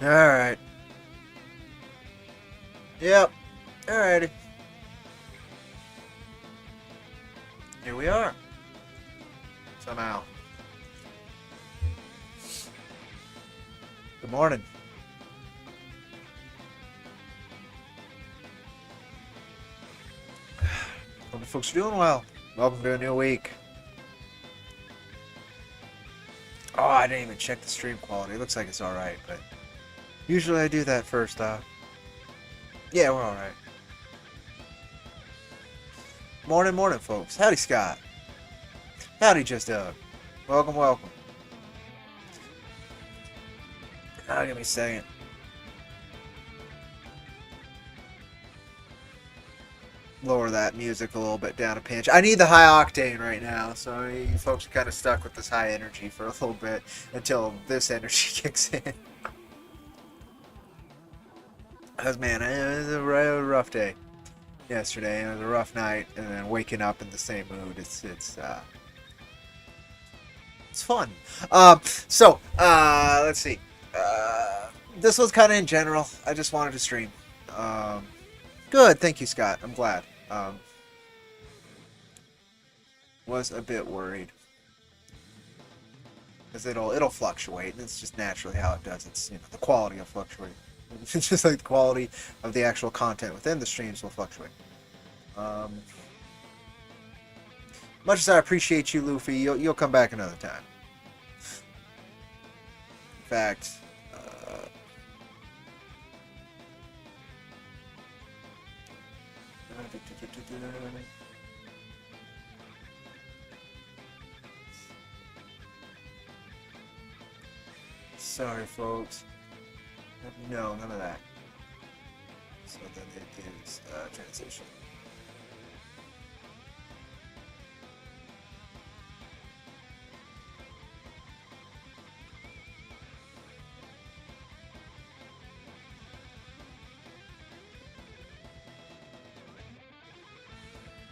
Alright. Yep. Alrighty. Here we are. Somehow. Good morning. Hope you folks are doing well. Welcome to a new week. Oh, I didn't even check the stream quality. It looks like it's alright, but usually I do that first off. Yeah, we're alright. Morning, morning, folks. Howdy, Scott. Howdy, Just Doug. Welcome, welcome. Give me a second. Lower that music a little bit down a pinch. I need the high octane right now, so you folks are kind of stuck with this high energy for a little bit until this energy kicks in. Because, man, it was a rough day yesterday, and it was a rough night, and then waking up in the same mood, it's fun. Let's see. This was kind of in general. I just wanted to stream. Good, thank you, Scott. I'm glad. Was a bit worried because it'll fluctuate, and it's just naturally how it does. It's the quality will fluctuate. It's just like the quality of the actual content within the streams will fluctuate. Much as I appreciate you, Luffy, you'll come back another time. In fact, sorry, folks. No, none of that. So then it is transition.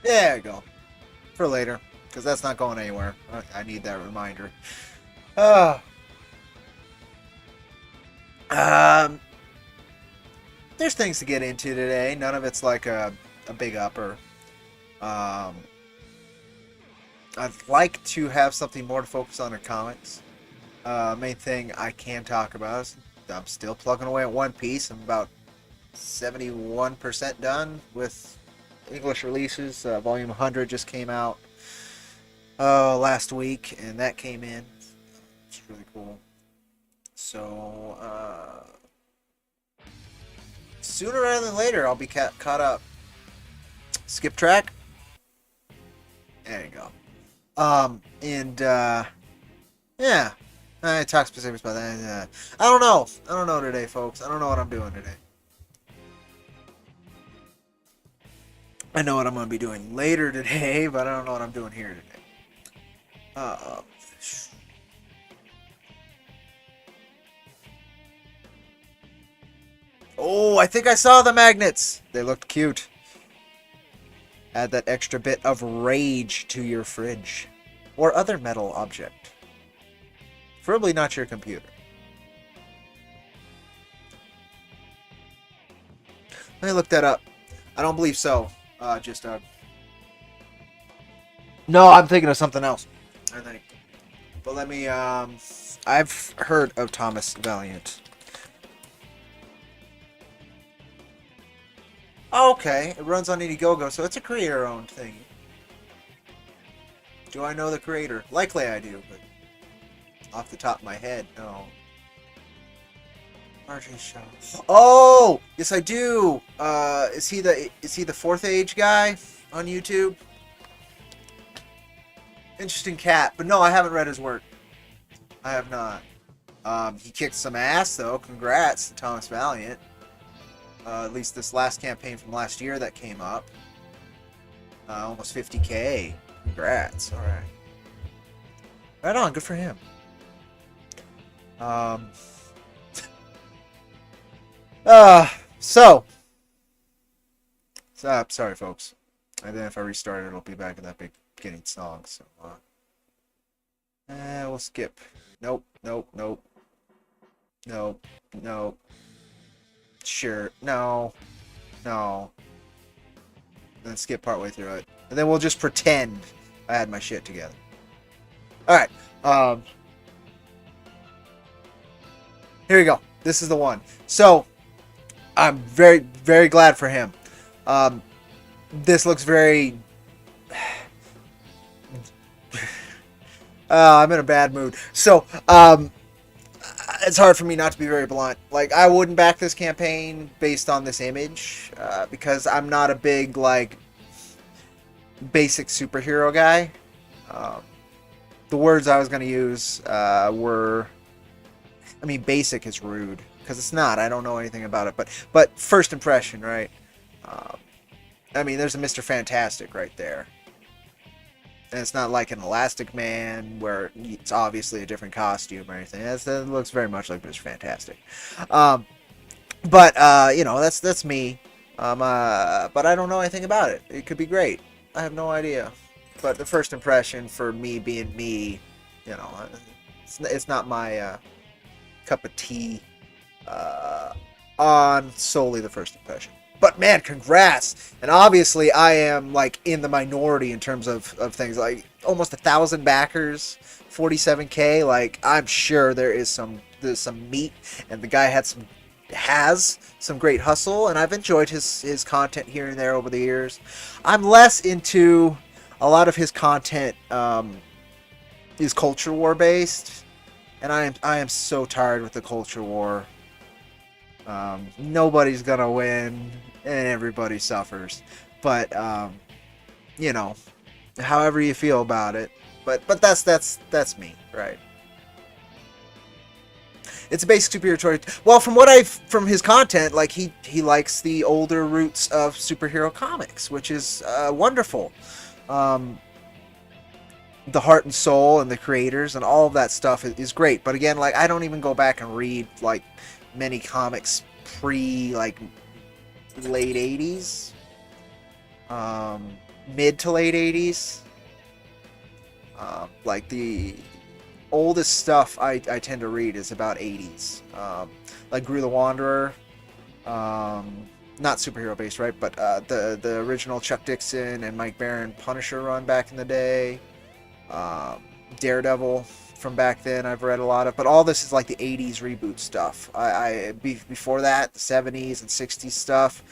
There you go. For later, because that's not going anywhere. I need that reminder. There's things to get into today. None of it's like a big upper. I'd like to have something more to focus on in comics. Main thing I can talk about is I'm still plugging away at One Piece. I'm about 71% done with English releases. Volume 100 just came out last week, and that came in. It's really cool. So, sooner rather than later, I'll be caught up. Skip track. There you go. Yeah. I talk specifics about that. I don't know. I don't know today, folks. I don't know what I'm doing today. I know what I'm going to be doing later today, but I don't know what I'm doing here today. Oh, I think I saw the magnets. They looked cute. Add that extra bit of rage to your fridge or other metal object. Preferably not your computer. Let me look that up. I don't believe so. No, I'm thinking of something else. I think. But let me, I've heard of Thomas Valiant. Okay, it runs on Indiegogo, so it's a creator-owned thing. Do I know the creator? Likely I do, but off the top of my head, no. RJ Shaw. Oh, yes I do. Is he the Fourth Age guy on YouTube? Interesting cat, but no, I haven't read his work. I have not. He kicked some ass though. Congrats to Thomas Valiant. At least this last campaign from last year that came up. Almost 50K. Congrats. Alright. Right on. Good for him. Sorry, folks. And then if I restart it, it'll be back in that beginning song. So, we'll skip. Nope. Nope. Nope. Sure. No. No. Then skip partway through it. And then we'll just pretend I had my shit together. Alright. Here we go. This is the one. So, I'm very, very glad for him. This looks very... I'm in a bad mood. So, it's hard for me not to be very blunt. Like, I wouldn't back this campaign based on this image, because I'm not a big, like, basic superhero guy. The words I was going to use were... I mean, basic is rude, because it's not. I don't know anything about it. But first impression, right? I mean, there's a Mr. Fantastic right there. And it's not like an Elastic Man, where it's obviously a different costume or anything. It looks very much like Mr. Fantastic. But, you know, that's me. But I don't know anything about it. It could be great. I have no idea. But the first impression, for me being me, you know, it's not my cup of tea on solely the first impression. But man, congrats! And obviously, I am like in the minority in terms of things. Like almost 1,000 backers, 47K. Like I'm sure there's some meat, and the guy has some great hustle, and I've enjoyed his content here and there over the years. I'm less into a lot of his content is culture war based, and I am so tired with the culture war. Nobody's gonna win, and everybody suffers. But you know, however you feel about it. But that's me, right? It's a basic superhero story. Well, from his content, like he likes the older roots of superhero comics, which is wonderful. The heart and soul and the creators and all of that stuff is great. But again, like I don't even go back and read like many comics pre like late 80s, mid to late 80s. Like the oldest stuff I tend to read is about 80s, like Gru the Wanderer, not superhero based, right? But the original Chuck Dixon and Mike Baron Punisher run back in the day, Daredevil from back then I've read a lot of, but all this is like the 80s reboot stuff. Before that, the 70s and 60s stuff.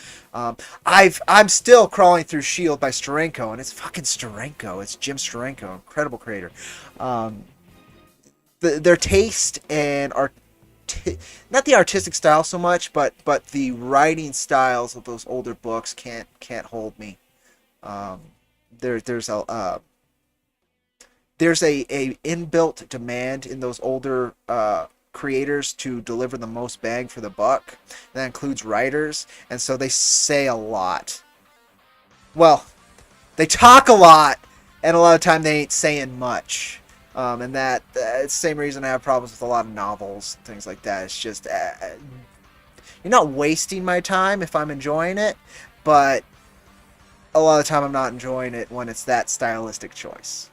I'm still crawling through Shield by Steranko, and it's fucking Steranko. It's Jim Steranko, incredible creator. Their taste and not the artistic style so much, but the writing styles of those older books can't hold me. There's a inbuilt demand in those older creators to deliver the most bang for the buck. That includes writers, and so they say a lot. Well, they talk a lot, and a lot of time they ain't saying much. And it's the same reason I have problems with a lot of novels, things like that. It's just you're not wasting my time if I'm enjoying it, but a lot of the time I'm not enjoying it when it's that stylistic choice.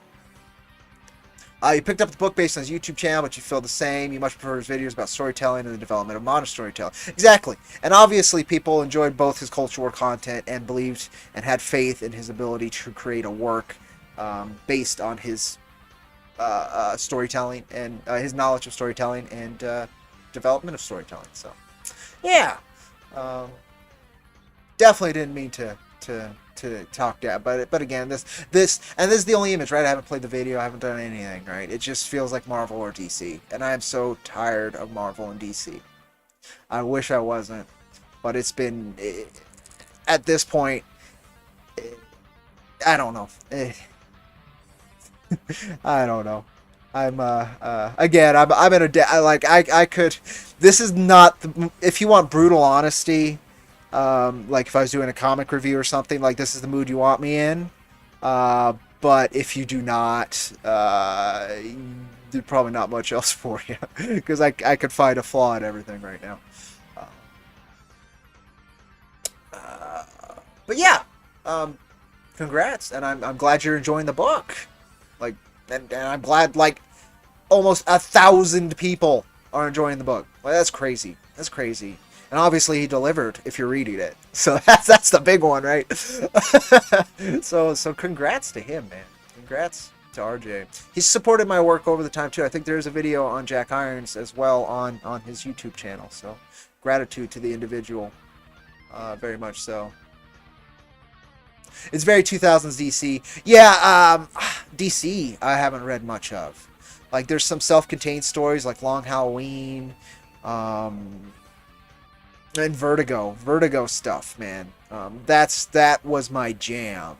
You picked up the book based on his YouTube channel, but you feel the same. You much prefer his videos about storytelling and the development of modern storytelling. Exactly. And obviously people enjoyed both his culture war content and believed and had faith in his ability to create a work based on his storytelling and his knowledge of storytelling and development of storytelling. So, yeah. Definitely didn't mean to talk down, but again, this is the only image, right? I haven't played the video, I haven't done anything, right? It just feels like Marvel or DC, and I am so tired of Marvel and DC. I wish I wasn't, but it's been at this point. I don't know. I don't know. I'm again. I'm in a I could. This is not. If you want brutal honesty. Like if I was doing a comic review or something, like this is the mood you want me in. But if you do not, there's probably not much else for you, because I could find a flaw in everything right now. But yeah, congrats, and I'm glad you're enjoying the book. Like, and I'm glad like almost 1,000 people are enjoying the book. Well, that's crazy. That's crazy. And obviously he delivered if you're reading it. So that's the big one, right? So congrats to him, man. Congrats to RJ. He's supported my work over the time too. I think there's a video on Jack Irons as well on his YouTube channel. So gratitude to the individual. Very much so. It's very 2000s DC. Yeah, DC I haven't read much of. Like there's some self-contained stories like Long Halloween, and Vertigo stuff, man. That was my jam.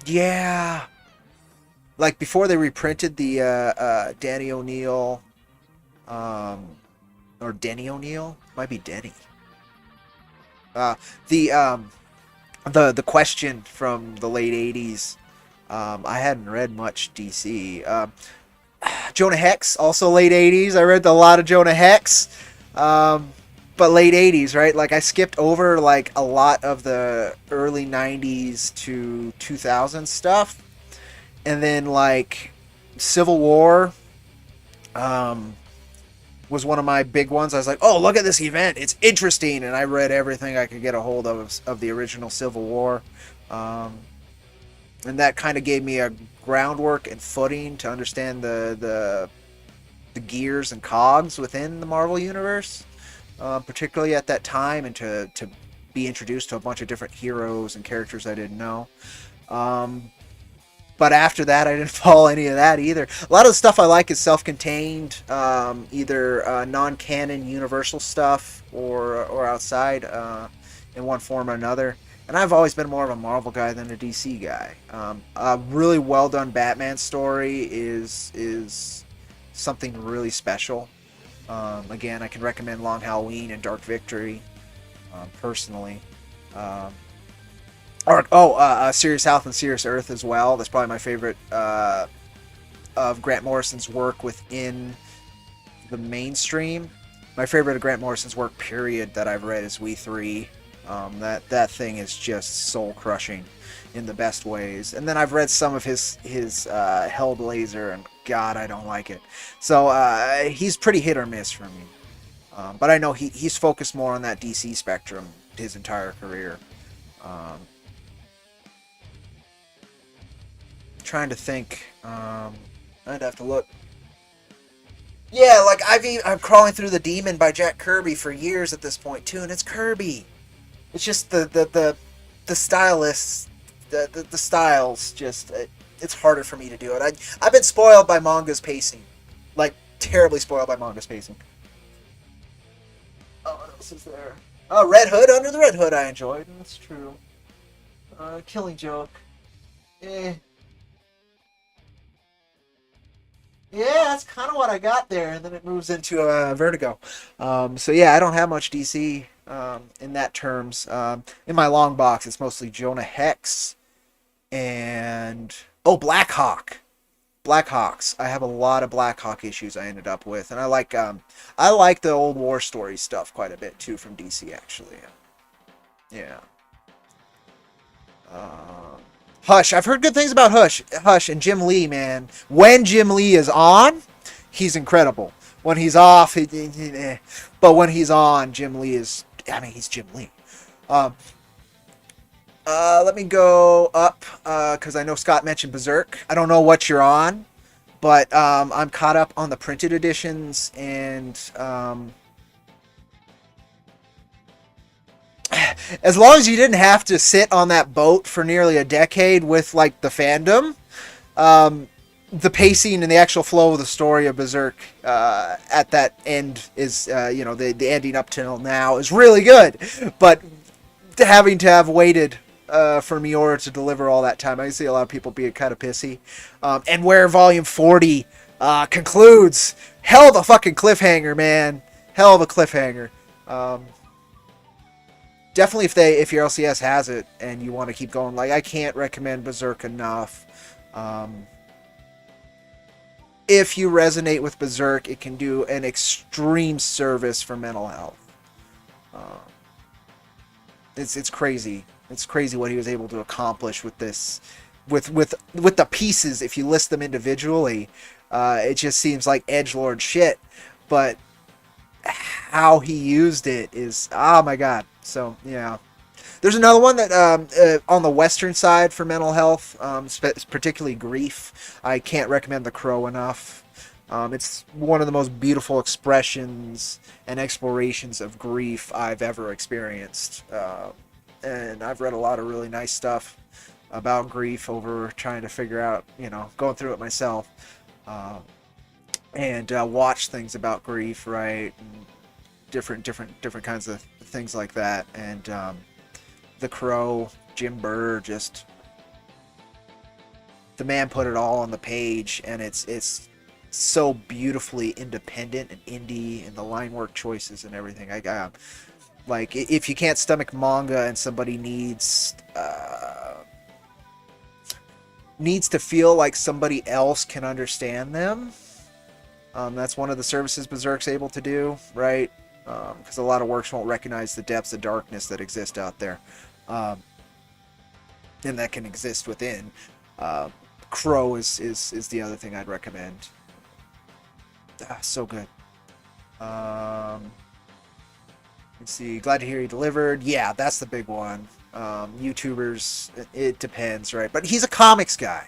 Yeah, like before they reprinted the Danny O'Neill, or Denny O'Neill, might be Denny. The the question from the late '80s. I hadn't read much DC. Jonah Hex, also late '80s. I read a lot of Jonah Hex, but late '80s, right? Like I skipped over like a lot of the early '90s to 2000 stuff, and then like Civil War was one of my big ones. I was like, oh, look at this event, it's interesting, and I read everything I could get a hold of the original Civil War. And that kind of gave me a groundwork and footing to understand the gears and cogs within the Marvel Universe, particularly at that time, and to be introduced to a bunch of different heroes and characters I didn't know. But after that, I didn't follow any of that either. A lot of the stuff I like is self-contained, either non-canon Universal stuff or outside in one form or another. And I've always been more of a Marvel guy than a DC guy. A really well done Batman story is something really special. Again, I can recommend Long Halloween and Dark Victory, personally. Serious South and Serious Earth as well. That's probably my favorite of Grant Morrison's work within the mainstream. My favorite of Grant Morrison's work, period, that I've read is We 3. That thing is just soul crushing in the best ways. And then I've read some of his Hellblazer, and God, I don't like it. So he's pretty hit or miss for me. But I know he's focused more on that DC spectrum his entire career. Trying to think. I'd have to look. Yeah, like I'm crawling through the Demon by Jack Kirby for years at this point too, and it's Kirby. It's just the stylists, the styles. Just it's harder for me to do it. I've been spoiled by manga's pacing, like terribly spoiled by manga's pacing. Oh, what else is there? Oh, Red Hood. Under the Red Hood, I enjoyed. That's true. Killing Joke. Eh. Yeah, that's kind of what I got there, and then it moves into Vertigo. So yeah, I don't have much DC in that terms. In my long box, it's mostly Jonah Hex and Blackhawk. Blackhawks. I have a lot of Blackhawk issues I ended up with, and I like the old war story stuff quite a bit too from DC actually. Yeah. Hush. I've heard good things about Hush and Jim Lee, man. When Jim Lee is on, he's incredible. When he's off, but when he's on, Jim Lee is. I mean, he's Jim Lee. Let me go up because I know Scott mentioned Berserk. I don't know what you're on, but I'm caught up on the printed editions, and as long as you didn't have to sit on that boat for nearly a decade with like the fandom, the pacing and the actual flow of the story of Berserk at that end is, the ending up till now is really good. But having to have waited for Miura to deliver all that time, I see a lot of people being kind of pissy. And where Volume 40 concludes, hell of a fucking cliffhanger, man. Hell of a cliffhanger. Definitely if your LCS has it and you want to keep going, like I can't recommend Berserk enough. If you resonate with Berserk, it can do an extreme service for mental health. It's crazy. It's crazy what he was able to accomplish with this with the pieces, if you list them individually, it just seems like edgelord shit. But how he used it is, oh my god. So yeah. There's another one that on the western side for mental health, particularly grief. I can't recommend The Crow enough. It's one of the most beautiful expressions and explorations of grief I've ever experienced. And I've read a lot of really nice stuff about grief over trying to figure out, going through it myself. And watch things about grief, right? And different kinds of things like that. And The Crow, Jim Burr, just the man put it all on the page, and it's so beautifully independent and indie, and the line work choices and everything. I like, if you can't stomach manga and somebody needs to feel like somebody else can understand them, that's one of the services Berserk's able to do, right? Because a lot of works won't recognize the depths of darkness that exist out there. And that can exist within. Crow is the other thing I'd recommend. So good. Let's see. Glad to hear you delivered. Yeah, that's the big one. YouTubers, it depends, right? But he's a comics guy.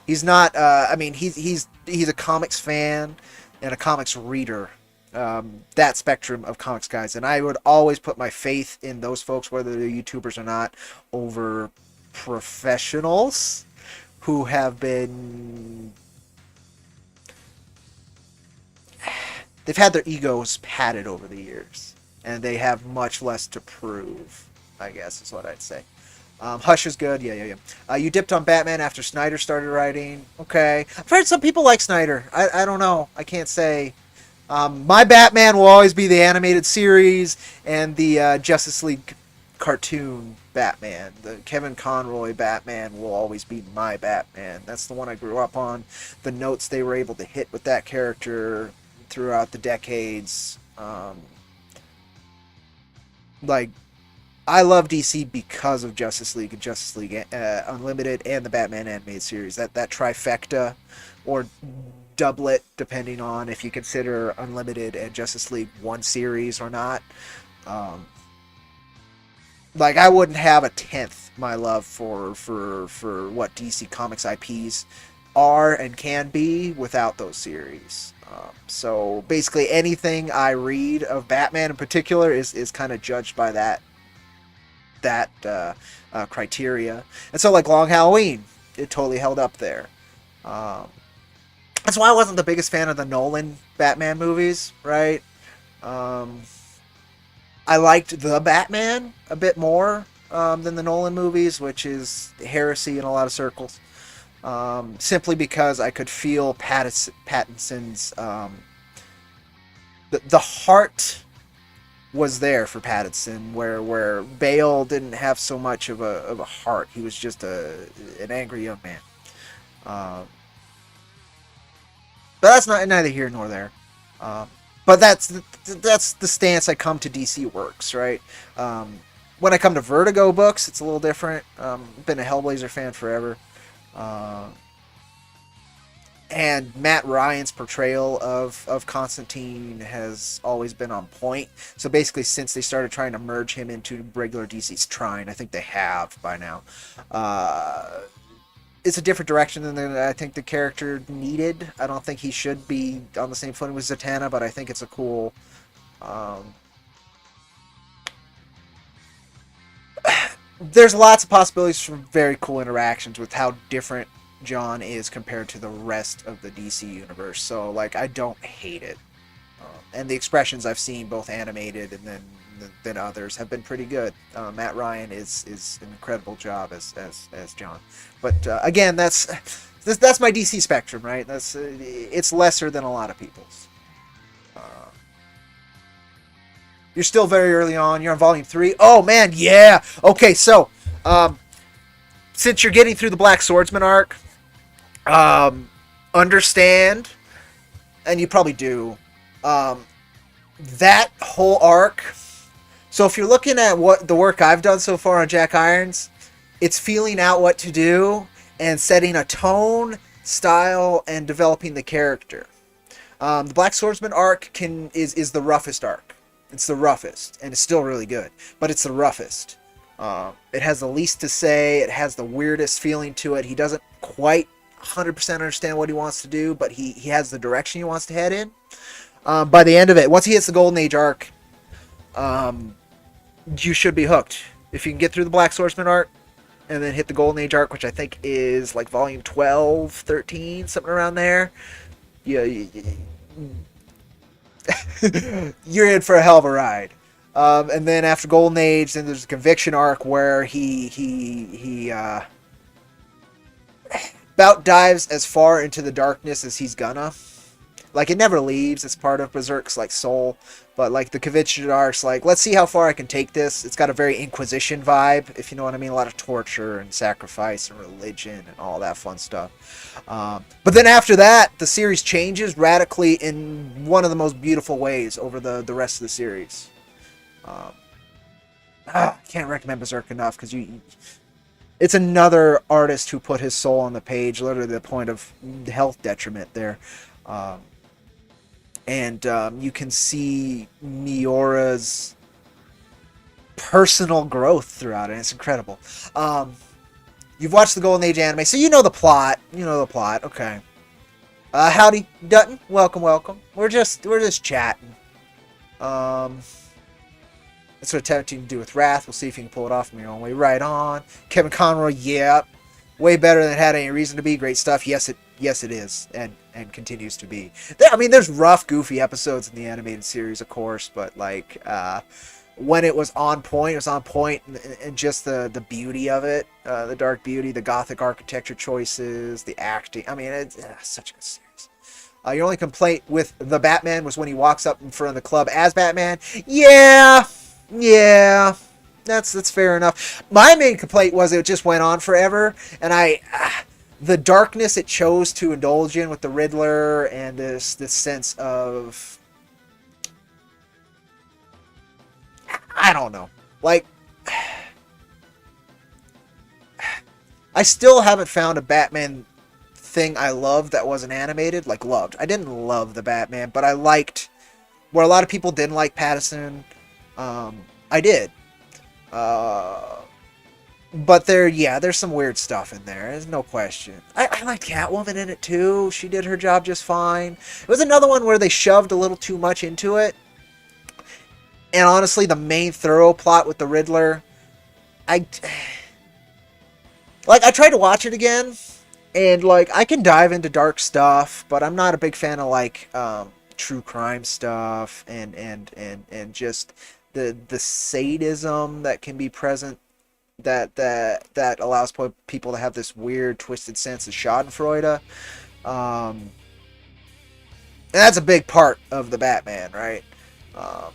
He's not. He's a comics fan and a comics reader. That spectrum of comics guys, and I would always put my faith in those folks, whether they're YouTubers or not, over professionals who have been, they've had their egos padded over the years, and they have much less to prove, I guess is what I'd say. Hush is good. Yeah. You dipped on Batman after Snyder started writing. Okay, I've heard some people like Snyder. I don't know. I can't say. My Batman will always be the animated series and the Justice League cartoon Batman. The Kevin Conroy Batman will always be my Batman. That's the one I grew up on. The notes they were able to hit with that character throughout the decades. I love DC because of Justice League and Justice League Unlimited and the Batman animated series. That trifecta, or doublet, depending on if you consider Unlimited and Justice League one series or not. I wouldn't have a tenth my love for what DC Comics IPs are and can be without those series. So basically anything I read of Batman in particular is kind of judged by that criteria. And so like Long Halloween, it totally held up there. That's why I wasn't the biggest fan of the Nolan Batman movies, right? I liked The Batman a bit more than the Nolan movies, which is heresy in a lot of circles. Simply because I could feel Pattinson's... the heart was there for Pattinson, where Bale didn't have so much of a heart. He was just an angry young man. But that's neither here nor there. But that's the stance I come to DC works, right? When I come to Vertigo books, it's a little different. Been a Hellblazer fan forever. And Matt Ryan's portrayal of Constantine has always been on point. So basically, since they started trying to merge him into regular DC's trying, I think they have by now. It's a different direction than I think the character needed. I don't think he should be on the same footing with Zatanna, but I think it's a cool... There's lots of possibilities for very cool interactions with how different John is compared to the rest of the DC universe. So, I don't hate it. And the expressions I've seen, both animated and then others, have been pretty good. Matt Ryan is an incredible job as John. But again, that's my DC spectrum, right? It's lesser than a lot of people's. You're still very early on. You're on volume 3. Oh man, yeah. Okay, so since you're getting through the Black Swordsman arc, understand, and you probably do, that whole arc. So if you're looking at what the work I've done so far on Jack Irons, it's feeling out what to do, and setting a tone, style, and developing the character. The Black Swordsman arc is the roughest arc. It's the roughest, and it's still really good, but it's the roughest. It has the least to say. It has the weirdest feeling to it. He doesn't quite 100% understand what he wants to do, but he has the direction he wants to head in. By the end of it, once he hits the Golden Age arc, you should be hooked. If you can get through the Black Swordsman arc, and then hit the Golden Age arc, which I think is like volume 12, 13, something around there, you're in for a hell of a ride. And then after Golden Age, then there's a Conviction arc where he about dives as far into the darkness as he's gonna. Like, it never leaves. It's part of Berserk's, like, soul. But, like, the Conviction arc's like, let's see how far I can take this. It's got a very Inquisition vibe, if you know what I mean. A lot of torture and sacrifice and religion and all that fun stuff. But then after that, the series changes radically in one of the most beautiful ways over the rest of the series. I can't recommend Berserk enough, because it's another artist who put his soul on the page, literally to the point of health detriment there. And you can see Miora's personal growth throughout it. It's incredible. You've watched the Golden Age anime, so you know the plot. Okay. Howdy, Dutton. Welcome. We're just chatting. That's what attempting to do with Wrath. We'll see if you can pull it off from your own way. Right on. Kevin Conroy, yeah. Way better than it had any reason to be. Great stuff. Yes, it is, and continues to be. There's rough, goofy episodes in the animated series, of course, but like when it was on point, and just the beauty of it, the dark beauty, the gothic architecture choices, the acting. It's such a good series. Your only complaint with the Batman was when he walks up in front of the club as Batman. Yeah. That's fair enough. My main complaint was it just went on forever, and the darkness it chose to indulge in with the Riddler and this sense of, I don't know, like, I still haven't found a Batman thing I loved that wasn't animated. Like, loved. I didn't love the Batman, but I liked where a lot of people didn't like Pattinson. I did. But there's some weird stuff in there. There's no question. I liked Catwoman in it too. She did her job just fine. It was another one where they shoved a little too much into it. And honestly, the main thorough plot with the Riddler, I tried to watch it again, and like I can dive into dark stuff, but I'm not a big fan of like true crime stuff and just the sadism that can be present that allows people to have this weird twisted sense of Schadenfreude. And that's a big part of the Batman, right? I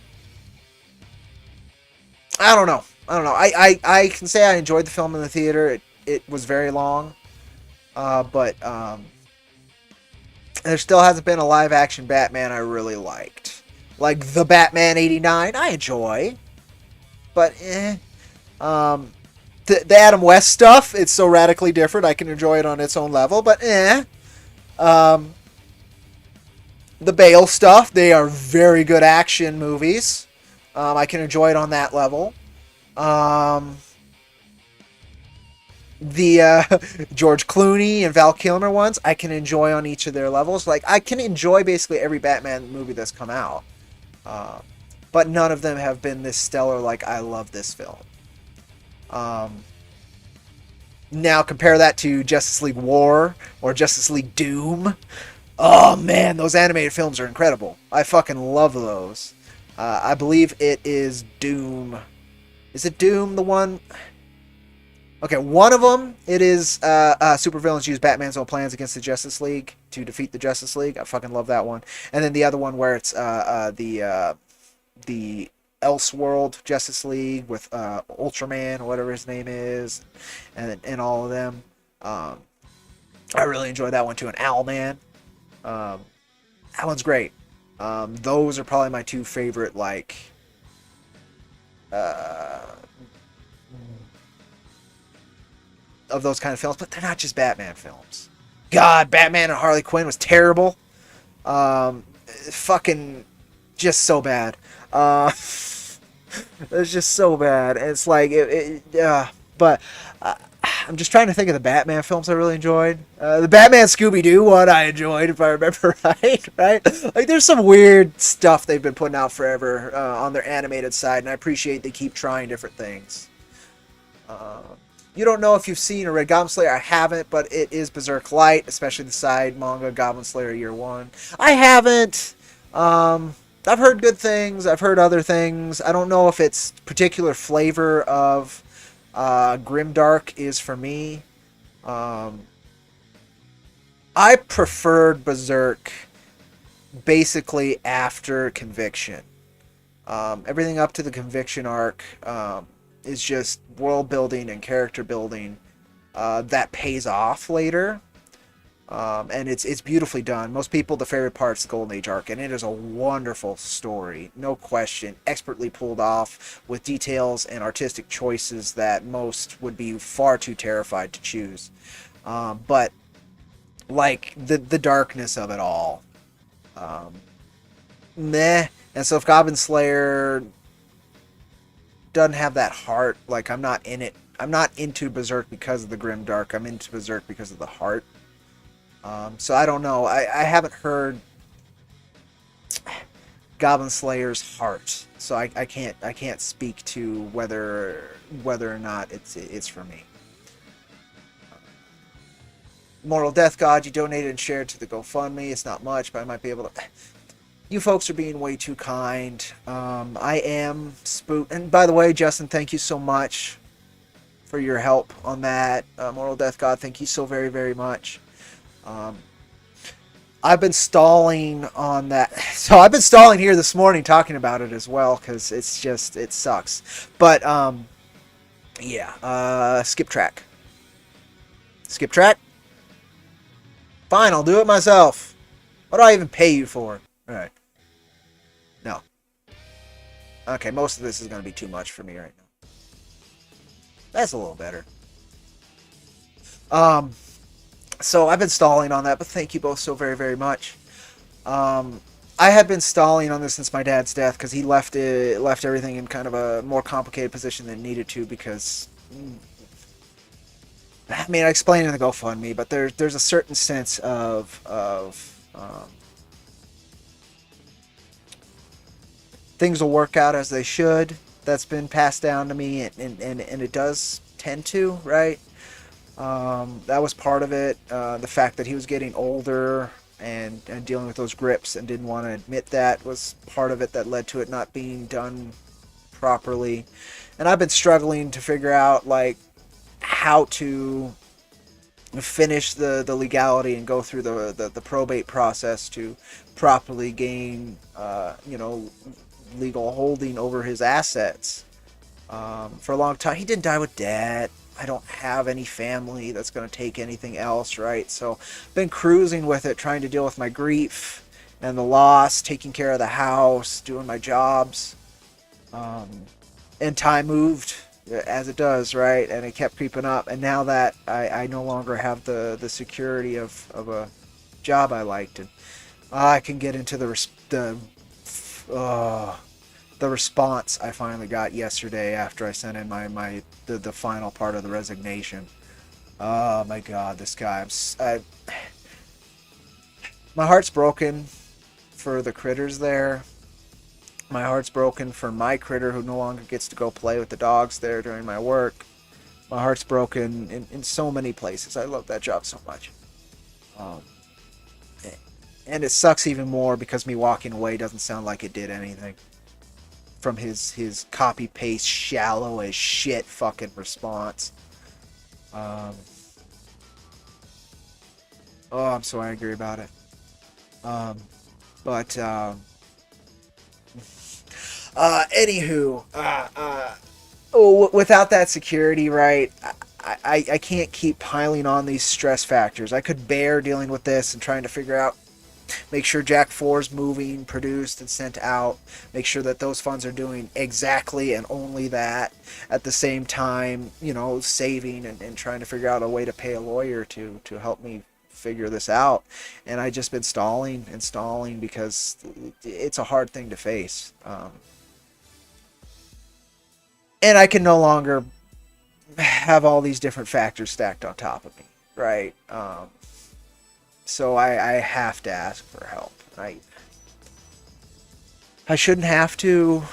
don't know. I can say I enjoyed the film in the theater. It was very long. But there still hasn't been a live action Batman I really liked. Like the Batman 89, I enjoy. But the Adam West stuff, it's so radically different, I can enjoy it on its own level, but the Bale stuff, they are very good action movies. I can enjoy it on that level. The George Clooney and Val Kilmer ones, I can enjoy on each of their levels. Like, I can enjoy basically every Batman movie that's come out. But none of them have been this stellar, like, I love this film. Now compare that to Justice League War or Justice League Doom. Oh man, those animated films are incredible. I fucking love those. I believe it is Doom. Is it Doom the one? Okay, one of them, it is supervillains use Batman's own plans against the Justice League to defeat the Justice League. I fucking love that one. And then the other one where it's the Elseworld Justice League with Ultraman or whatever his name is, and all of them. I really enjoy that one too. And Owlman, that one's great. Those are probably my two favorite, like, of those kind of films, but they're not just Batman films. God, Batman and Harley Quinn was terrible. Fucking just so bad. It's just so bad. It's like but I'm just trying to think of the Batman films I really enjoyed. The Batman Scooby-Doo one I enjoyed, if I remember right. Right? Like, there's some weird stuff they've been putting out forever on their animated side, and I appreciate they keep trying different things. You don't know if you've seen or read Goblin Slayer. I haven't, but it is Berserk Light, especially the side manga Goblin Slayer Year 1. I haven't. I've heard good things. I've heard other things. I don't know if it's particular flavor of Grimdark is for me. I preferred Berserk basically after Conviction. Everything up to the Conviction arc is just world building and character building that pays off later. And it's beautifully done. Most people, the favorite part's the Golden Age arc, and it is a wonderful story, no question. Expertly pulled off with details and artistic choices that most would be far too terrified to choose. But like the darkness of it all, meh. And so if Goblin Slayer doesn't have that heart, like, I'm not in it. I'm not into Berserk because of the grim dark. I'm into Berserk because of the heart. So I don't know. I haven't heard Goblin Slayer's heart, so I can't speak to whether or not it's for me. Mortal Death God, you donated and shared to the GoFundMe. It's not much, but I might be able to. You folks are being way too kind. I am spooked. And by the way, Justin, thank you so much for your help on that. Mortal Death God, thank you so very, very much. I've been stalling on that. So I've been stalling here this morning talking about it as well, because it's just, it sucks. But, yeah. Skip track. Skip track? Fine, I'll do it myself. What do I even pay you for? Alright. No. Okay, most of this is going to be too much for me right now. That's a little better. So I've been stalling on that, but thank you both so very, very much. I had been stalling on this since my dad's death, because he left everything in kind of a more complicated position than it needed to, because... I mean, I explained in the GoFundMe, but there's a certain sense of things will work out as they should. That's been passed down to me, and it does tend to, right? That was part of it. The fact that he was getting older and dealing with those grips and didn't want to admit that was part of it that led to it not being done properly. And I've been struggling to figure out, like, how to finish the legality and go through the probate process to properly gain, legal holding over his assets. For a long time, he didn't die with debt. I don't have any family that's going to take anything else, right? So I've been cruising with it, trying to deal with my grief and the loss, taking care of the house, doing my jobs. And time moved, as it does, right? And it kept creeping up. And now that I no longer have the security of a job I liked, and I can get into the response I finally got yesterday after I sent in the final part of the resignation. Oh my God, this guy! My heart's broken for the critters there. My heart's broken for my critter who no longer gets to go play with the dogs there during my work. My heart's broken in so many places. I love that job so much. And it sucks even more because me walking away doesn't sound like it did anything. From his copy-paste, shallow as shit fucking response. Oh, I'm so angry about it. Anywho, without that security, right, I can't keep piling on these stress factors. I could bear dealing with this and trying to figure out make sure Jack 4 is moving, produced, and sent out, make sure that those funds are doing exactly and only that, at the same time, saving and trying to figure out a way to pay a lawyer to help me figure this out. And I just been stalling and stalling because it's a hard thing to face. And I can no longer have all these different factors stacked on top of me, right? So I have to ask for help. I shouldn't have to,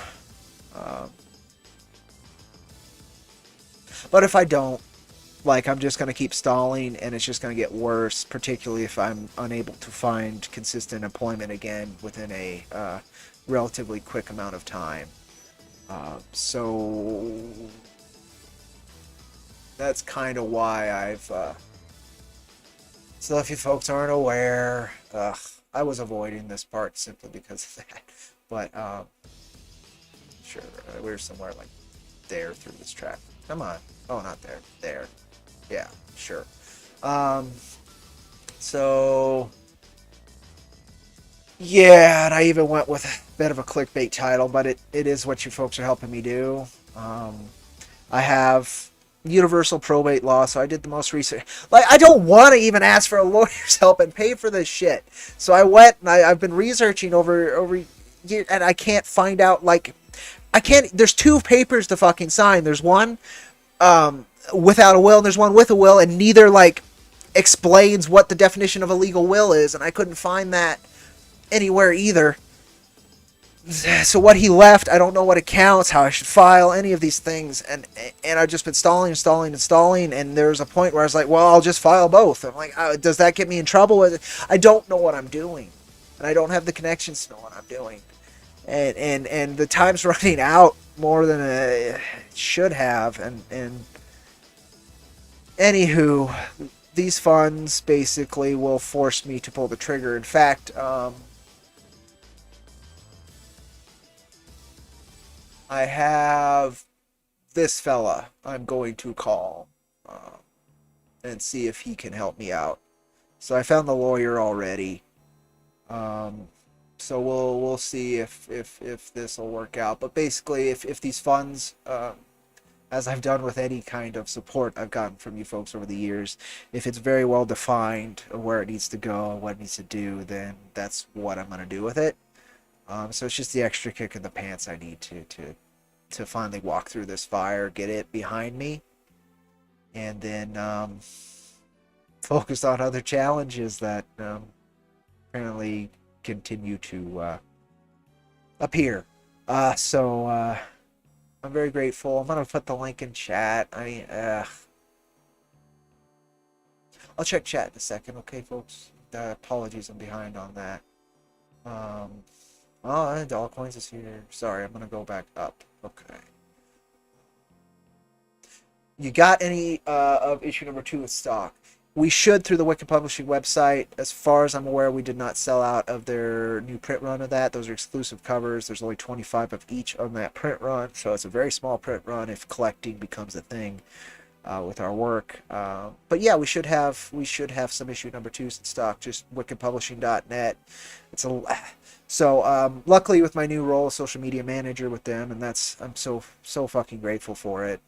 but if I don't, I'm just going to keep stalling, and it's just going to get worse, particularly if I'm unable to find consistent employment again within a relatively quick amount of time. So that's kind of why I've... So if you folks aren't aware, I was avoiding this part simply because of that. But, sure, we're somewhere like there through this track. Come on. Oh, not there. There. Yeah, sure. So, yeah, and I even went with a bit of a clickbait title, but it is what you folks are helping me do. I have universal probate law, so I did the most research. I don't want to even ask for a lawyer's help and pay for this shit. So I went and I've been researching over years, and I can't find out, I can't, there's two papers to fucking sign. There's one, without a will, and there's one with a will, and neither, explains what the definition of a legal will is, and I couldn't find that anywhere either. So what he left, I don't know what it counts, how I should file, any of these things, and I've just been stalling, and there's a point where I was like, well, I'll just file both. I'm like, does that get me in trouble with it? I don't know what I'm doing, and I don't have the connections to know what I'm doing, and the time's running out more than it should have, and anywho, these funds basically will force me to pull the trigger. In fact, I have this fella I'm going to call and see if he can help me out. So I found the lawyer already. So we'll see if this will work out. But basically, if these funds, as I've done with any kind of support I've gotten from you folks over the years, if it's very well defined where it needs to go and what it needs to do, then that's what I'm going to do with it. So it's just the extra kick in the pants I need to finally walk through this fire, get it behind me, and then focus on other challenges that apparently continue to appear. So I'm very grateful. I'm going to put the link in chat. I'll check chat in a second, okay, folks? Apologies, I'm behind on that. Oh, Dollar Coins is here. Sorry, I'm going to go back up. Okay. You got any of issue number 2 in stock? We should through the Wicked Publishing website. As far as I'm aware, we did not sell out of their new print run of that. Those are exclusive covers. There's only 25 of each on that print run, so it's a very small print run if collecting becomes a thing with our work. But yeah, we should have some issue number 2s in stock. Just wickedpublishing.net. So luckily with my new role as social media manager with them, and I'm so fucking grateful for it.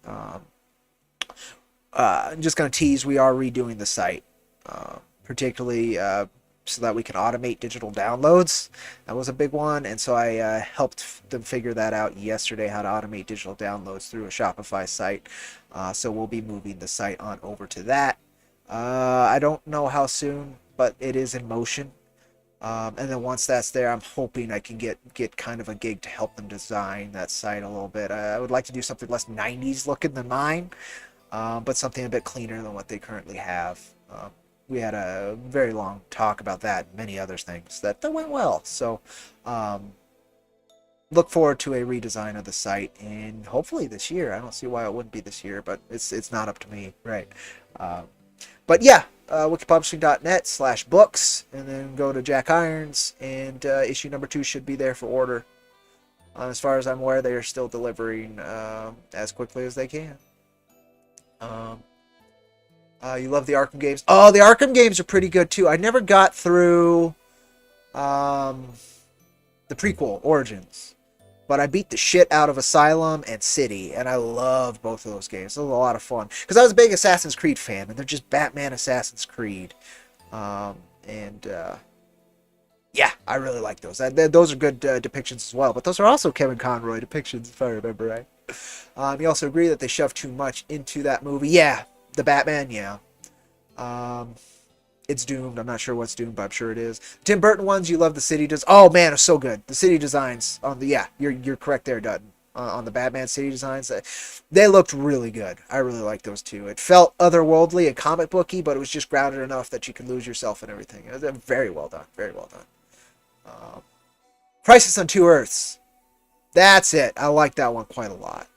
I'm just going to tease, we are redoing the site, particularly so that we can automate digital downloads. That was a big one, and so I helped them figure that out yesterday, how to automate digital downloads through a Shopify site. So we'll be moving the site on over to that. I don't know how soon, but it is in motion. And then once that's there, I'm hoping I can get kind of a gig to help them design that site a little bit. I would like to do something less 90s looking than mine. But something a bit cleaner than what they currently have. We had a very long talk about that and many other things that went well. So look forward to a redesign of the site, and hopefully this year. I don't see why it wouldn't be this year, but it's not up to me, right? But yeah, wikidpublishing.net/books, and then go to Jack Irons, and issue number 2 should be there for order. As far as I'm aware, they are still delivering as quickly as they can. You love the Arkham games. Oh, the Arkham games are pretty good too. I never got through Um, the prequel, Origins. But I beat the shit out of Asylum and City, and I loved both of those games. It was a lot of fun. Because I was a big Assassin's Creed fan, and they're just Batman Assassin's Creed. Um, and yeah, I really like those. Those are good depictions as well. But those are also Kevin Conroy depictions, if I remember right. You also agree that they shoved too much into that movie. Yeah, the Batman, yeah. Um, it's doomed. I'm not sure what's doomed, but I'm sure it is. Tim Burton ones, you love the city does. Oh man, it's so good. The city designs on the you're correct there, Dutton. On the Batman city designs, they looked really good. I really liked those two. It felt otherworldly and comic booky, but it was just grounded enough that you could lose yourself and everything. It was very well done. Very well done. Crisis on Two Earths. That's it. I like that one quite a lot.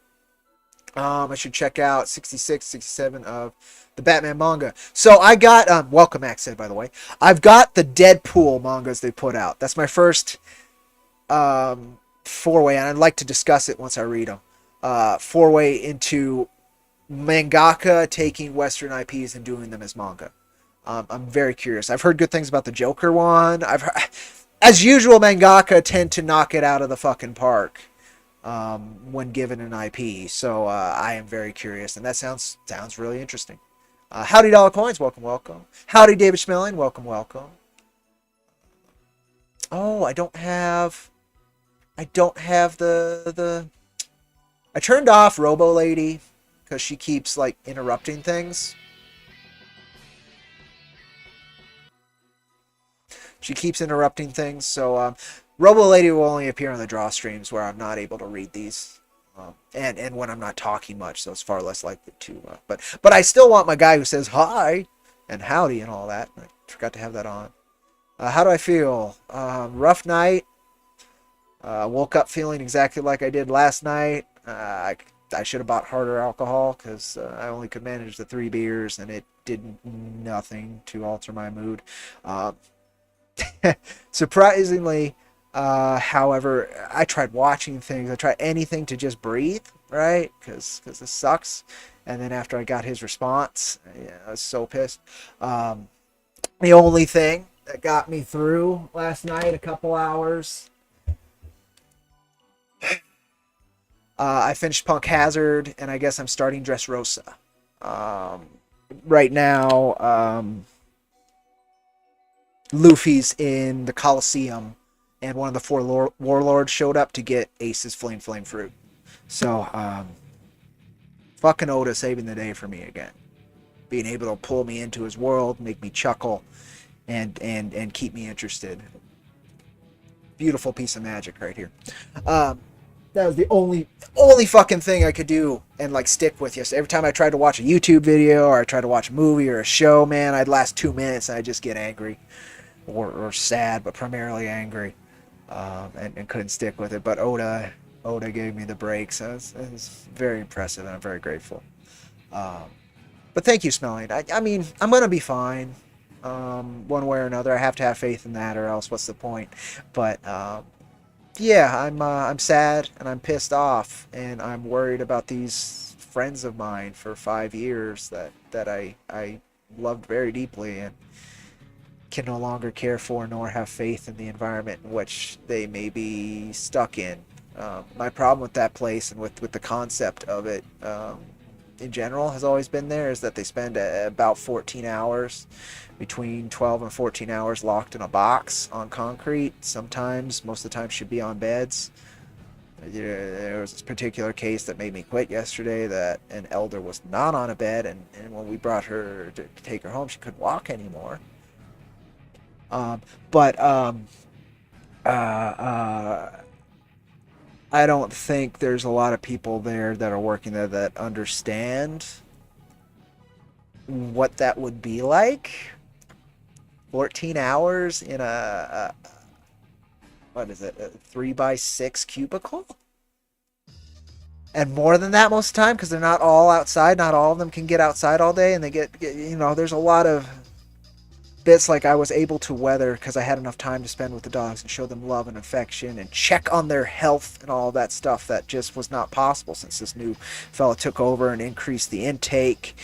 I should check out 66, 67 of the Batman manga. So I got, welcome Max said, by the way. I've got the Deadpool mangas they put out. That's my first four-way, and I'd like to discuss it once I read them. Four-way into mangaka taking Western IPs and doing them as manga. I'm very curious. I've heard good things about the Joker one. As usual, mangaka tend to knock it out of the fucking park when given an IP. So I am very curious, and that sounds really interesting. Howdy Dollar Coins, welcome, welcome. Howdy David Schmeling, welcome, welcome. Oh, I don't have the. I turned off Robo Lady because she keeps like interrupting things. So Robo Lady will only appear on the draw streams where I'm not able to read these. And when I'm not talking much, so it's far less likely to. But I still want my guy who says hi and howdy and all that. I forgot to have that on. How do I feel? Rough night. Woke up feeling exactly like I did last night. I should have bought harder alcohol because I only could manage the 3 beers and it did nothing to alter my mood. Surprisingly, however, I tried watching things. I tried anything to just breathe, right? Because this sucks. And then after I got his response, I was so pissed. The only thing that got me through last night, a couple hours, I finished Punk Hazard, and I guess I'm starting Dressrosa. Right now, Luffy's in the Coliseum, and one of the 4 warlords showed up to get Ace's Flame Fruit. So, fucking Oda saving the day for me again. Being able to pull me into his world, make me chuckle, and keep me interested. Beautiful piece of magic right here. That was the only fucking thing I could do and like stick with you. So every time I tried to watch a YouTube video or I tried to watch a movie or a show, man, I'd last 2 minutes and I'd just get angry or sad, but primarily angry, and couldn't stick with it. But Oda gave me the break, so it's very impressive, and I'm very grateful. But thank you, Smelling. I mean, I'm gonna be fine, one way or another. I have to have faith in that, or else what's the point? But yeah, I'm sad and I'm pissed off, and I'm worried about these friends of mine for 5 years that I loved very deeply and can no longer care for nor have faith in the environment in which they may be stuck in. My problem with that place and with the concept of it in general has always been there is that they spend about 14 hours, between 12 and 14 hours locked in a box on concrete. Sometimes, most of the time, should be on beds. There was this particular case that made me quit yesterday, that an elder was not on a bed, and when we brought her to take her home, she couldn't walk anymore. But I don't think there's a lot of people there that are working there that understand what that would be like. 14 hours in what is it, a 3x6 cubicle? And more than that most of the time, because they're not all outside. Not all of them can get outside all day, and they get there's a lot of bits like I was able to weather because I had enough time to spend with the dogs and show them love and affection and check on their health and all that stuff that just was not possible since this new fella took over and increased the intake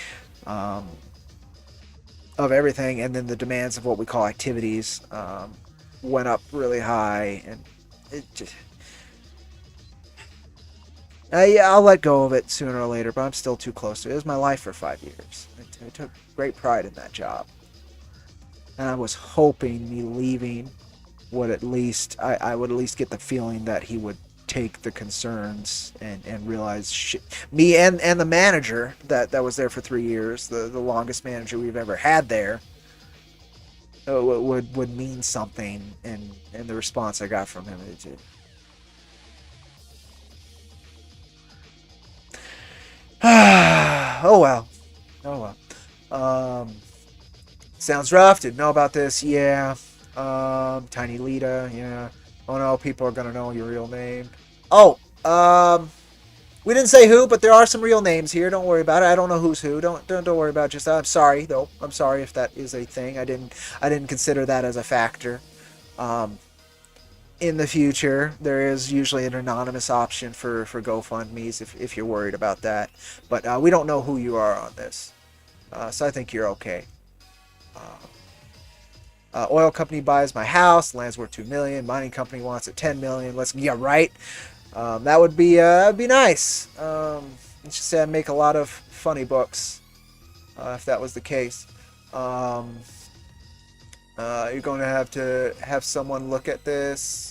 of everything, and then the demands of what we call activities. went up really high, and it just... yeah, I'll let go of it sooner or later, but I'm still too close to it. It was my life for 5 years. I took great pride in that job. And I was hoping me leaving would at least... I would at least get the feeling that he would take the concerns and realize shit. Me and the manager that was there for 3 years, the longest manager we've ever had there, would mean something, and the response I got from him, oh well. Sounds rough. Didn't know about this. Yeah. Tiny Lita. Yeah. Oh no, people are gonna know your real name. Oh. We didn't say who, but there are some real names here. Don't worry about it. I don't know who's who. Don't worry about it. Just I'm sorry though. I'm sorry if that is a thing. I didn't consider that as a factor. In the future, there is usually an anonymous option for GoFundMe's if you're worried about that. But we don't know who you are on this, so I think you're okay. Oil company buys my house. Land's worth $2 million. Mining company wants it $10 million. Yeah, right. That would be nice. Let's just say I'd make a lot of funny books if that was the case. You're going to have someone look at this.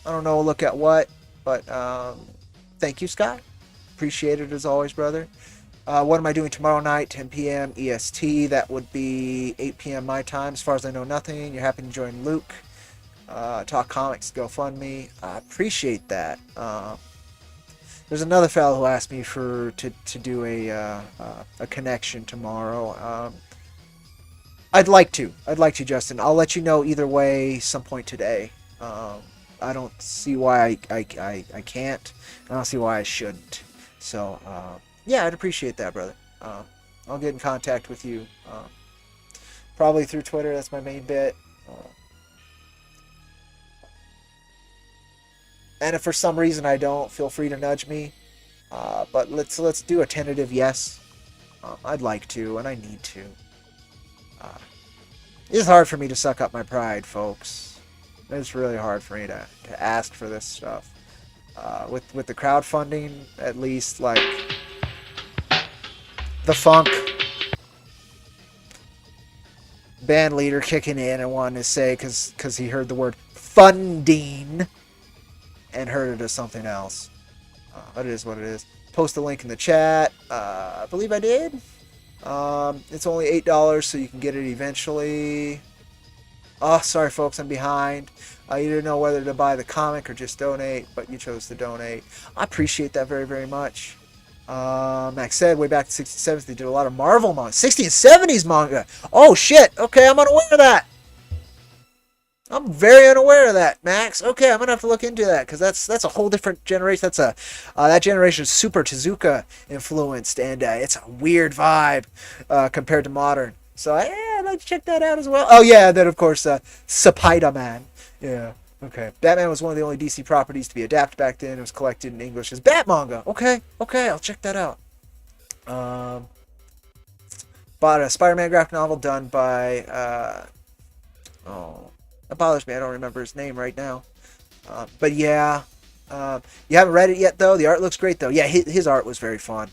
I don't know, look at what, but thank you, Scott. Appreciate it as always, brother. What am I doing tomorrow night, 10 p.m. EST? That would be 8 p.m. my time. As far as I know, nothing. You're happy to join Luke. Talk Comics, GoFundMe. I appreciate that. There's another fellow who asked me to do a connection tomorrow. I'd like to, Justin. I'll let you know either way some point today. I don't see why I can't. I don't see why I shouldn't. So, yeah, I'd appreciate that, brother. I'll get in contact with you. Probably through Twitter. That's my main bit. And if for some reason I don't, feel free to nudge me. But let's do a tentative yes. I'd like to, and I need to. It's hard for me to suck up my pride, folks. It's really hard for me to ask for this stuff. With the crowdfunding, at least, like, the funk band leader kicking in and wanting to say, because he heard the word funding and heard it as something else. But it is what it is. Post a link in the chat. I believe I did. It's only $8, so you can get it eventually. Oh, sorry, folks, I'm behind. You didn't know whether to buy the comic or just donate, but you chose to donate. I appreciate that very, very much. Max said way back in the 60s and 70s, they did a lot of Marvel manga. 60s and 70s manga. Oh, shit. Okay, I'm unaware of that. I'm very unaware of that, Max. Okay, I'm gonna have to look into that because that's a whole different generation. That's that generation is super Tezuka influenced, and it's a weird vibe compared to modern. So yeah, I'd like to check that out as well. Oh yeah, then of course Spider-Man. Yeah. Okay. Batman was one of the only DC properties to be adapted back then. It was collected in English as Bat manga. Okay, I'll check that out. Bought a Spider-Man graphic novel done by that bothers me. I don't remember his name right now. But yeah, you haven't read it yet though. The art looks great though. Yeah, his art was very fun.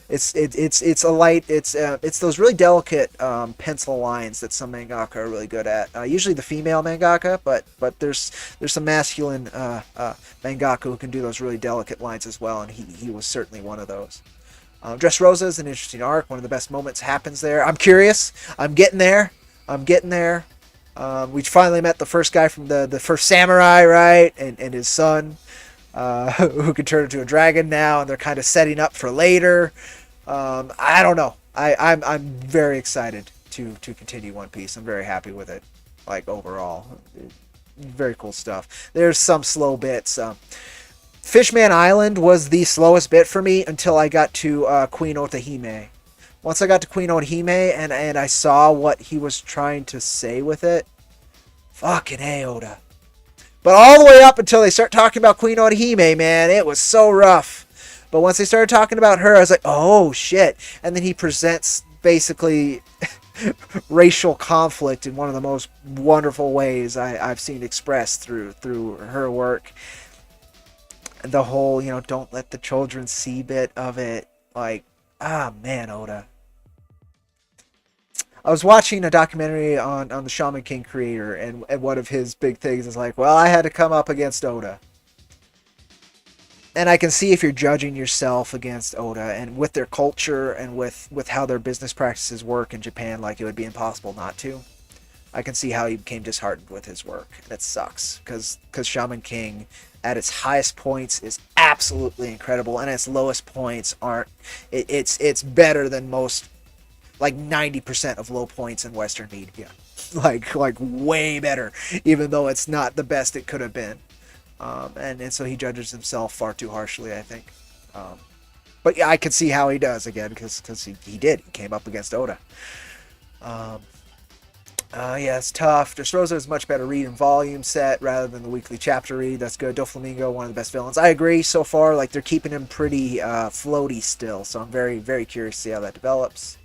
It's a light. It's those really delicate pencil lines that some mangaka are really good at. Usually the female mangaka, but there's some masculine mangaka who can do those really delicate lines as well, and he was certainly one of those. Dressrosa is an interesting arc. One of the best moments happens there. I'm curious. I'm getting there. We finally met the first guy from the first samurai, right? And his son, who could turn into a dragon now, and they're kind of setting up for later. I don't know. I'm very excited to continue One Piece. I'm very happy with it, like overall. Very cool stuff. There's some slow bits. Fishman Island was the slowest bit for me until I got to Queen Otahime. Once I got to Queen Otahime and I saw what he was trying to say with it, fucking hey, Oda. But all the way up until they start talking about Queen Otahime, man, it was so rough. But once they started talking about her, I was like, oh, shit. And then he presents basically racial conflict in one of the most wonderful ways I've seen expressed through her work. The whole, don't let the children see bit of it. Like, man, Oda. I was watching a documentary on the Shaman King creator, and one of his big things is like, well, I had to come up against Oda. And I can see if you're judging yourself against Oda and with their culture and with how their business practices work in Japan, like it would be impossible not to. I can see how he became disheartened with his work. And it sucks because Shaman King at its highest points is absolutely incredible, and its lowest points aren't. It's better than most, like 90% of low points in Western media, like way better, even though it's not the best it could have been. And so he judges himself far too harshly, I think. But yeah, I can see how he does again because he came up against Oda. Yeah, it's tough. Dressrosa is much better read in volume set rather than the weekly chapter read. That's good. Doflamingo, one of the best villains. I agree so far. Like, they're keeping him pretty floaty still, so I'm very, very curious to see how that develops.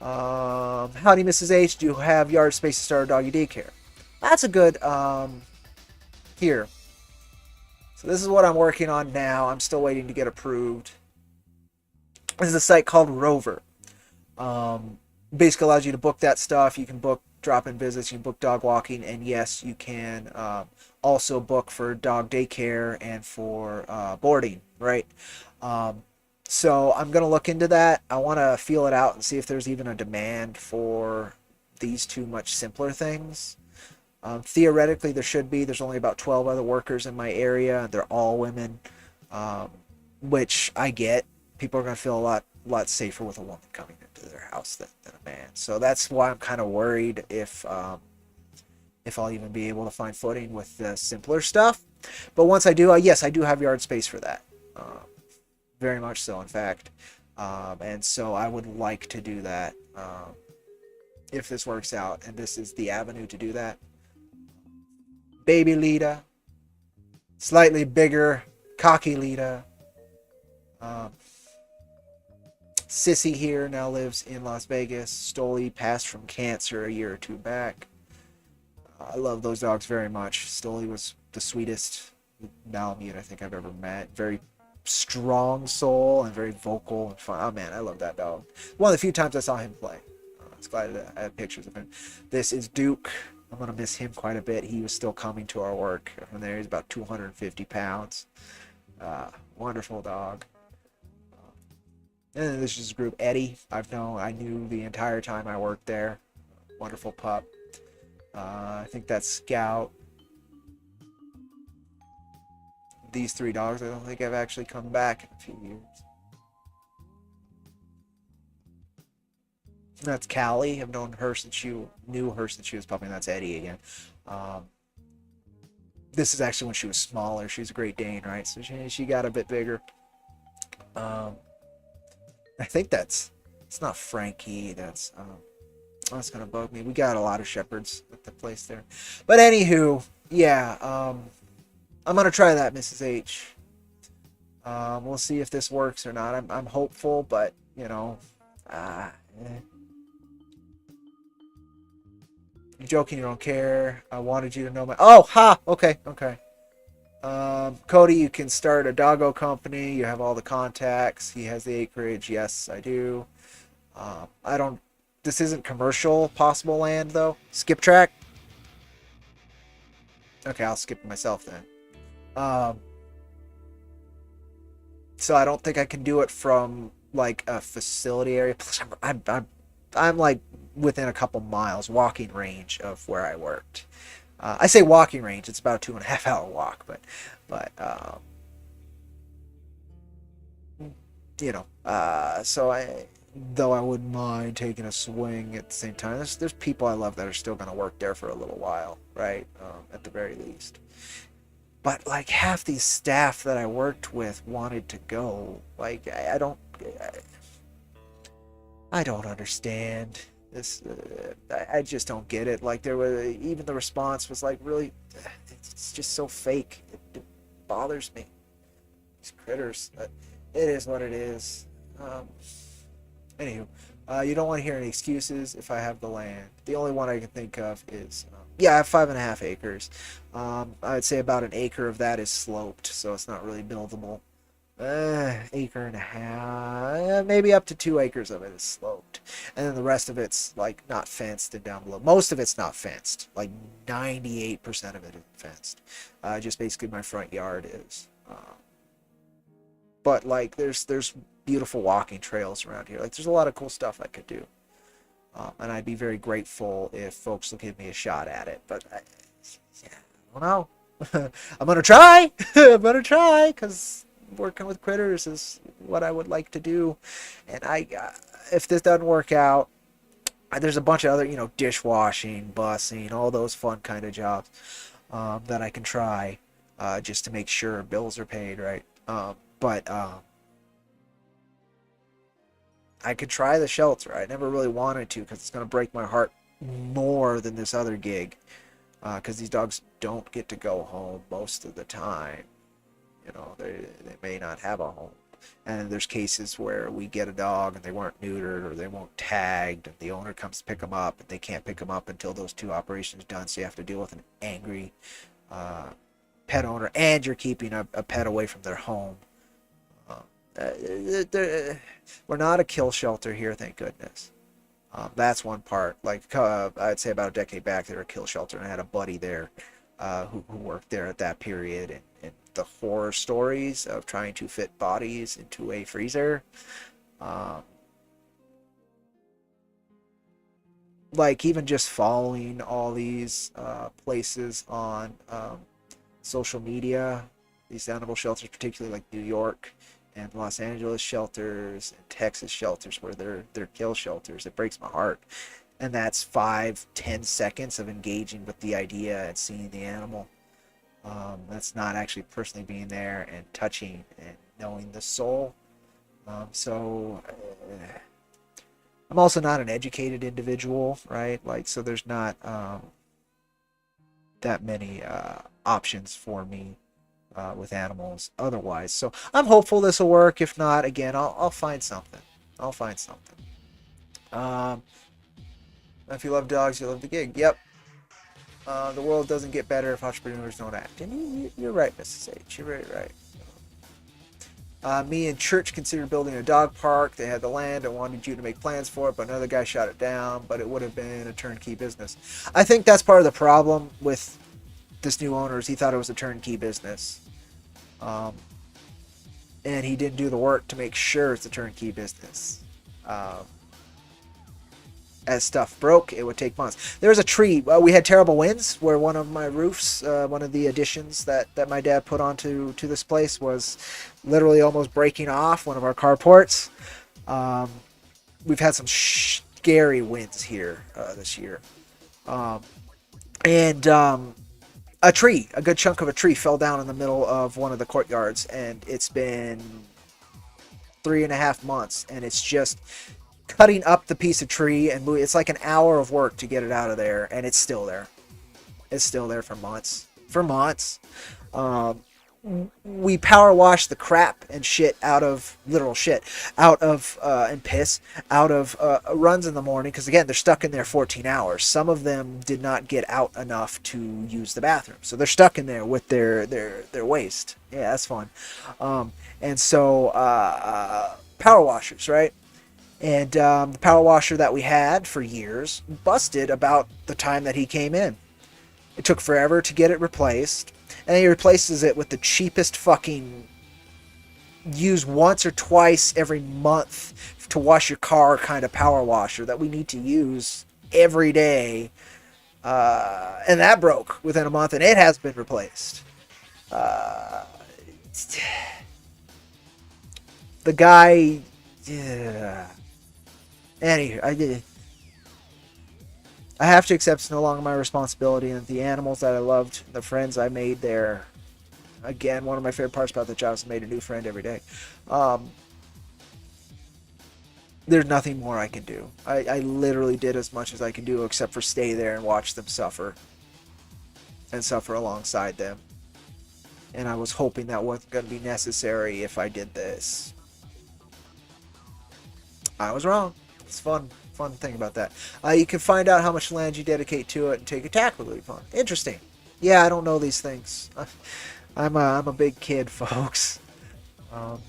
Howdy, Mrs. H. Do you have yard space to start a doggy daycare? That's a good, here. So this is what I'm working on now. I'm still waiting to get approved. This is a site called Rover. Basically allows you to book that stuff. You can book drop-in visits, you can book dog walking, and yes, you can also book for dog daycare and for boarding, right? So I'm going to look into that. I want to feel it out and see if there's even a demand for these two much simpler things. Theoretically, there should be. There's only about 12 other workers in my area. They're all women, which I get. People are going to feel a lot safer with a woman coming into their house than a man. So that's why I'm kind of worried if I'll even be able to find footing with the simpler stuff. But once I do, yes, I do have yard space for that. Very much so, in fact. And so I would like to do that if this works out, and this is the avenue to do that. Baby Lita, slightly bigger, cocky Lita. Sissy here now lives in Las Vegas. Stoli passed from cancer a year or two back. I love those dogs very much. Stoli was the sweetest Malamute I think I've ever met. Very strong soul and very vocal and fun. Oh man, I love that dog. One of the few times I saw him play. I was glad I had pictures of him. This is Duke. I'm going to miss him quite a bit. He was still coming to our work from there. He's about 250 pounds. Wonderful dog. And then this is group Eddie. I knew the entire time I worked there. Wonderful pup. I think that's Scout. These three dogs, I don't think I've actually come back in a few years. That's Callie. I've known her since she was puppy. And that's Eddie again. This is actually when she was smaller. She was a Great Dane, right? So she got a bit bigger. I think it's not Frankie. That's gonna bug me. We got a lot of shepherds at the place there. But anywho, yeah. I'm gonna try that, Mrs. H. We'll see if this works or not. I'm hopeful, but You're joking, you don't care. I wanted you to know my... Oh, ha! Okay. Cody, you can start a doggo company. You have all the contacts. He has the acreage. Yes, I do. I don't... This isn't commercial possible land, though. Skip track? Okay, I'll skip it myself then. So I don't think I can do it from, like, a facility area. Plus, I'm like within a couple miles walking range of where I worked. I say walking range, it's about a 2.5 hour walk, but though I wouldn't mind taking a swing at the same time. There's people I love that are still going to work there for a little while, right? At the very least. But like half these staff that I worked with wanted to go. Like I don't understand this. I just don't get it. Like even the response was like really, it's just so fake. It bothers me. These critters. It is what it is. Anywho, You don't want to hear any excuses if I have the land. The only one I can think of is, yeah, I have 5.5 acres. I'd say about an acre of that is sloped, so it's not really buildable. Acre and a half, maybe up to 2 acres of it is sloped, and then the rest of it's like not fenced and down below. Most of it's not fenced. Like 98% of it isn't fenced. Just basically my front yard is. But like there's beautiful walking trails around here. Like there's a lot of cool stuff I could do, and I'd be very grateful if folks will give me a shot at it. But yeah, I don't know. I'm gonna try. I'm gonna try because working with critters is what I would like to do. And if this doesn't work out, there's a bunch of other, dishwashing, busing, all those fun kind of jobs that I can try just to make sure bills are paid, right? But I could try the shelter. I never really wanted to because it's going to break my heart more than this other gig because these dogs don't get to go home most of the time. They may not have a home. And there's cases where we get a dog and they weren't neutered or they weren't tagged, and the owner comes to pick them up, and they can't pick them up until those 2 operations done. So you have to deal with an angry pet owner, and you're keeping a pet away from their home. We're not a kill shelter here, thank goodness. That's one part. Like I'd say about a decade back, they were a kill shelter, and I had a buddy there who worked there at that period, and the horror stories of trying to fit bodies into a freezer. Like even just following all these places on social media, these animal shelters, particularly like New York and Los Angeles shelters and Texas shelters where they're kill shelters, it breaks my heart. And that's 5-10 seconds of engaging with the idea and seeing the animal. That's not actually personally being there and touching and knowing the soul. So I'm also not an educated individual, right? Like, so there's not that many options for me with animals otherwise. So I'm hopeful this will work. If not, again, I'll find something. I'll find something. If you love dogs, you love the gig. Yep. The world doesn't get better if entrepreneurs don't act. And you're right, Mrs. H. You're very right. Me and Church considered building a dog park. They had the land and wanted you to make plans for it, but another guy shot it down. But it would have been a turnkey business. I think that's part of the problem with this new owner is he thought it was a turnkey business. And he didn't do the work to make sure it's a turnkey business. As stuff broke, it would take months. There was a tree. We had terrible winds where one of my roofs, one of the additions that my dad put onto this place was literally almost breaking off, one of our carports. We've had some scary winds here this year. And a good chunk of a tree fell down in the middle of one of the courtyards, and it's been 3.5 months, and it's just cutting up the piece of tree and moving. It's like an hour of work to get it out of there, and it's still there. It's still there for months. We power wash the crap and shit out of and piss out of runs in the morning because again they're stuck in there 14 hours. Some of them did not get out enough to use the bathroom, so they're stuck in there with their waste. Yeah, that's fun. And so power washers, right? And the power washer that we had for years busted about the time that he came in. It took forever to get it replaced. And he replaces it with the cheapest fucking use once or twice every month to wash your car kind of power washer that we need to use every day. And that broke within a month, and it has been replaced. The guy... Yeah. Anyway, I have to accept it's no longer my responsibility, and the animals that I loved, the friends I made there. Again, one of my favorite parts about the job is I made a new friend every day. There's nothing more I can do. I literally did as much as I can do except for stay there and watch them suffer. And suffer alongside them. And I was hoping that wasn't going to be necessary if I did this. I was wrong. It's fun thing about that. You can find out how much land you dedicate to it and take a tackle refund. Interesting. Yeah, I don't know these things. I'm a big kid, folks.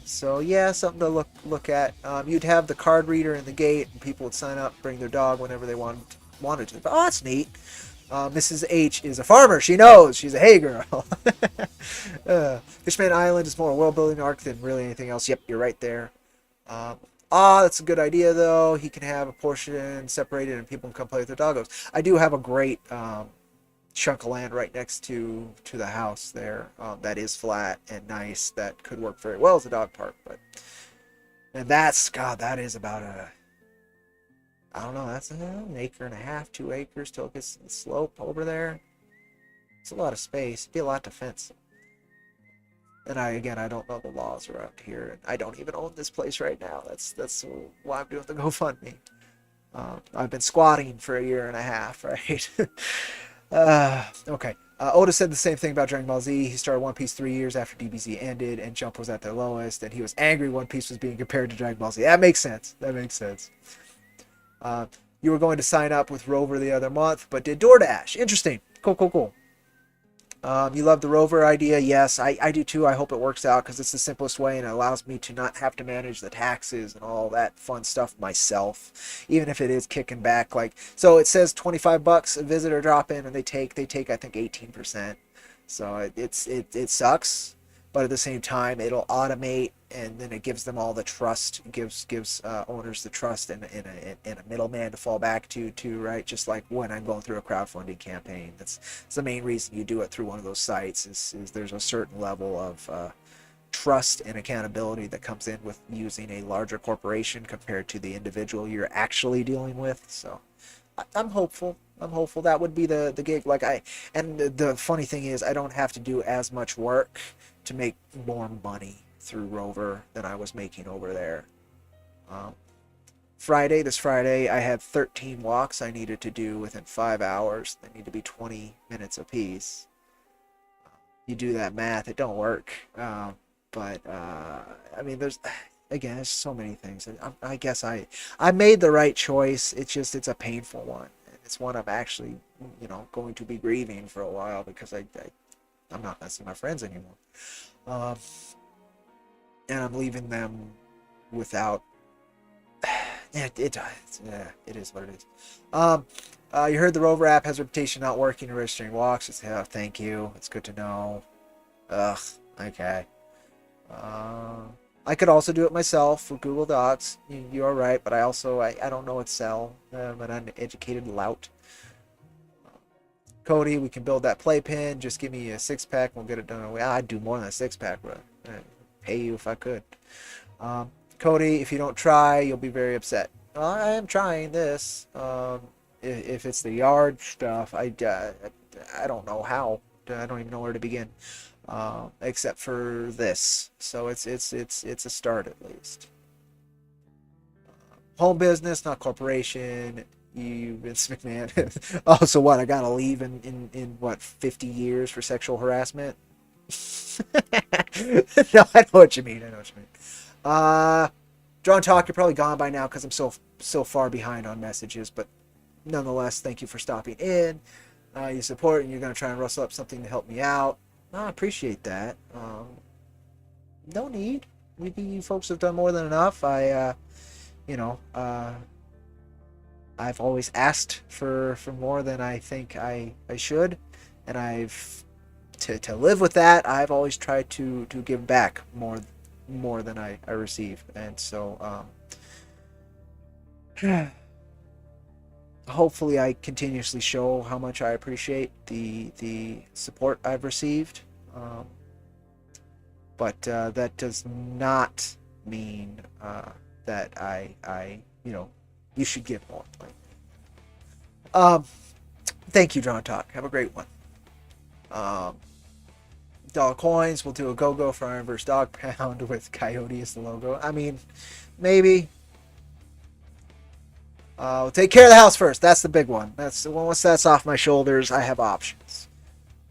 So yeah, something to look at. You'd have the card reader in the gate, and people would sign up, bring their dog whenever they wanted to. Oh, that's neat. Mrs. H is a farmer. She knows. She's a hay girl. Fishman Island is more a world-building arc than really anything else. Yep, you're right there. That's a good idea, though. He can have a portion separated and people can come play with their doggos. I do have a great chunk of land right next to the house there that is flat and nice that could work very well as a dog park. And that is about I don't know, that's an acre and a half, 2 acres till it gets to the slope over there. It's a lot of space. It'd be a lot to fence. And I don't know the laws around here, and I don't even own this place right now. That's why I'm doing the GoFundMe. I've been squatting for a year and a half, right? Okay. Oda said the same thing about Dragon Ball Z. He started One Piece 3 years after DBZ ended, and Jump was at their lowest, and he was angry One Piece was being compared to Dragon Ball Z. That makes sense. You were going to sign up with Rover the other month, but did DoorDash. Interesting. Cool. You love the Rover idea? Yes, I do too. I hope it works out because it's the simplest way and it allows me to not have to manage the taxes and all that fun stuff myself, even if it is kicking back. So it says $25 a visitor drop in, and they take I think 18%. So it sucks, but at the same time it'll automate, and then it gives them all the trust. It gives owners the trust and a middleman to fall back to right? Just like when I'm going through a crowdfunding campaign. That's the main reason you do it through one of those sites is there's a certain level of trust and accountability that comes in with using a larger corporation compared to the individual you're actually dealing with. So I'm hopeful. That would be the gig. And the funny thing is I don't have to do as much work to make more money through Rover than I was making over there. This Friday, I had 13 walks I needed to do within 5 hours. They need to be 20 minutes apiece. You do that math, it don't work. But there's so many things. I guess I made the right choice. It's a painful one. It's one I'm actually, going to be grieving for a while because I'm not going to see my friends anymore. And I'm leaving them without. It is what it is. You heard the Rover app has a reputation not working and registering walks. Thank you. It's good to know. Ugh. Okay. I could also do it myself with Google Docs. You are right, but I don't know Excel. I'm an uneducated lout. Cody, we can build that playpen. Just give me a 6-pack. We'll get it done. I'd do more than a 6-pack, bro. Pay you if I could. Cody, if you don't try, you'll be very upset. Well, I am trying this. If it's the yard stuff, I don't know how. I don't even know where to begin, except for this. So it's a start at least. Home business, not corporation. Vince McMahon. Oh, so what? I gotta leave in what 50 years for sexual harassment? No, I know what you mean. Drawn Talk, you're probably gone by now because I'm so far behind on messages, but nonetheless, thank you for stopping in. You support, and you're going to try and rustle up something to help me out. I appreciate that. No need. You folks have done more than enough. I've always asked for more than I think I should, and to live with that, I've always tried to give back more than I receive, and so hopefully I continuously show how much I appreciate the support I've received, but that does not mean that I you should give more. Thank you, Drawn Talk. Have a great one. Dollar coins. We'll do a go-go for IronVerse Dog Pound with Coyote as the logo. I mean, maybe. We'll take care of the house first. That's the big one. Once that's off my shoulders, I have options.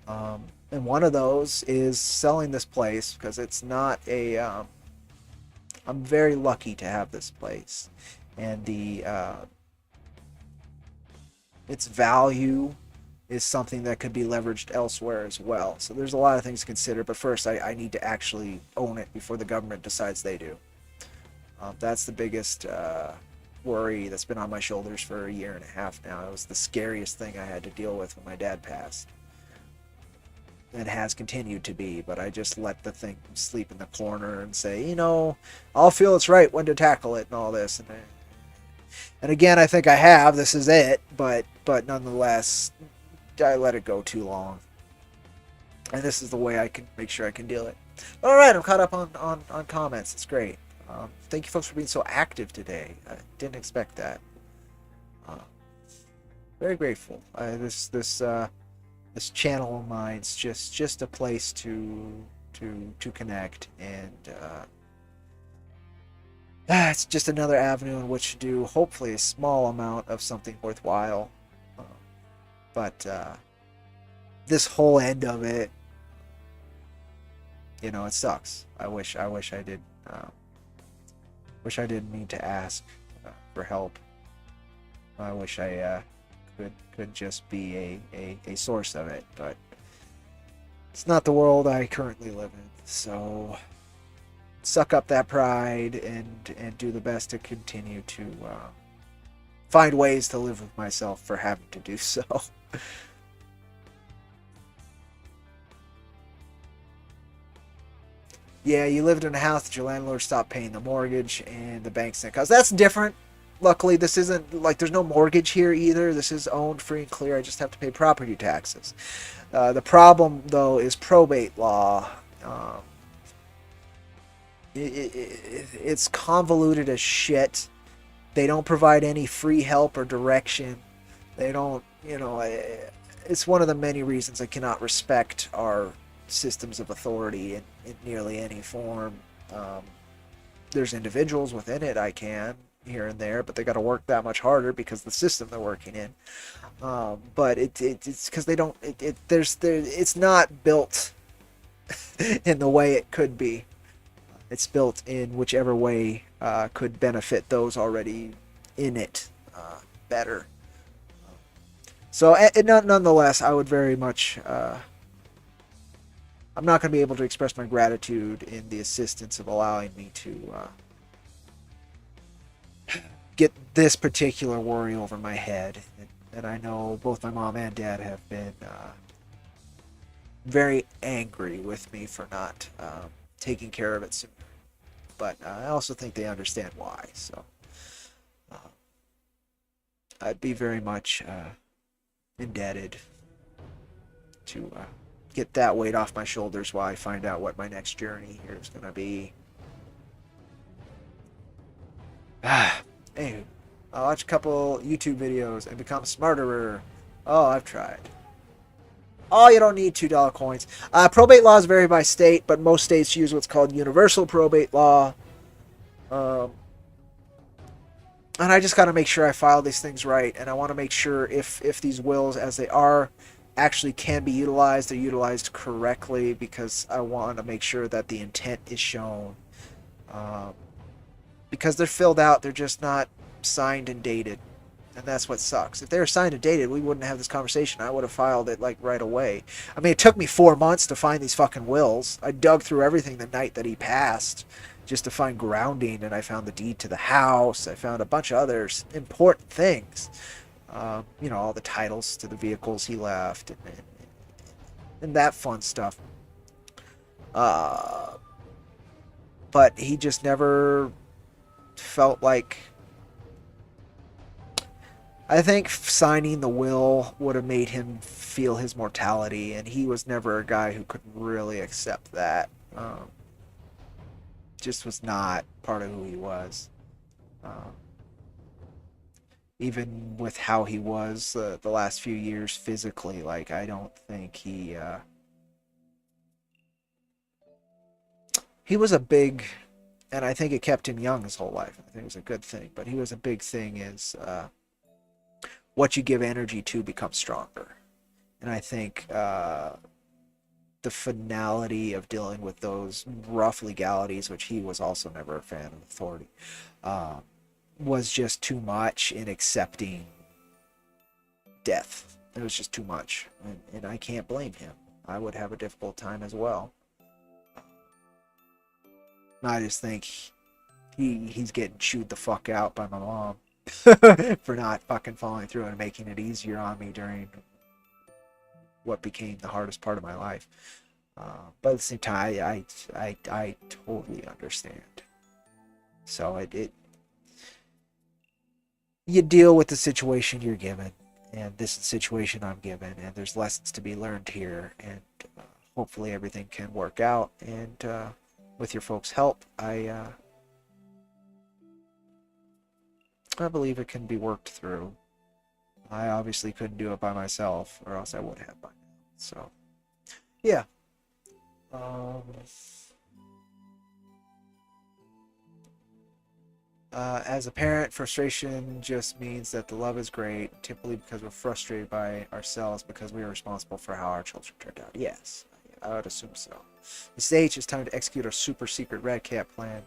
And one of those is selling this place because it's not a. I'm very lucky to have this place. and the its value is something that could be leveraged elsewhere as well. So there's a lot of things to consider, but first I need to actually own it before the government decides they do. That's the biggest worry that's been on my shoulders for a year and a half now. It was the scariest thing I had to deal with when my dad passed. It has continued to be, but I just let the thing sleep in the corner and say, I'll feel it's right when to tackle it and all this. And again, I think I have. This is it, but nonetheless, I let it go too long. And this is the way I can make sure I can deal it. All right, I'm caught up on comments. It's great. Thank you folks for being so active today. I didn't expect that. Very grateful. This channel of mine's just a place to connect, and it's just another avenue in which to do hopefully a small amount of something worthwhile. But this whole end of it, it sucks. I wish I did. Wish I didn't need to ask for help. I wish I could just be a source of it, but it's not the world I currently live in. So suck up that pride and do the best to continue to find ways to live with myself for having to do so. Yeah, you lived in a house that your landlord stopped paying the mortgage and the bank sent costs. That's different. Luckily, this isn't like there's no mortgage here either. This is owned free and clear. I just have to pay property taxes. The problem, though, is probate law. It's convoluted as shit. They don't provide any free help or direction. They don't, it's one of the many reasons I cannot respect our systems of authority in nearly any form. There's individuals within it I can here and there, but they got to work that much harder because the system they're working in. But it's because they don't. It's not built in the way it could be. It's built in whichever way could benefit those already in it better. So, nonetheless, I would very much. I'm not going to be able to express my gratitude in the assistance of allowing me to get this particular worry over my head. And I know both my mom and dad have been very angry with me for not taking care of it sooner. But I also think they understand why. So I'd be very much indebted to get that weight off my shoulders while I find out what my next journey here is going to be. Anywho, I'll watch a couple YouTube videos and become smarterer. Oh, I've tried. Oh, you don't need $2 coins. Probate laws vary by state, but most states use what's called universal probate law. And I just got to make sure I file these things right, and I want to make sure if these wills, as they are, actually can be utilized, they're utilized correctly, because I want to make sure that the intent is shown. Because they're filled out, they're just not signed and dated. And that's what sucks. If they were signed and dated, we wouldn't have this conversation. I would have filed it like right away. I mean, it took me 4 months to find these fucking wills. I dug through everything the night that he passed just to find grounding, and I found the deed to the house. I found a bunch of other important things. All the titles to the vehicles he left and that fun stuff. But he just never felt like... I think signing the will would have made him feel his mortality, and he was never a guy who could really accept that. Just was not part of who he was. Even with how he was the last few years physically, like, I don't think he was a big, and I think it kept him young his whole life. I think it was a good thing, but he was a big thing is what you give energy to becomes stronger. And I think the finality of dealing with those rough legalities, which he was also never a fan of authority, was just too much in accepting death. It was just too much, and I can't blame him. I would have a difficult time as well. I just think he's getting chewed the fuck out by my mom for not fucking following through and making it easier on me during what became the hardest part of my life. But at the same time, I totally understand. So it you deal with the situation you're given, and this is the situation I'm given, and there's lessons to be learned here, and hopefully everything can work out. And with your folks' help, I believe it can be worked through. I obviously couldn't do it by myself, or else I would have by now. So, yeah. Um, as a parent, frustration just means that the love is great, typically because we're frustrated by ourselves because we are responsible for how our children turned out. Yes, I would assume so. This age, it's time to execute our super secret Red Cat plan.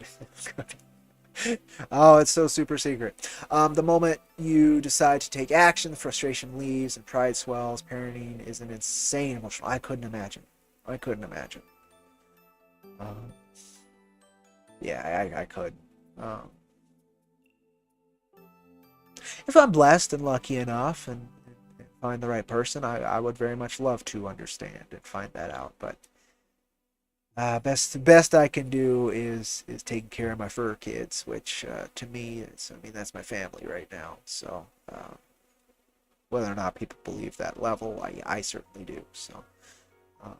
Oh, it's so super secret. The moment you decide to take action, the frustration leaves and pride swells. Parenting is an insane emotional. I couldn't imagine. I couldn't imagine. Um, yeah, I could. Um, if I'm blessed and lucky enough and find the right person, I would very much love to understand and find that out. But best I can do is taking care of my fur kids, which to me is, I mean, that's my family right now. So whether or not people believe that level, I certainly do. So uh,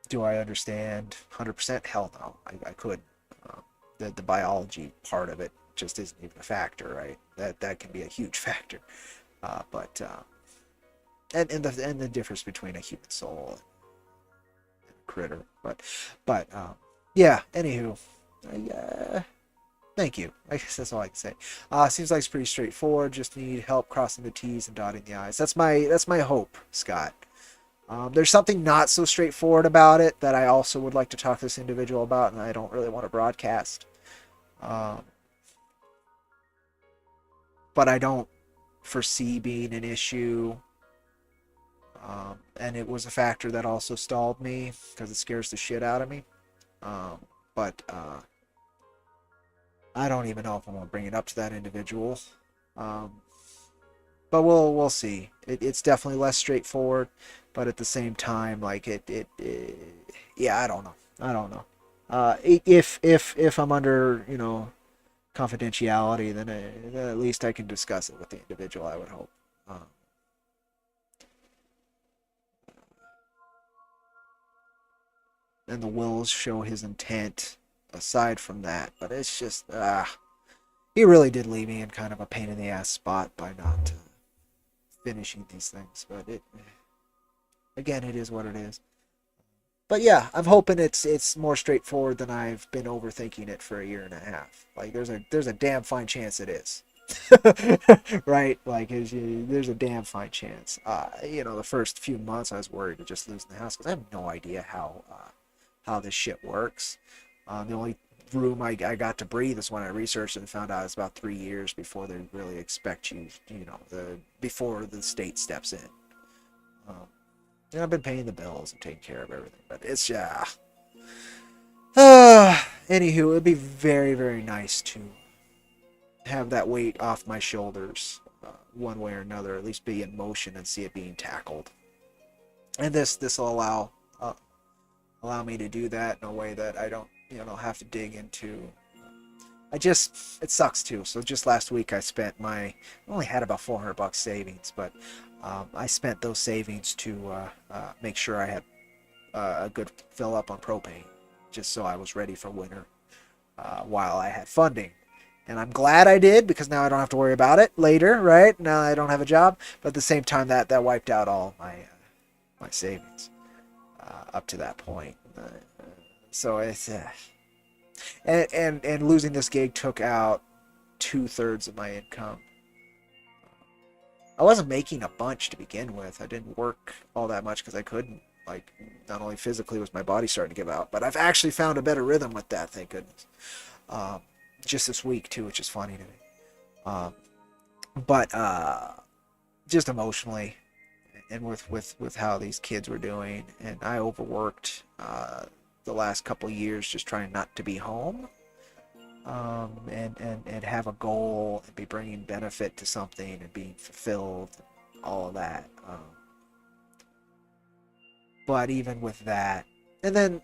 do I understand 100%? Hell no, I could. Uh, the biology part of it just isn't even a factor, right? That can be a huge factor. But and the difference between a human soul and a critter, but yeah. Anywho, thank you. I guess that's all I can say. Seems like it's pretty straightforward. Just need help crossing the T's and dotting the I's. That's my hope, Scott. There's something not so straightforward about it that I also would like to talk to this individual about, and I don't really want to broadcast. Um, but I don't foresee being an issue. And it was a factor that also stalled me because it scares the shit out of me. But I don't even know if I'm gonna bring it up to that individual. Um, but we'll see. It's definitely less straightforward, but at the same time, like yeah, I don't know. If I'm under confidentiality, then at least I can discuss it with the individual. I would hope. And the wills show his intent aside from that, but it's just he really did leave me in kind of a pain in the ass spot by not finishing these things. But it again, it is what it is. But yeah, I'm hoping it's more straightforward than I've been overthinking it for a year and a half. Like there's a damn fine chance it is. Right? Like there's a damn fine chance. The first few months I was worried of just losing the house because I have no idea how this shit works. The only room I got to breathe is when I researched and found out it's about 3 years before they really expect you, before the state steps in. Um, and I've been paying the bills and taking care of everything, but it's anywho, it'd be very, very nice to have that weight off my shoulders, one way or another, at least be in motion and see it being tackled. And this will allow me to do that in a way that I don't have to dig into. It sucks too. So just last week I only had about $400 savings, but I spent those savings to make sure I had a good fill up on propane, just so I was ready for winter while I had funding. And I'm glad I did, because now I don't have to worry about it later, right? Now I don't have a job, but at the same time that wiped out all my savings up to that point. So it's and losing this gig took out 2/3 of my income. I wasn't making a bunch to begin with. I didn't work all that much because I couldn't. Like, not only physically was my body starting to give out, but I've actually found a better rhythm with that, thank goodness. Just this week too, which is funny to me. Um, but just emotionally, and with how these kids were doing, and I overworked the last couple years just trying not to be home, and have a goal and be bringing benefit to something and being fulfilled, all of that. But even with that, and then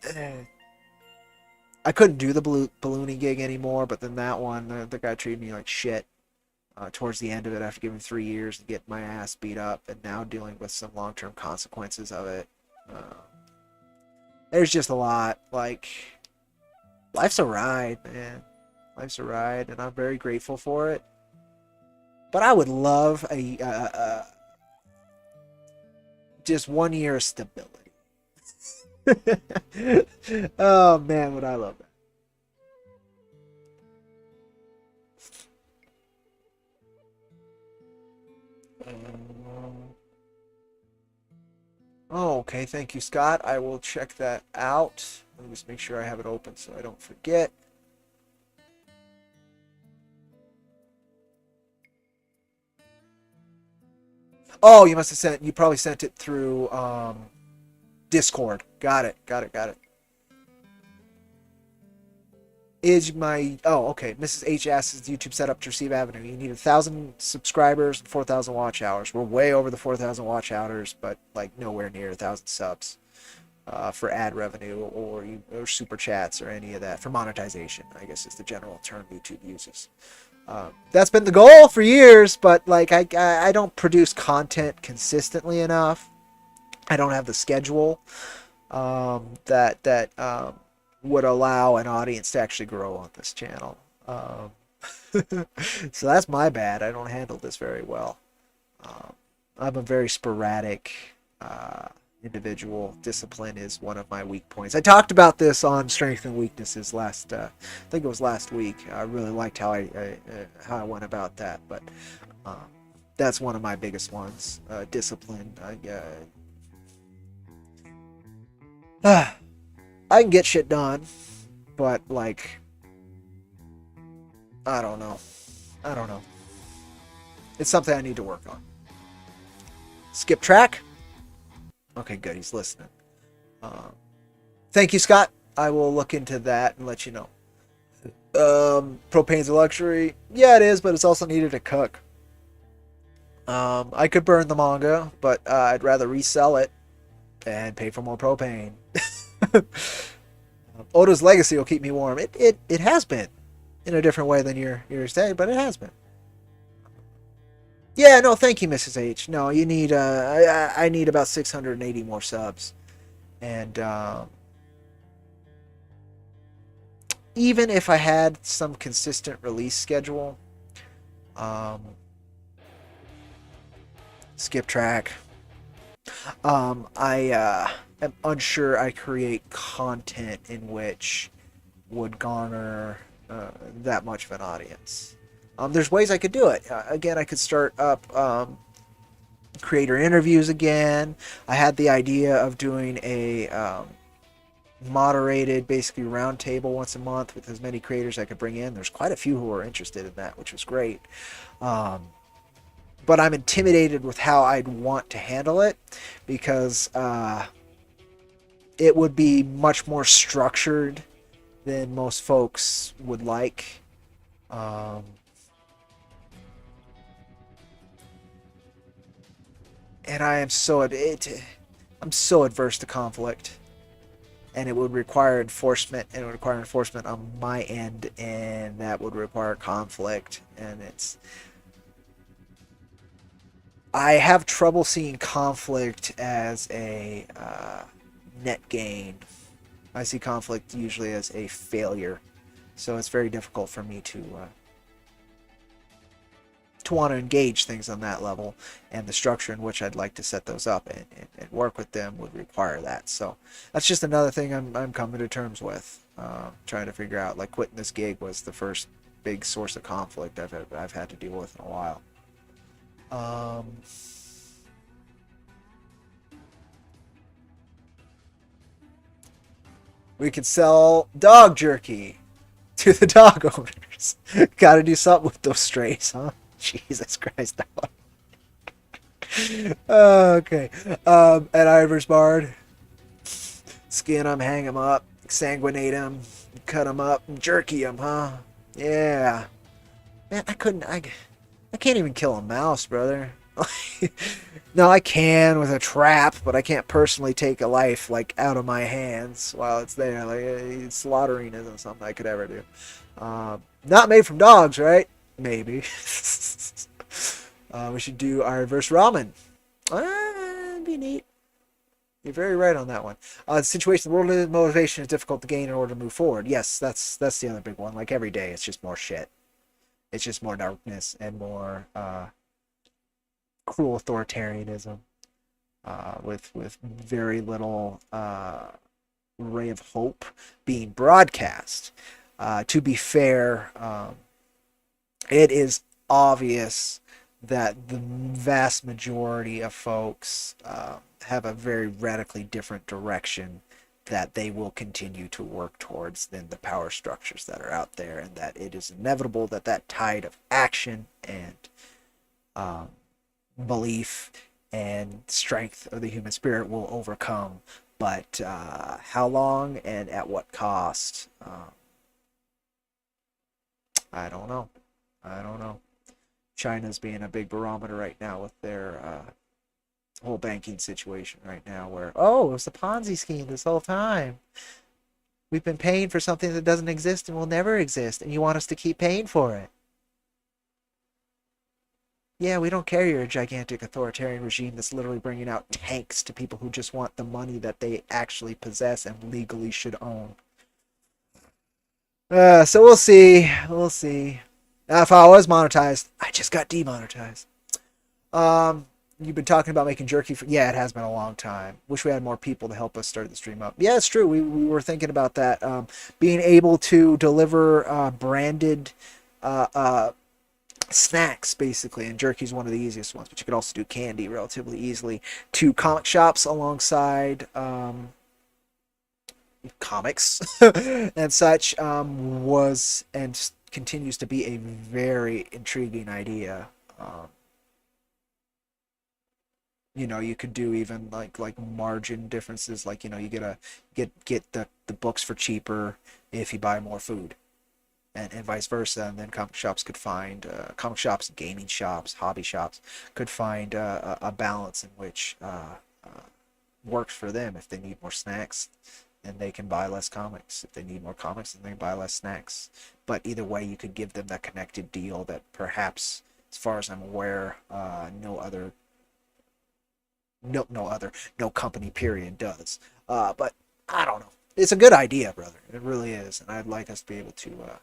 I couldn't do the ballooning gig anymore. But then that one, the guy treated me like shit. Towards the end of it, after giving 3 years to get my ass beat up, and now dealing with some long-term consequences of it. There's just a lot. Like, life's a ride, man. Life's a ride, and I'm very grateful for it. But I would love just 1 year of stability. Oh man, would I love that. Oh, okay. Thank you, Scott. I will check that out. Let me just make sure I have it open so I don't forget. Oh, you must have sent. You probably sent it through Discord. Got it. Got it. Got it. Is my okay. Mrs. H asks, is YouTube set up to receive Avenue? You need 1,000 subscribers and 4,000 watch hours. We're way over the 4,000 watch hours, but like nowhere near 1,000 subs for ad revenue or super chats or any of that for monetization. I guess is the general term YouTube uses. That's been the goal for years, but like I don't produce content consistently enough. I don't have the schedule that would allow an audience to actually grow on this channel. So that's my bad. I don't handle this very well. I'm a very sporadic individual. Discipline is one of my weak points. I talked about this on Strength and Weaknesses last. I think it was last week. I really liked how I went about that, but that's one of my biggest ones. Discipline. I can get shit done, but like, I don't know. I don't know. It's something I need to work on. Skip track? Okay, good. He's listening. Thank you, Scott. I will look into that and let you know. Propane's a luxury. Yeah, it is, but it's also needed to cook. I could burn the manga, but I'd rather resell it and pay for more propane. Oda's legacy will keep me warm. It has been, in a different way than yours today, but it has been. Yeah, no, thank you, Mrs. H. No, you need I need about 680 more subs, and even if I had some consistent release schedule, um, skip track. I am unsure I create content in which would garner that much of an audience. There's ways I could do it. Again, I could start up creator interviews again. I had the idea of doing a moderated, basically roundtable once a month with as many creators I could bring in. There's quite a few who are interested in that, which was great. But I'm intimidated with how I'd want to handle it because it would be much more structured than most folks would like. And I'm so adverse to conflict, and it would require enforcement, and it would require enforcement on my end, and that would require conflict, and I have trouble seeing conflict as a net gain. I see conflict usually as a failure, so it's very difficult for me to want to engage things on that level, and the structure in which I'd like to set those up and work with them would require that. So that's just another thing I'm coming to terms with, trying to figure out. Like, quitting this gig was the first big source of conflict I've had to deal with in a while. We could sell dog jerky to the dog owners. Gotta do something with those strays, huh? Jesus Christ. Okay. At Ivor's Bard, skin them, hang them up, sanguinate them, cut them up, and jerky them, huh? Yeah. Man, I can't even kill a mouse, brother. No, I can with a trap, but I can't personally take a life like out of my hands while it's there. Like slaughtering isn't something I could ever do. Not made from dogs, right? Maybe. We should do IronVerse ramen. That'd be neat. You're very right on that one. The situation, the world motivation is difficult to gain in order to move forward. Yes, that's the other big one. Like every day, it's just more shit. It's just more darkness and more cruel authoritarianism, with very little ray of hope being broadcast. To be fair, it is obvious that the vast majority of folks have a very radically different direction that they will continue to work towards than the power structures that are out there, and that it is inevitable that that tide of action and belief and strength of the human spirit will overcome. But how long and at what cost? I don't know. China's being a big barometer right now with their whole banking situation right now, where, oh, it was a Ponzi scheme this whole time. We've been paying for something that doesn't exist and will never exist, and you want us to keep paying for it. Yeah, we don't care you're a gigantic authoritarian regime that's literally bringing out tanks to people who just want the money that they actually possess and legally should own. So we'll see. If I was monetized, I just got demonetized. You've been talking about making jerky for... Yeah, it has been a long time. Wish we had more people to help us start the stream up. Yeah, it's true. We were thinking about that. Being able to deliver branded snacks, basically, and jerky is one of the easiest ones, but you could also do candy relatively easily, to comic shops alongside comics and such, was and continues to be a very intriguing idea. You could do even like margin differences, like you get the books for cheaper if you buy more food, and vice versa. And then comic shops could find comic shops, gaming shops, hobby shops could find a balance in which works for them. If they need more snacks, and they can buy less comics. If they need more comics, then they can buy less snacks. But either way, you could give them that connected deal that perhaps, as far as I'm aware, no company period does. But I don't know. It's a good idea, brother. It really is, and I'd like us to be able to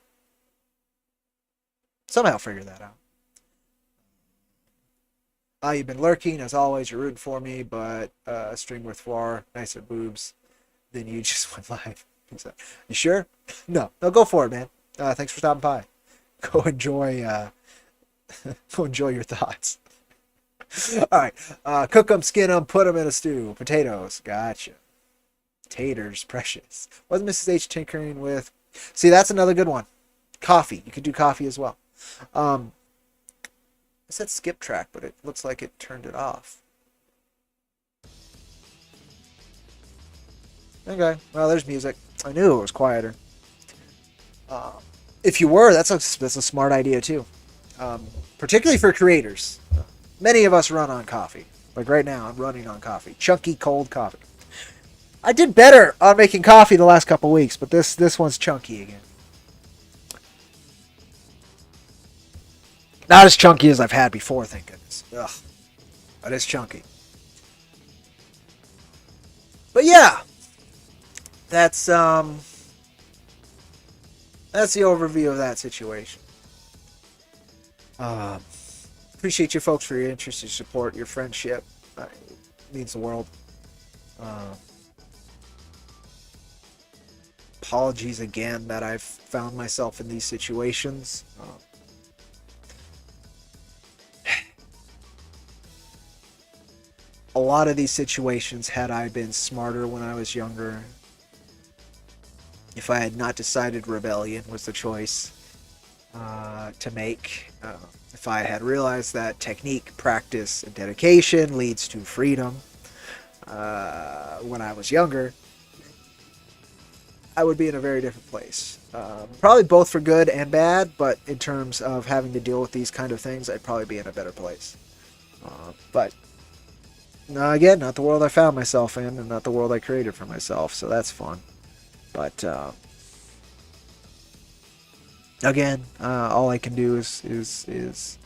somehow figure that out. You've been lurking as always. You're rooting for me, but string with 4 nicer boobs. Then you just went live. You sure? No, go for it, man. Thanks for stopping by. Go enjoy your thoughts. All right, cook them, skin them, put them in a stew. Potatoes, gotcha. Taters, precious. Wasn't Mrs. H tinkering with? See, that's another good one. Coffee. You could do coffee as well. I said skip track, but it looks like it turned it off. Okay, well, there's music. I knew it was quieter. If you were, that's a smart idea too. Particularly for creators. Many of us run on coffee. Like right now, I'm running on coffee. Chunky, cold coffee. I did better on making coffee the last couple weeks, but this one's chunky again. Not as chunky as I've had before, thank goodness. Ugh, but it's chunky. But yeah, that's the overview of that situation. Appreciate you folks for your interest, your support, your friendship. It means the world. Apologies again that I've found myself in these situations. A lot of these situations, had I been smarter when I was younger, if I had not decided rebellion was the choice, to make. If I had realized that technique, practice, and dedication leads to freedom when I was younger, I would be in a very different place. Probably both for good and bad, but in terms of having to deal with these kind of things, I'd probably be in a better place. But no, again, not the world I found myself in, and not the world I created for myself. So that's fun. But again, all I can do is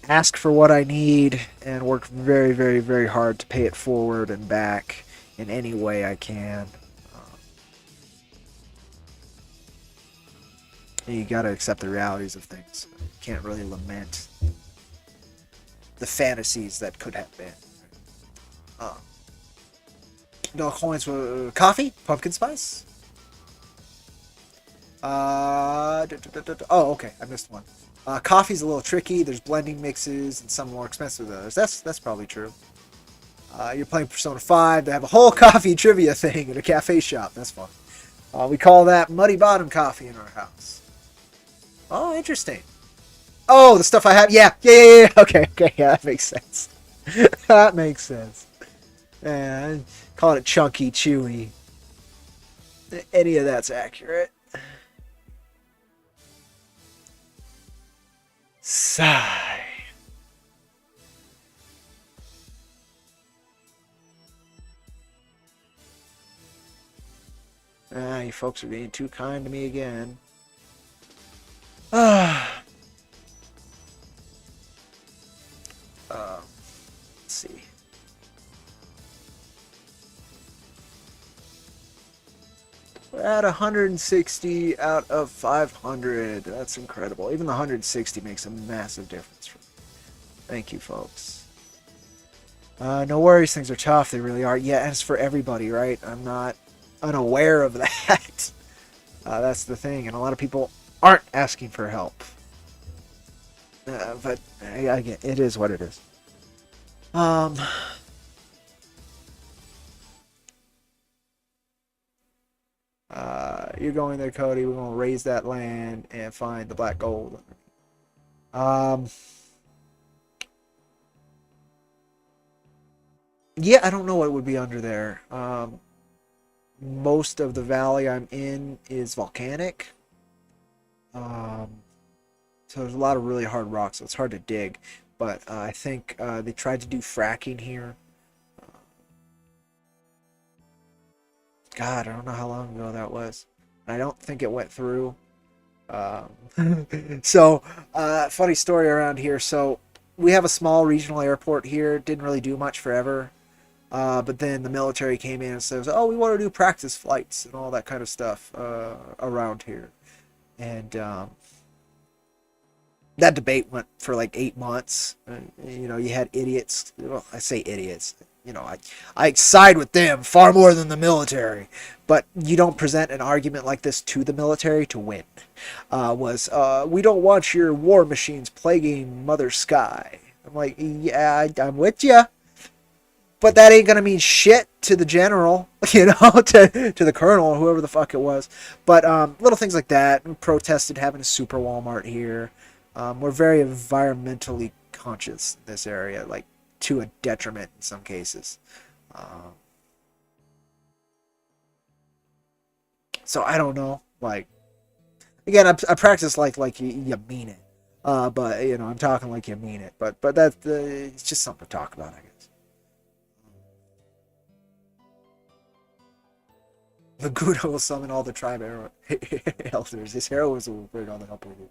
ask for what I need and work very, very, very hard to pay it forward and back in any way I can. You gotta accept the realities of things. You can't really lament the fantasies that could have been. No coins with coffee, pumpkin spice. Oh, okay, I missed one. Coffee's a little tricky. There's blending mixes and some more expensive than others. That's probably true. You're playing Persona 5. They have a whole coffee trivia thing at a cafe shop. That's fun. We call that Muddy Bottom Coffee in our house. Oh, interesting. Oh, the stuff I have. Yeah. Okay. Yeah, that makes sense. That makes sense. Yeah, call it chunky, chewy. Any of that's accurate. Sigh. You folks are being too kind to me again. Let's see. We're at 160 out of 500. That's incredible. Even the 160 makes a massive difference for me. Thank you, folks. No worries. Things are tough. They really are. Yeah, and it's for everybody, right? I'm not unaware of that. That's the thing. And a lot of people aren't asking for help. But again, it is what it is. You're going there, Cody. We're going to raise that land and find the black gold. Yeah, I don't know what would be under there. Most of the valley I'm in is volcanic. So there's a lot of really hard rocks, so it's hard to dig. But I think they tried to do fracking here. God, I don't know how long ago that was. I don't think it went through. So, funny story around here. So, we have a small regional airport here. Didn't really do much forever. But then the military came in and says, oh, we want to do practice flights and all that kind of stuff around here. And that debate went for like 8 months. You know, you had idiots. Well, I say idiots. You know, I side with them far more than the military. But you don't present an argument like this to the military to win. We don't want your war machines plaguing Mother Sky. I'm like, yeah, I'm with you. But that ain't going to mean shit to the general, you know, to the colonel or whoever the fuck it was. But little things like that. We protested having a super Walmart here. We're very environmentally conscious in this area, like to a detriment in some cases. So I don't know. Like, again, I practice like you mean it. But you know, I'm talking like you mean it. But that's it's just something to talk about, I guess. The Gouda will summon all the tribe elders. His heroism will bring all the help we need.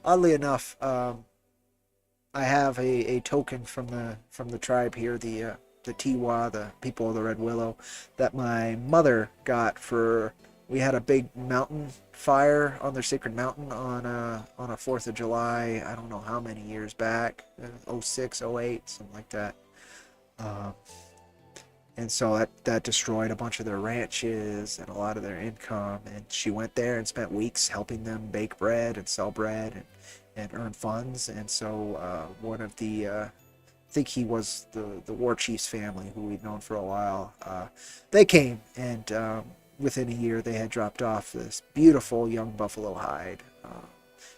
Oddly enough, I have a token from the tribe here, the Tiwa, the people of the Red Willow, that my mother got for. We had a big mountain fire on their sacred mountain on a 4th of July. I don't know how many years back, 06, 08, something like that. And so that destroyed a bunch of their ranches and a lot of their income. And she went there and spent weeks helping them bake bread and sell bread and earn funds. And so one of the, I think he was the war chief's family, who we'd known for a while, they came and within a year, they had dropped off this beautiful young buffalo hide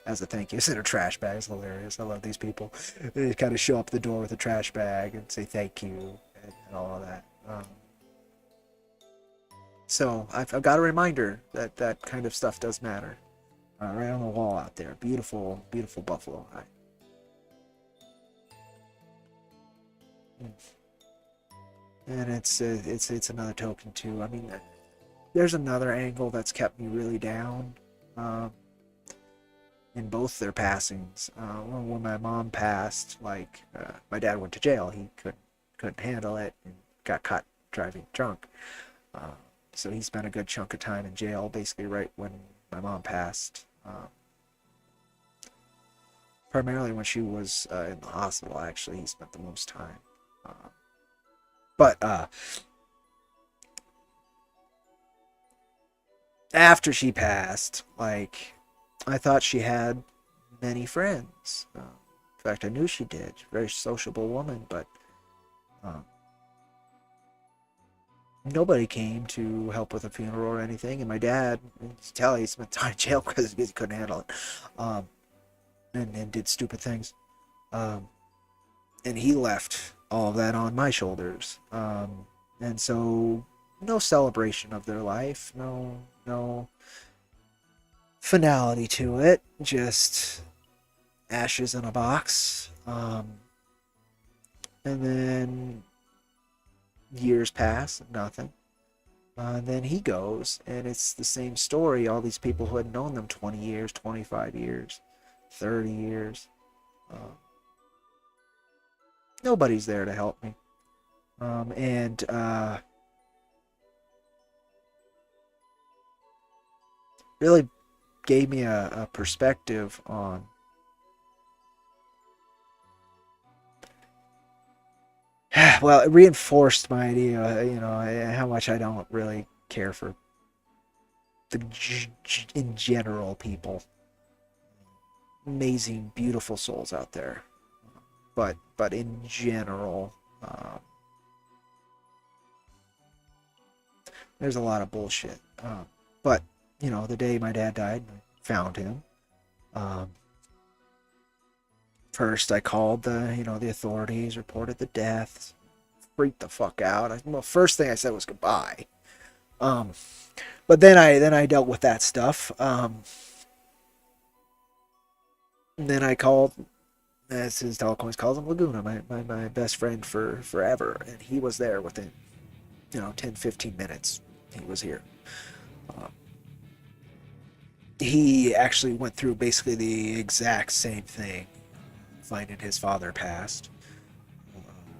as a thank you. It's in a trash bag. It's hilarious. I love these people. They kind of show up the door with a trash bag and say thank you and all of that. So I've got a reminder that that kind of stuff does matter. Right on the wall out there. Beautiful, beautiful buffalo hide. And it's another token too. I mean, there's another angle that's kept me really down in both their passings. When my mom passed, like my dad went to jail. He couldn't handle it and got caught driving drunk. So he spent a good chunk of time in jail, basically right when my mom passed. Primarily when she was in the hospital, actually, he spent the most time. But after she passed, like, I thought she had many friends. In fact, I knew she did. Very sociable woman, but nobody came to help with a funeral or anything. And my dad, you can tell he spent time in jail because he couldn't handle it, and did stupid things. And he left all of that on my shoulders. And so no celebration of their life, no finality to it, just ashes in a box. And then years pass, nothing. And then he goes, and it's the same story. All these people who had known them 20 years, 25 years, 30 years. Nobody's there to help me. And really gave me a perspective on well, it reinforced my idea, how much I don't really care for in general people. Amazing, beautiful souls out there, but in general, there's a lot of bullshit. But the day my dad died, I found him. First, I called the authorities, reported the death, freaked the fuck out. First thing I said was goodbye. But then I dealt with that stuff. And then I called, as his dog always calls him, Laguna, my best friend for forever, and he was there within 10-15 minutes. He was here. He actually went through basically the exact same thing, finding his father passed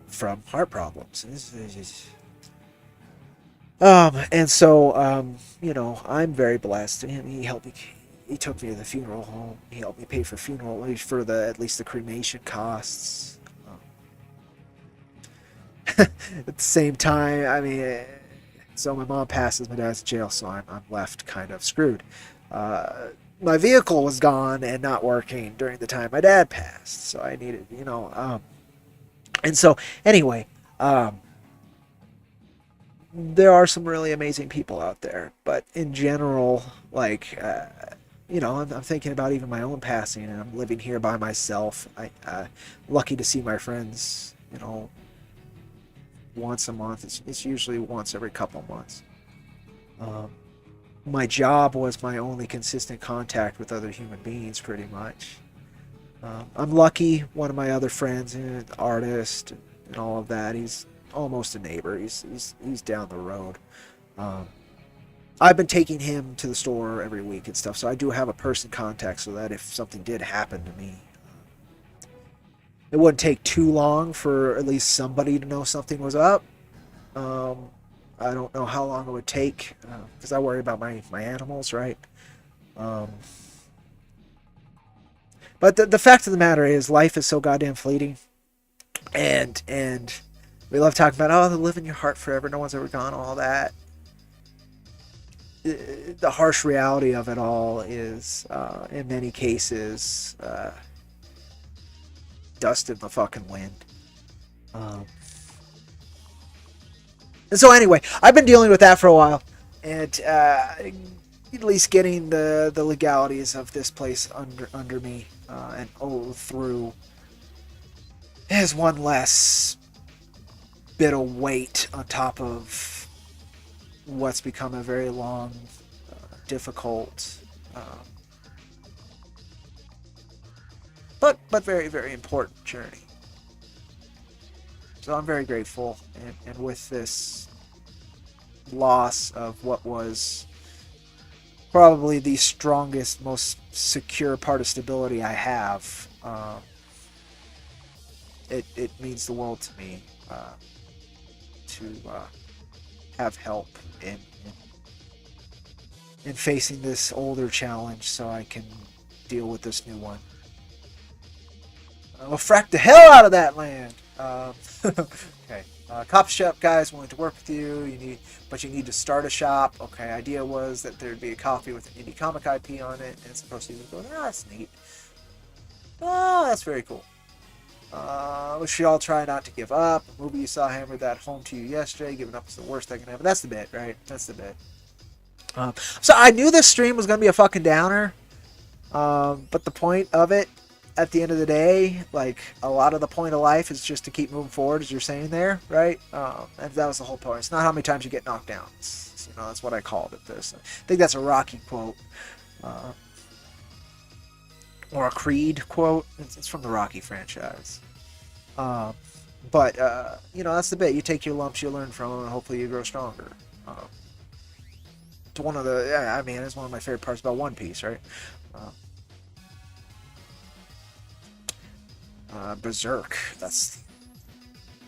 from heart problems. And so, I'm very blessed. He helped me. He took me to the funeral home. He helped me pay for funeral, at least the cremation costs. At the same time, I mean, so my mom passes, my dad's in jail, so I'm left kind of screwed. My vehicle was gone and not working during the time my dad passed, so I needed, and so anyway, there are some really amazing people out there, but in general, like, I'm thinking about even my own passing, and I'm living here by myself. I'm lucky to see my friends, once a month. It's usually once every couple months. My job was my only consistent contact with other human beings, pretty much. I'm lucky. One of my other friends, an artist, and all of that. He's almost a neighbor. He's down the road. I've been taking him to the store every week and stuff, so I do have a person contact, so that if something did happen to me, it wouldn't take too long for at least somebody to know something was up. I don't know how long it would take, because I worry about my animals, right? But the fact of the matter is, life is so goddamn fleeting, and we love talking about, they live in your heart forever, no one's ever gone, all that. The harsh reality of it all is, in many cases, dust in the fucking wind. And so anyway, I've been dealing with that for a while, and at least getting the legalities of this place under me and through is one less bit of weight on top of what's become a very long, difficult, but very very important journey. So I'm very grateful, and with this loss of what was probably the strongest, most secure part of stability I have, it means the world to me to have help in facing this older challenge so I can deal with this new one. We'll frack the hell out of that land. Okay. Copy shop guys willing to work with you. You need to start a shop. Okay. Idea was that there'd be a coffee with an indie comic IP on it, and it's supposed to be going. Oh, that's neat. Oh, that's very cool. We should all try not to give up. The movie you saw hammered that home to you yesterday. Giving up is the worst that can happen. That's the bit, right? That's the bit. So I knew this stream was gonna be a fucking downer. But the point of it, at the end of the day, like a lot of the point of life is just to keep moving forward, as you're saying there, right? And that was the whole point. It's not how many times you get knocked down. That's what I called it. I think that's a Rocky quote, or a Creed quote. It's from the Rocky franchise. But that's the bit. You take your lumps, you learn from them, and hopefully you grow stronger. It's one of it's one of my favorite parts about One Piece, right? Berserk. That's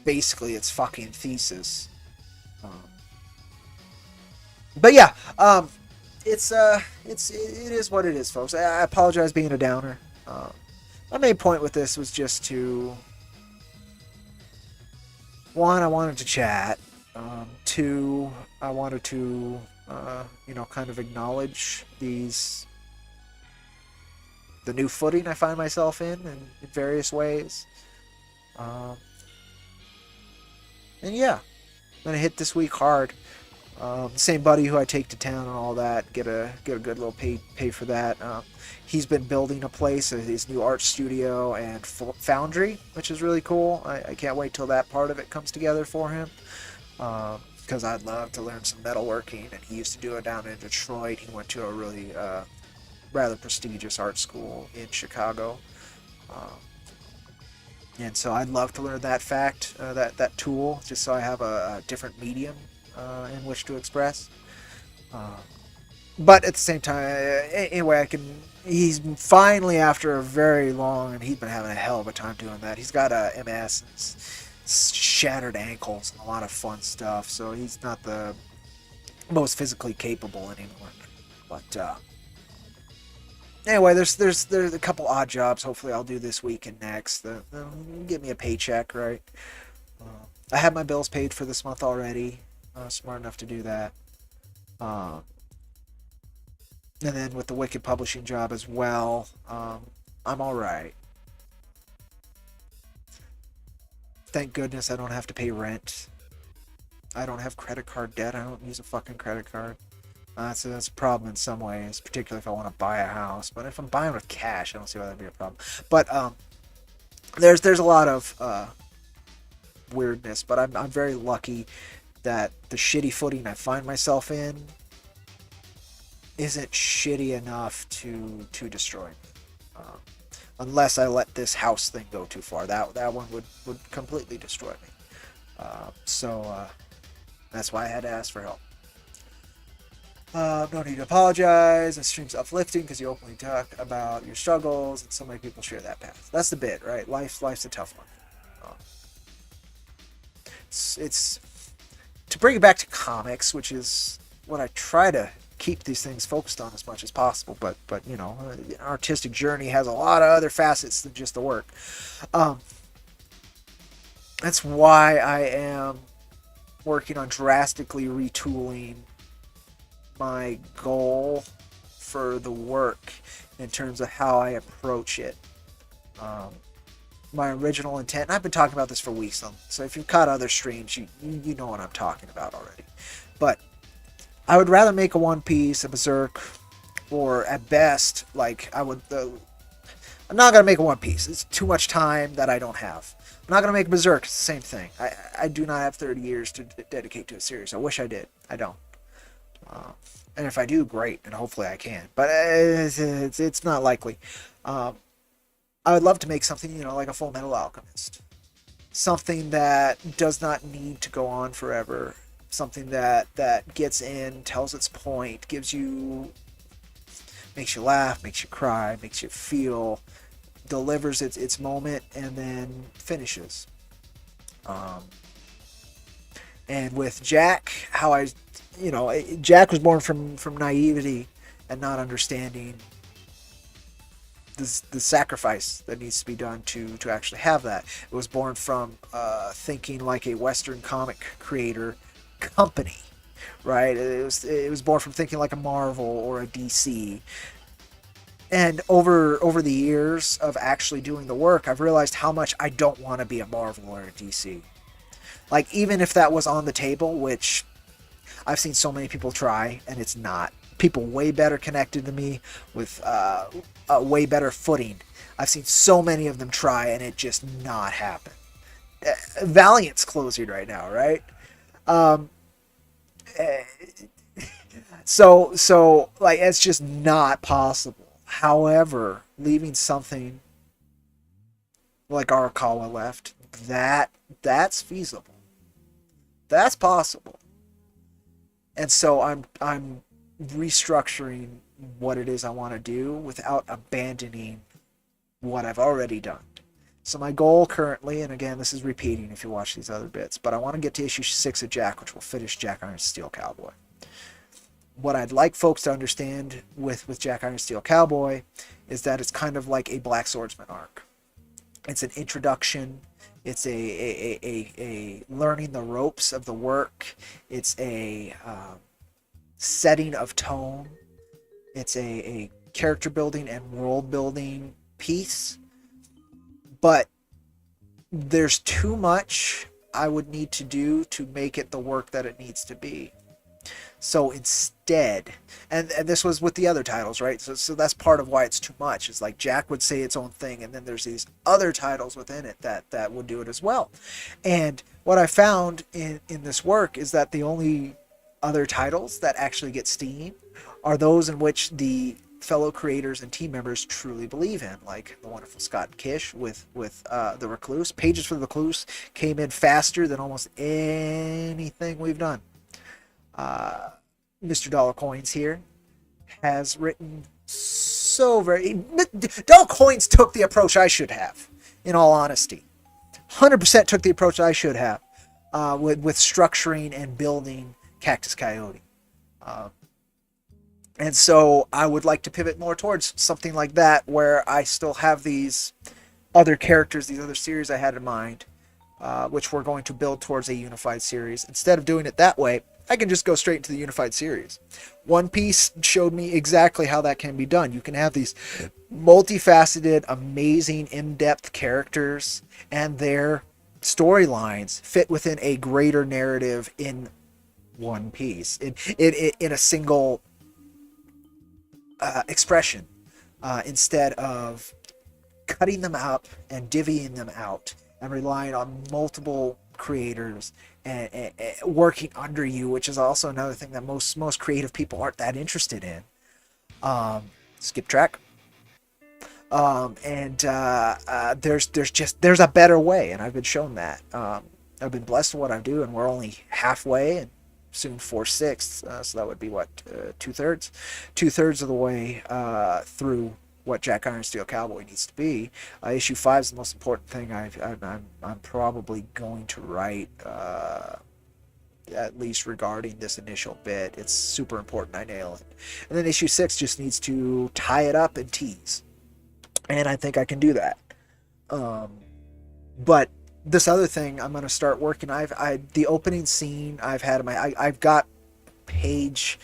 basically its fucking thesis. But yeah, it is what it is, folks. I apologize being a downer. My main point with this was just to, one, I wanted to chat. Two, I wanted to, kind of acknowledge the new footing I find myself in various ways. And yeah, I'm gonna hit this week hard. Same buddy who I take to town and all that, get a good little pay for that. He's been building a place, his new art studio and foundry, which is really cool. I can't wait till that part of it comes together for him. Because I'd love to learn some metalworking, and he used to do it down in Detroit. He went to a really rather prestigious art school in Chicago, and so I'd love to learn that that tool, just so I have a different medium in which to express. But at the same time, anyway, he's finally, after a very long, and he's been having a hell of a time doing that. He's got a MS and shattered ankles and a lot of fun stuff, so he's not the most physically capable anymore. But anyway, there's a couple odd jobs. Hopefully, I'll do this week and next. Give me a paycheck, right? I have my bills paid for this month already. Smart enough to do that. And then with the Wicked Publishing job as well, I'm all right. Thank goodness I don't have to pay rent. I don't have credit card debt. I don't use a fucking credit card. That's a problem in some ways, particularly if I want to buy a house. But if I'm buying with cash, I don't see why that'd be a problem. But there's a lot of weirdness. But I'm very lucky that the shitty footing I find myself in isn't shitty enough to destroy me. Unless I let this house thing go too far. That one would completely destroy me. So that's why I had to ask for help. No need to apologize. The stream's uplifting because you openly talk about your struggles, and so many people share that path. That's the bit, right? Life's a tough one. It's to bring it back to comics, which is what I try to keep these things focused on as much as possible. But an artistic journey has a lot of other facets than just the work. That's why I am working on drastically retooling my goal for the work in terms of how I approach it. My original intent, and I've been talking about this for weeks, so if you've caught other streams, you know what I'm talking about already. But I would rather make a One Piece, a Berserk, or at best, like I would. I'm not gonna make a One Piece. It's too much time that I don't have. I'm not gonna make Berserk. It's the same thing. I do not have 30 years to dedicate to a series. I wish I did. I don't. And if I do, great, and hopefully I can. But it's not likely. I would love to make something, like a Full Metal Alchemist. Something that does not need to go on forever. Something that gets in, tells its point, makes you laugh, makes you cry, makes you feel, delivers its moment, and then finishes. And with Jack, Jack was born from naivety and not understanding the sacrifice that needs to be done to actually have that. It was born from thinking like a Western comic creator company, right? It was born from thinking like a Marvel or a DC. And over the years of actually doing the work, I've realized how much I don't want to be a Marvel or a DC. Like, even if that was on the table, which I've seen so many people try, and it's not. People way better connected to me with a way better footing. I've seen so many of them try, and it just not happen. Valiant's closing right now, right? So like, it's just not possible. However, leaving something like Arakawa left, that's feasible. That's possible. And so I'm restructuring what it is I want to do without abandoning what I've already done. So my goal currently, and again, this is repeating if you watch these other bits, but I want to get to issue 6 of Jack, which will finish Jack Iron Steel Cowboy. What I'd like folks to understand with Jack Iron Steel Cowboy is that it's kind of like a Black Swordsman arc. It's an introduction. It's a learning the ropes of the work. It's a setting of tone. It's a character building and world building piece. But there's too much I would need to do to make it the work that it needs to be. So instead, and this was with the other titles, right? So that's part of why it's too much. It's like Jack would say its own thing, and then there's these other titles within it that would do it as well. And what I found in this work is that the only other titles that actually get steam are those in which the fellow creators and team members truly believe in, like the wonderful Scott Kish with The Recluse. Pages for The Recluse came in faster than almost anything we've done. Mr. Dollar Coins here has written so very... Dollar Coins took the approach I should have, in all honesty. 100% took the approach I should have with structuring and building Cactus Coyote. And so I would like to pivot more towards something like that, where I still have these other characters, these other series I had in mind, which we're going to build towards a unified series. Instead of doing it that way, I can just go straight into the unified series. One Piece showed me exactly how that can be done. You can have these multifaceted, amazing, in-depth characters and their storylines fit within a greater narrative in One Piece, in a single expression, instead of cutting them up and divvying them out and relying on multiple creators and working under you, which is also another thing that most creative people aren't that interested in. Skip track. There's a better way, and I've been shown that. I've been blessed with what I do, and we're only halfway, and soon 4/6, so that would be what, 2/3 of the way through what Jack Iron Steel Cowboy needs to be. Issue 5 is the most important thing I'm probably going to write, at least regarding this initial bit. It's super important I nail it. And then issue 6 just needs to tie it up and tease, and I think I can do that. But this other thing I'm going to start working. The opening scene I've had in I've got page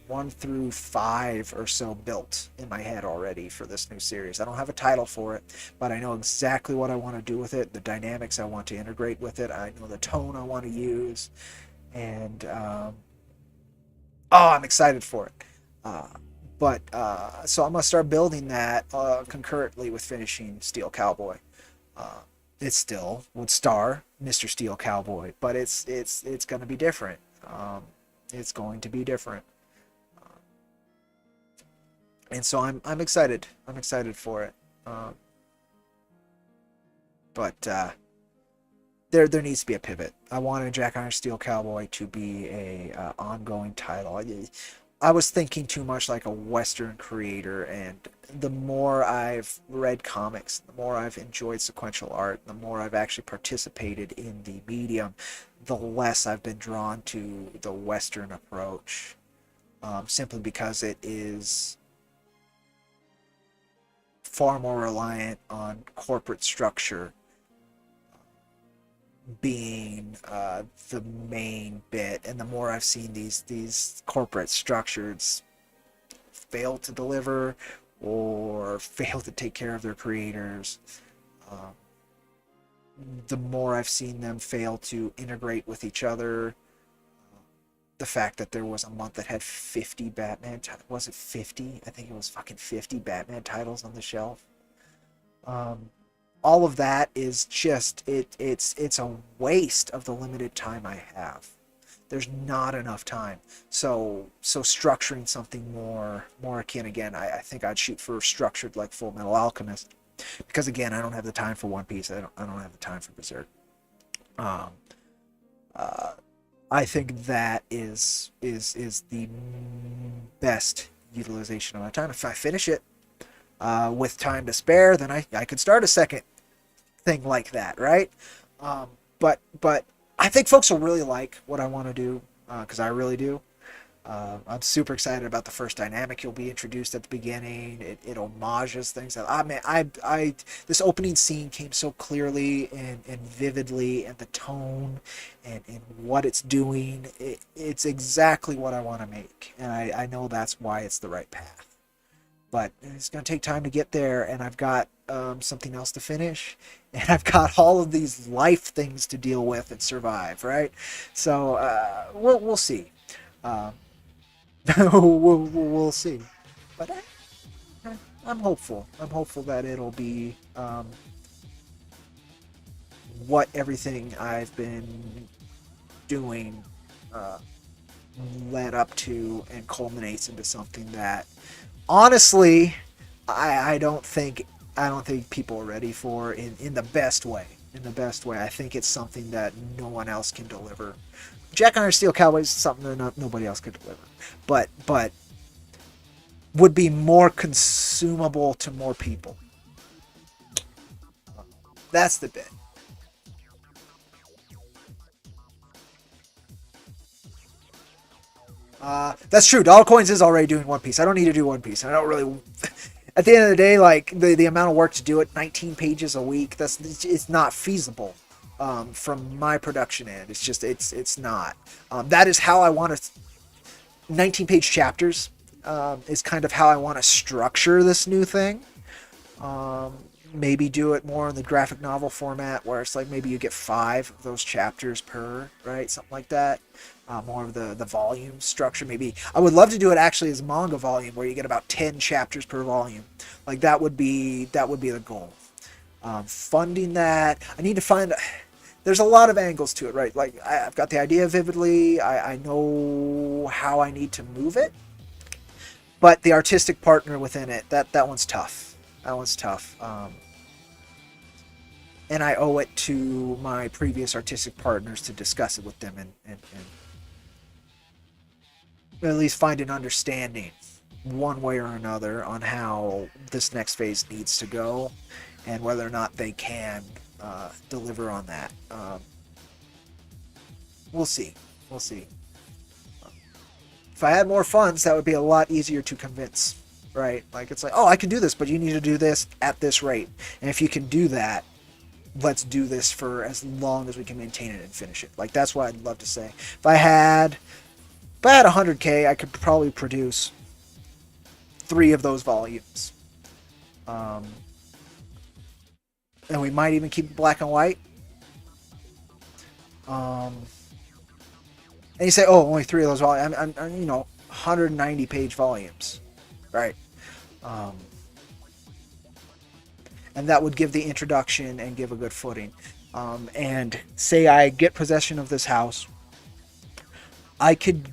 1 through 5 or so built in my head already for this new series. I don't have a title for it, but I know exactly what I want to do with it, the dynamics I want to integrate with it. I know the tone I want to use, and Oh, I'm excited for it. But so I'm gonna start building that concurrently with finishing Steel Cowboy. Uh, it still would star Mr. Steel Cowboy, but it's gonna be different. It's going to be different, and so I'm excited. I'm excited for it. But there needs to be a pivot. I wanted Jack Iron Steel Cowboy to be a ongoing title. I was thinking too much like a Western creator, and the more I've read comics, the more I've enjoyed sequential art, the more I've actually participated in the medium, the less I've been drawn to the Western approach, simply because it is far more reliant on corporate structure being the main bit, and the more I've seen these corporate structures fail to deliver or fail to take care of their creators, um, the more I've seen them fail to integrate with each other. The fact that there was a month that had 50 Batman, was it 50? I think it was fucking 50 Batman titles on the shelf. Um, all of that is just it's a waste of the limited time I have. There's not enough time. So structuring something more akin, again, I think I'd shoot for structured like Full Metal Alchemist, because again, I don't have the time for One Piece. I don't have the time for Berserk. Um, uh, I think that is the best utilization of my time. If I finish it with time to spare, then I could start a second thing like that, right? But I think folks will really like what I want to do, because I really do. I'm super excited about the first dynamic you'll be introduced at the beginning. It homages things that I this opening scene came so clearly and vividly, and the tone and what it's doing. It's exactly what I want to make, and I know that's why it's the right path. But it's going to take time to get there, and I've got something else to finish, and I've got all of these life things to deal with and survive, right? So we'll see. Um, we'll see. But I'm hopeful. I'm hopeful that it'll be what everything I've been doing uh, led up to, and culminates into something that, honestly, I don't think people are ready for in the best way. In the best way, I think it's something that no one else can deliver. Jack Iron Steel Cowboy is something that nobody else could deliver, but would be more consumable to more people. That's the bit. That's true. Dollar Coins is already doing One Piece. I don't need to do One Piece. I don't really. At the end of the day, like the amount of work to do it, 19 pages a week. It's not feasible from my production end. It's not. That is how I want to. 19-page chapters is kind of how I want to structure this new thing. Um, Maybe do it more in the graphic novel format, where it's like maybe you get 5 of those chapters per, right? Something like that. More of the volume structure. Maybe I would love to do it actually as manga volume, where you get about 10 chapters per volume. Like that would be the goal. Funding that, I need to find. There's a lot of angles to it, right? Like I've got the idea vividly. I know how I need to move it, but the artistic partner within it, that one's tough. That one's tough. And I owe it to my previous artistic partners to discuss it with them, and at least find an understanding one way or another on how this next phase needs to go, and whether or not they can deliver on that. We'll see. We'll see. If I had more funds, that would be a lot easier to convince, right? Like, it's like, oh, I can do this, but you need to do this at this rate. And if you can do that, let's do this for as long as we can maintain it and finish it. Like, that's what I'd love to say. If I had 100K, I could probably produce 3 of those volumes. And we might even keep it black and white. And you say, oh, only 3 of those volumes. I'm 190 page volumes, right? And that would give the introduction and give a good footing. And say I get possession of this house, I could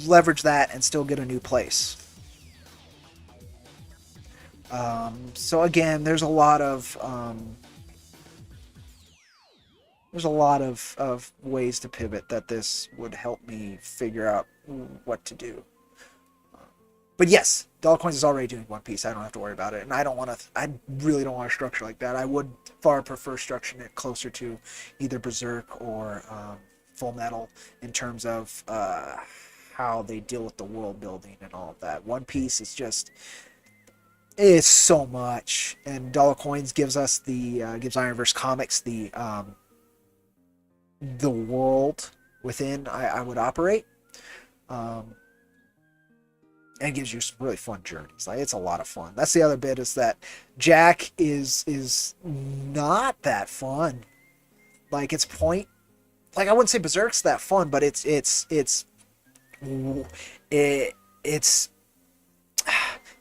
leverage that and still get a new place. So again, there's a lot of ways to pivot that this would help me figure out what to do. But yes, Dollar Coins is already doing One Piece. I don't have to worry about it, and I really don't want to structure like that. I would far prefer structuring it closer to either Berserk or Full Metal in terms of how they deal with the world building and all of that. One Piece is just, it's so much, and Dollar Coins gives us gives IronVerse Comics the world within I would operate. And it gives you some really fun journeys. Like, it's a lot of fun. That's the other bit, is that Jack is not that fun. Like, it's point. Like, I wouldn't say Berserk's that fun, but it's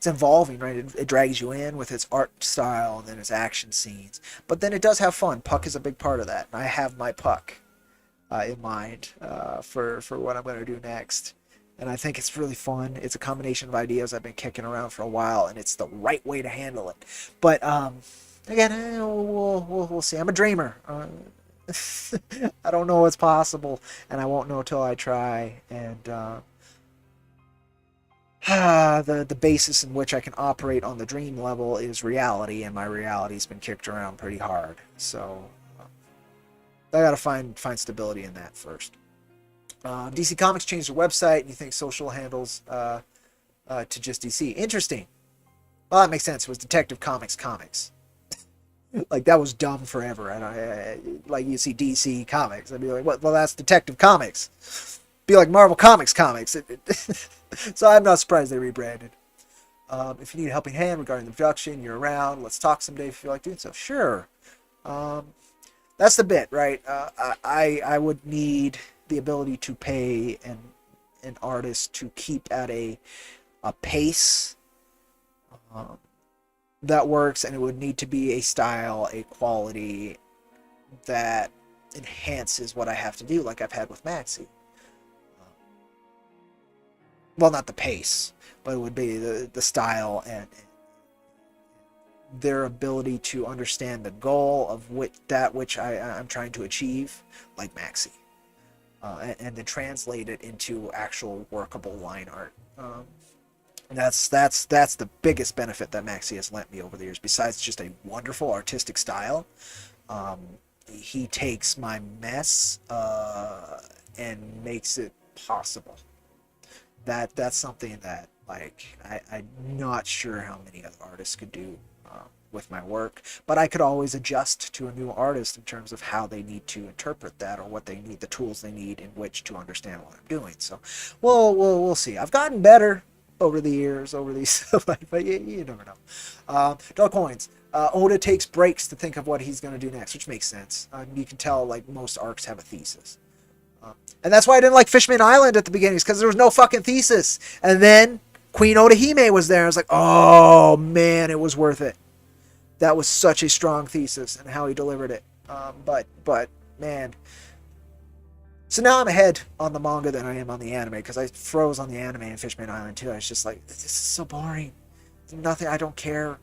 involving, right? It drags you in with its art style and then its action scenes. But then it does have fun. Puck is a big part of that, and I have my Puck in mind for what I'm going to do next. And I think it's really fun. It's a combination of ideas I've been kicking around for a while, and it's the right way to handle it. But again, we'll see. I'm a dreamer. I don't know what's possible, and I won't know till I try. And the basis in which I can operate on the dream level is reality, and my reality's been kicked around pretty hard. So I gotta find stability in that first. DC Comics changed their website, and you think social handles to just DC. Interesting. Well, that makes sense. It was Detective Comics Comics. Like, that was dumb forever. And like, you see DC Comics, I'd be like, what? Well, that's Detective Comics. Be like Marvel Comics. So I'm not surprised they rebranded. If you need a helping hand regarding the production, you're around. Let's talk someday if you feel like doing so. Sure. That's the bit, right? I would need the ability to pay an artist to keep at a pace that works, and it would need to be a style, a quality that enhances what I have to do, like I've had with Maxi. Well, not the pace, but it would be the style and their ability to understand the goal of that which I'm trying to achieve, like Maxi. And then translate it into actual workable line art. That's the biggest benefit that Maxi has lent me over the years. Besides just a wonderful artistic style, he takes my mess and makes it possible. That's something that, like, I'm not sure how many other artists could do with my work, but I could always adjust to a new artist in terms of how they need to interpret that, or what they need, the tools they need in which to understand what I'm doing. So we'll see. I've gotten better over the years, over these, but you never know. Dollar Coins. Oda takes breaks to think of what he's going to do next, which makes sense. You can tell, like, most arcs have a thesis. And that's why I didn't like Fishman Island at the beginning, because there was no fucking thesis. And then Queen Odahime was there. I was like, oh man, it was worth it. That was such a strong thesis, and how he delivered it. But man. So now I'm ahead on the manga than I am on the anime, because I froze on the anime in Fishman Island too. I was just like, this is so boring. Nothing, I don't care.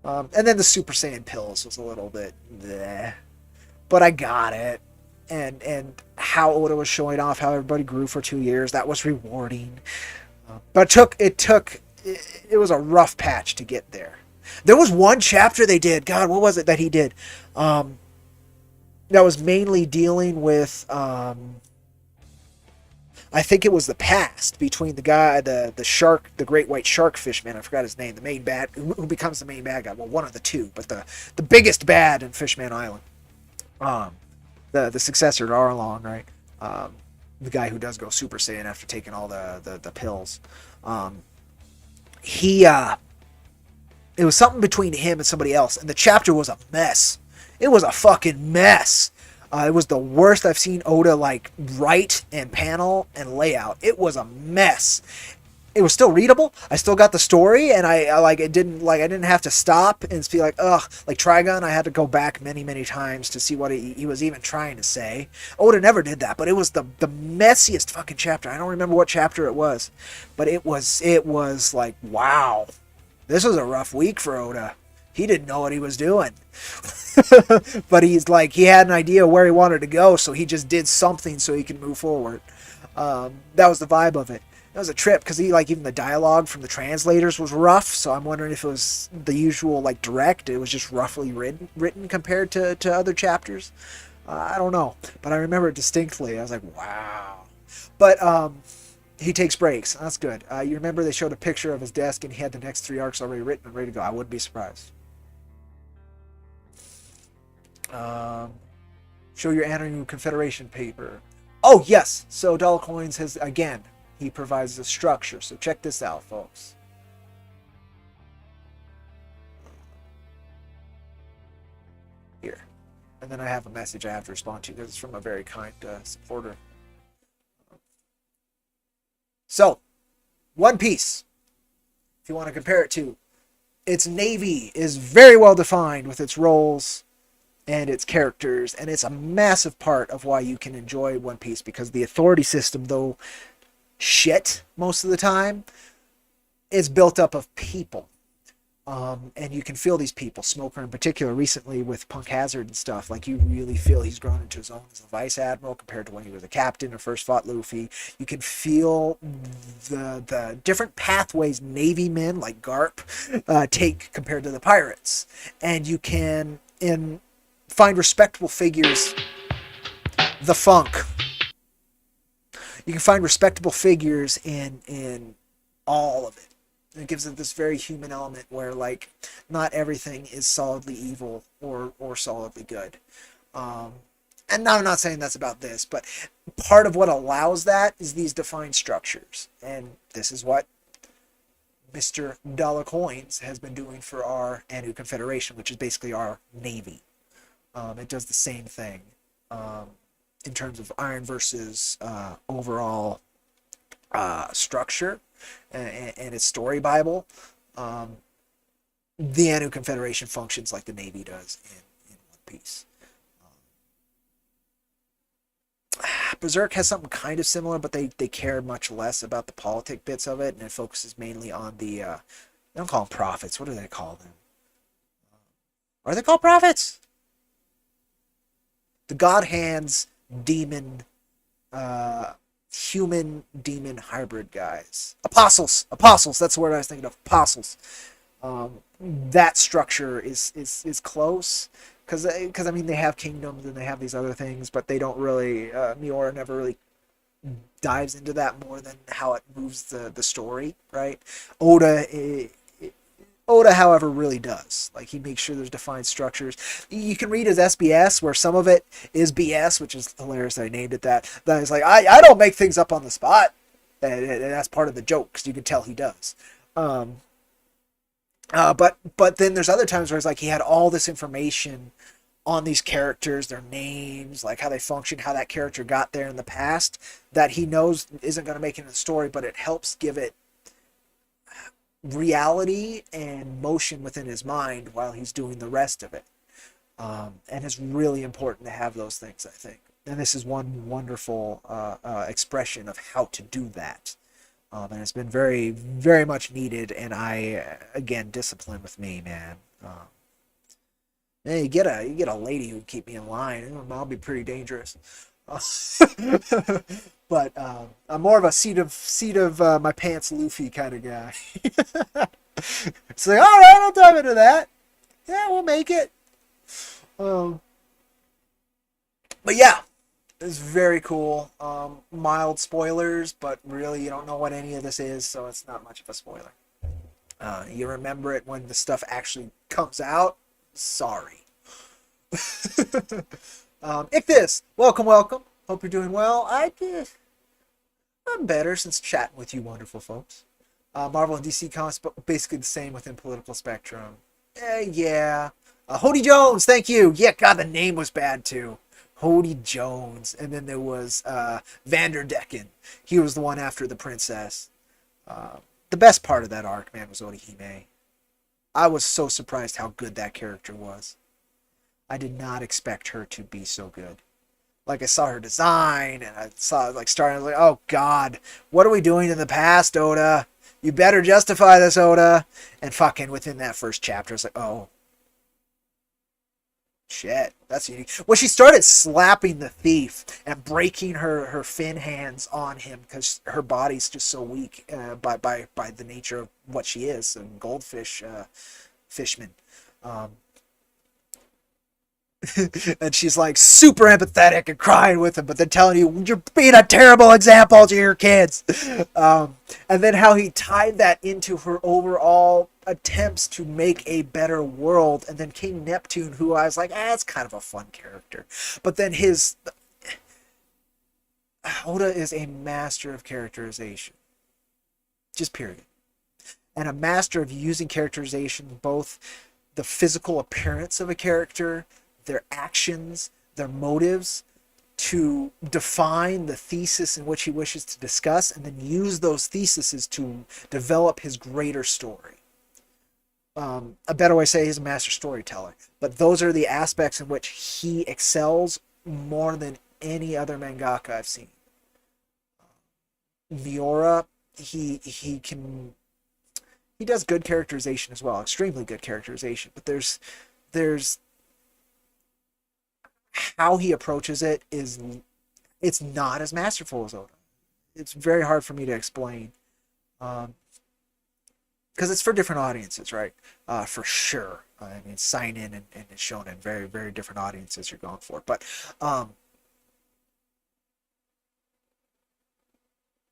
And then the Super Saiyan pills was a little bit bleh. But I got it. And how Oda was showing off how everybody grew for 2 years, that was rewarding. But it was a rough patch to get there. There was one chapter they did. God, what was it that he did? That was mainly dealing with, I think it was the past between the guy, the shark, the great white shark fishman. I forgot his name. The main bad, who becomes the main bad guy. Well, one of the two, but the biggest bad in Fishman Island. The successor to Arlong, right? The guy who does go Super Saiyan after taking all the pills. It was something between him and somebody else, and the chapter was a mess. It was a fucking mess. It was the worst I've seen Oda like write and panel and layout. It was a mess. It was still readable. I still got the story, and I like it didn't like I didn't have to stop and be like, ugh. Like Trigon, I had to go back many times to see what he was even trying to say. Oda never did that, but it was the messiest fucking chapter. I don't remember what chapter it was, but it was like, wow, this was a rough week for Oda. He didn't know what he was doing. But he's like, he had an idea where he wanted to go, so he just did something so he could move forward. That was the vibe of it. That was a trip because he like even the dialogue from the translators was rough. So I'm wondering if it was the usual like direct. It was just roughly written compared to other chapters. I don't know, but I remember it distinctly. I was like, wow. But he takes breaks. That's good. You remember they showed a picture of his desk and he had the next 3 arcs already written and ready to go. I wouldn't be surprised. Show your Anu Confederation paper. Oh yes. So Dollar Coins has again. He provides a structure. So check this out, folks. Here. And then I have a message I have to respond to because it's from a very kind supporter. So, One Piece. If you want to compare it to, its navy is very well defined with its roles and its characters. And it's a massive part of why you can enjoy One Piece because the authority system, though shit most of the time, is built up of people, and you can feel these people. Smoker in particular recently with Punk Hazard and stuff, like you really feel he's grown into his own as a vice admiral compared to when he was a captain or first fought Luffy. You can feel the different pathways Navy men like Garp take compared to the pirates, and you can find respectable figures. The Funk. You can find respectable figures in all of it. It gives it this very human element where, like, not everything is solidly evil or solidly good. And now I'm not saying that's about this, but part of what allows that is these defined structures. And this is what Mr. Dollar Coins has been doing for our Anu Confederation, which is basically our Navy. It does the same thing. In terms of IronVerse's overall structure and its story bible, the Anu Confederation functions like the Navy does in One Piece. Berserk has something kind of similar, but they care much less about the politic bits of it, and it focuses mainly on the they don't call them prophets. What do they call them? Are they called prophets? The God Hands demon, human demon hybrid guys. Apostles, that's the word I was thinking of. Apostles. That structure is close because I mean they have kingdoms and they have these other things, but they don't really. Miura never really dives into that more than how it moves the story, right? Oda, however, really does. Like, he makes sure there's defined structures. You can read his SBS, where some of it is BS, which is hilarious that I named it that. That is like, I don't make things up on the spot. And that's part of the joke, because you can tell he does. But then there's other times where it's like he had all this information on these characters, their names, like how they function, how that character got there in the past, that he knows isn't going to make it in the story, but it helps give it reality and motion within his mind while he's doing the rest of it. And it's really important to have those things, I think. And this is one wonderful expression of how to do that. And it's been very, very much needed. And again, discipline with me, man. Man, you get a lady who would keep me in line. I'll be pretty dangerous. But I'm more of a seat of my pants Luffy kind of guy. It's like, all right, I'll dive into that. Yeah, we'll make it. But yeah, it's very cool. Mild spoilers, but really you don't know what any of this is, so it's not much of a spoiler. You remember it when the stuff actually comes out. Sorry. Ichthys, welcome. Hope you're doing well. I'm better since chatting with you wonderful folks. Marvel and DC Comics, but basically the same within political spectrum. Yeah. Hody Jones, thank you. Yeah, God, the name was bad too. Hody Jones, and then there was Vanderdecken. He was the one after the princess. The best part of that arc, man, was Orihime. I was so surprised how good that character was. I did not expect her to be so good. Like, I saw her design, and I saw it, like, starting, like, oh god, what are we doing in the past, Oda? You better justify this, Oda. And fucking within that first chapter, it's like, oh, shit, that's unique. When she started slapping the thief and breaking her fin hands on him because her body's just so weak by the nature of what she is, a goldfish fishman. And she's like super empathetic and crying with him, but then telling you you're being a terrible example to your kids. And then how he tied that into her overall attempts to make a better world. And then King Neptune, who I was like, that's kind of a fun character. But then Oda is a master of characterization. Just period. And a master of using characterization, both the physical appearance of a character, their actions, their motives, to define the thesis in which he wishes to discuss, and then use those theses to develop his greater story. A better way to say he's a master storyteller. But those are the aspects in which he excels more than any other mangaka I've seen. Miura, he does good characterization as well, extremely good characterization. But there's how he approaches it's not as masterful as Oda. It's very hard for me to explain. Because it's for different audiences, right? For sure. I mean, seinen and shonen, very, very different audiences you're going for. But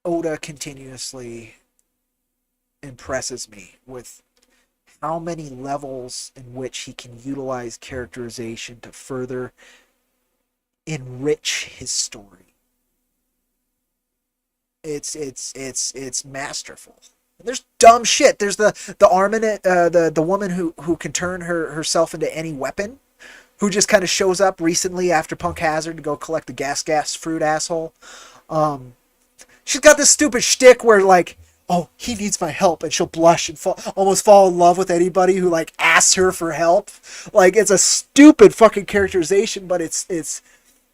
Oda continuously impresses me with how many levels in which he can utilize characterization to further enrich his story. It's masterful. There's dumb shit. There's the armament, the woman who can turn herself into any weapon, who just kind of shows up recently after Punk Hazard to go collect the gas fruit asshole. She's got this stupid shtick where, like, oh, he needs my help, and she'll blush and almost fall in love with anybody who, like, asks her for help. Like, it's a stupid fucking characterization, but it's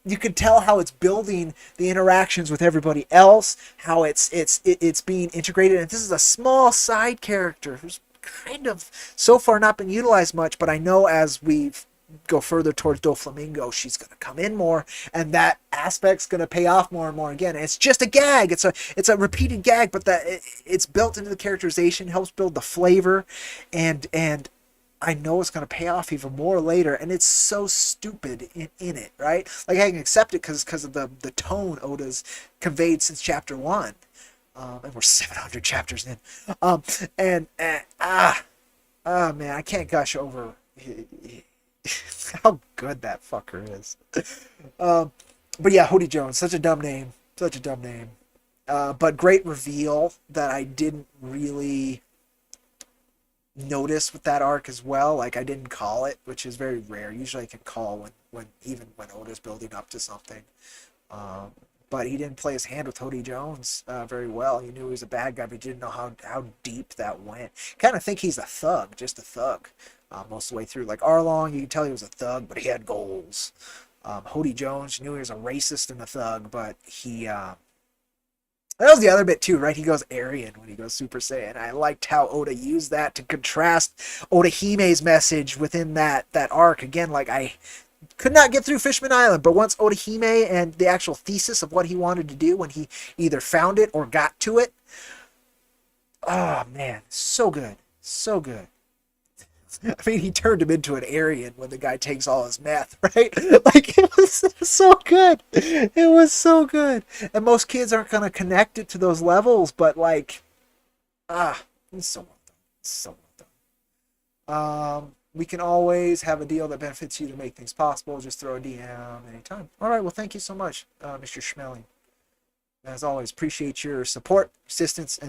you can tell how it's building the interactions with everybody else, how it's being integrated. And this is a small side character who's kind of so far not been utilized much, but I know as we go further towards Doflamingo, she's going to come in more, and that aspect's going to pay off more and more again. And it's just a gag. It's a repeated gag, but it's built into the characterization, helps build the flavor, and I know it's going to pay off even more later, and it's so stupid in it, right? Like, I can accept it because of the tone Oda's conveyed since chapter 1. And we're 700 chapters in. Man, I can't gush over how good that fucker is. But yeah, Hody Jones, such a dumb name. But great reveal that I didn't really notice with that arc as well. Like, I didn't call it, which is very rare. Usually I can call when Oda's building up to something. But he didn't play his hand with Hody Jones very well. He knew he was a bad guy, but he didn't know how deep that went. Kind of think he's a thug, just a thug, most of the way through. Like Arlong, you can tell he was a thug, but he had goals. Hody Jones, you knew he was a racist and a thug, but he that was the other bit too, right? He goes Aryan when he goes Super Saiyan. I liked how Oda used that to contrast Odahime's message within that arc. Again, like, I could not get through Fishman Island, but once Odahime and the actual thesis of what he wanted to do, when he either found it or got to it, oh man, so good. I mean, he turned him into an Aryan when the guy takes all his meth, right? Like, it was so good. It was so good. And most kids aren't going to connect it to those levels, but, like, it's so well done. So well done. We can always have a deal that benefits you to make things possible. Just throw a DM anytime. All right, well, thank you so much, Mr. Schmeling. As always, appreciate your support, assistance,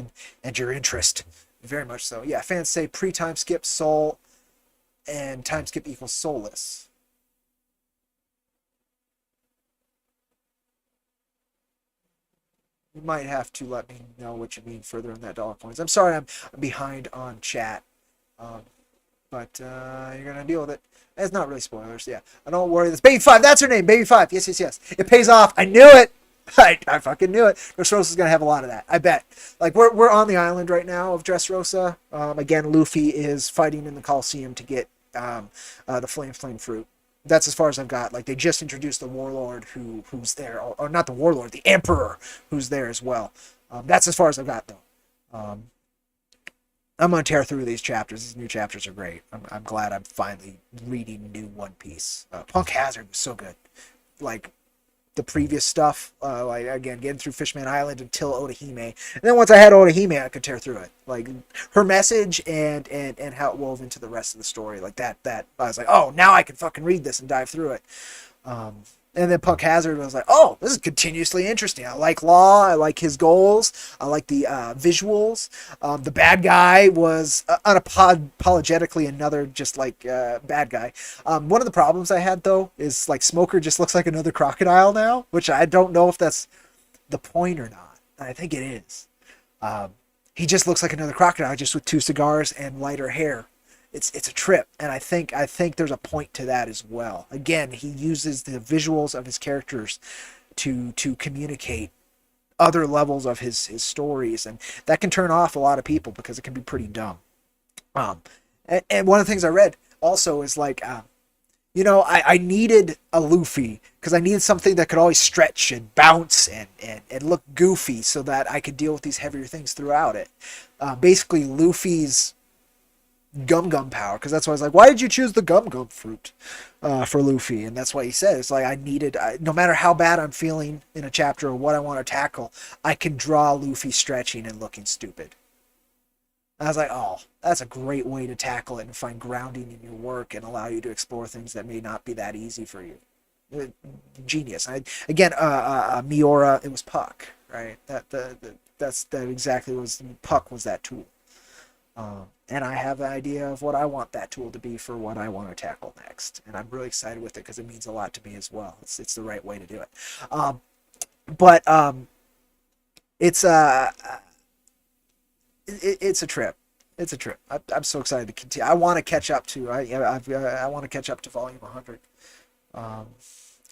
and your interest. Very much so. Yeah, fans say pre-time skip soul and time skip equals soulless. You might have to let me know what you mean further in that dollar coins. I'm sorry, I'm behind on chat, um, but you're gonna deal with it. It's not really spoilers. Yeah, I don't worry. This Baby Five. That's her name. Baby Five. Yes, yes, yes. It pays off. I knew it. I fucking knew it. Dressrosa's gonna have a lot of that. I bet. Like we're on the island right now of Dressrosa. Again, Luffy is fighting in the Coliseum to get the flame fruit. That's as far as I've got. Like they just introduced the warlord who's there, or not the warlord, the emperor who's there as well. That's as far as I've got though. I'm gonna tear through these chapters. These new chapters are great. I'm glad I'm finally reading new One Piece. Punk Hazard was so good. Like the previous stuff, like again getting through Fishman Island until Odahime, and then once I had Odahime, I could tear through it. Like her message and how it wove into the rest of the story, like that I was like, oh, now I can fucking read this and dive through it. And then Punk Hazard was like, oh, this is continuously interesting. I like Law. I like his goals. I like the visuals. The bad guy was unapologetically another just like bad guy. One of the problems I had, though, is like Smoker just looks like another crocodile now, which I don't know if that's the point or not. I think it is. He just looks like another crocodile, just with 2 cigars and lighter hair. It's a trip, and I think there's a point to that as well. Again, he uses the visuals of his characters to communicate other levels of his stories, and that can turn off a lot of people because it can be pretty dumb. And one of the things I read also is like, I needed a Luffy because I needed something that could always stretch and bounce and look goofy so that I could deal with these heavier things throughout it. Basically, Luffy's gum power, because that's why I was like, why did you choose the gum fruit for Luffy? And that's what he said. It's like I needed, no matter how bad I'm feeling in a chapter or what I want to tackle, I can draw Luffy stretching and looking stupid. I was like, oh, that's a great way to tackle it and find grounding in your work and allow you to explore things that may not be that easy for you. Genius. Miura, it was Puck, right? That exactly was, Puck was that tool. And I have an idea of what I want that tool to be for what I want to tackle next. And I'm really excited with it because it means a lot to me as well. It's the right way to do it. It's a trip. It's a trip. I'm so excited to continue. I want to catch up to. I want to catch up to volume 100.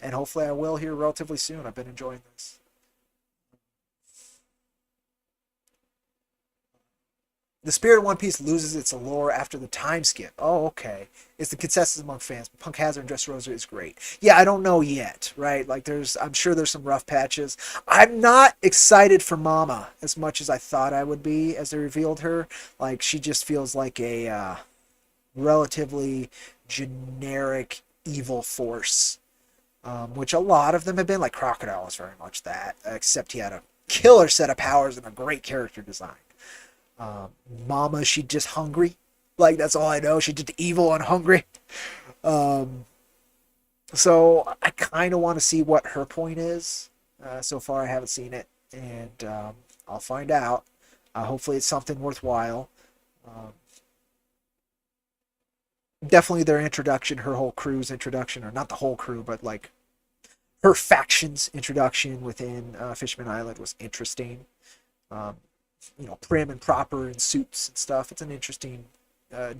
And hopefully I will here relatively soon. I've been enjoying this. The spirit of One Piece loses its allure after the time skip. Oh, okay. It's the consensus among fans. Punk Hazard and Dressrosa is great. Yeah, I don't know yet, right? Like, I'm sure there's some rough patches. I'm not excited for Mama as much as I thought I would be as they revealed her. Like, she just feels like a relatively generic evil force, which a lot of them have been. Like, Crocodile was very much that, except he had a killer set of powers and a great character design. Mama, she just hungry. Like, that's all I know. She did evil and hungry. So I kind of want to see what her point is. So far, I haven't seen it, and I'll find out. Hopefully, it's something worthwhile. Definitely their introduction, her whole crew's introduction, or not the whole crew, but like her faction's introduction within Fishman Island was interesting. Prim and proper in suits and stuff. It's an interesting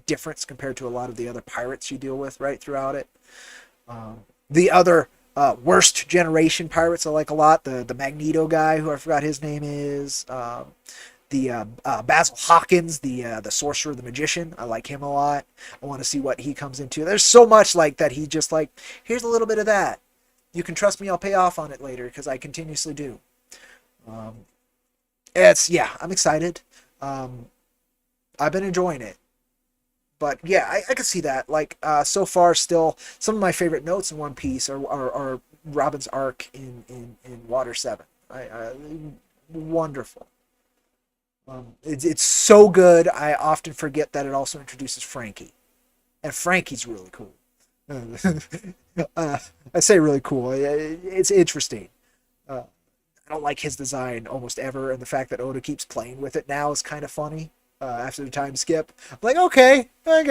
difference compared to a lot of the other pirates you deal with right throughout it. The other worst generation pirates I like a lot. The Magneto guy, who I forgot his name is. The Basil Hawkins, the sorcerer, the magician. I like him a lot. I want to see what he comes into. There's so much like that. He just like, here's a little bit of that. You can trust me. I'll pay off on it later because I continuously do. I'm excited. I've been enjoying it. But yeah, I can see that. Like, so far still, some of my favorite notes in One Piece are Robin's arc in Water 7. Wonderful. It's so good, I often forget that it also introduces Frankie. And Frankie's really cool. I say really cool. It's interesting. I don't like his design almost ever, and the fact that Oda keeps playing with it now is kind of funny. After the time skip, I'm like, okay, all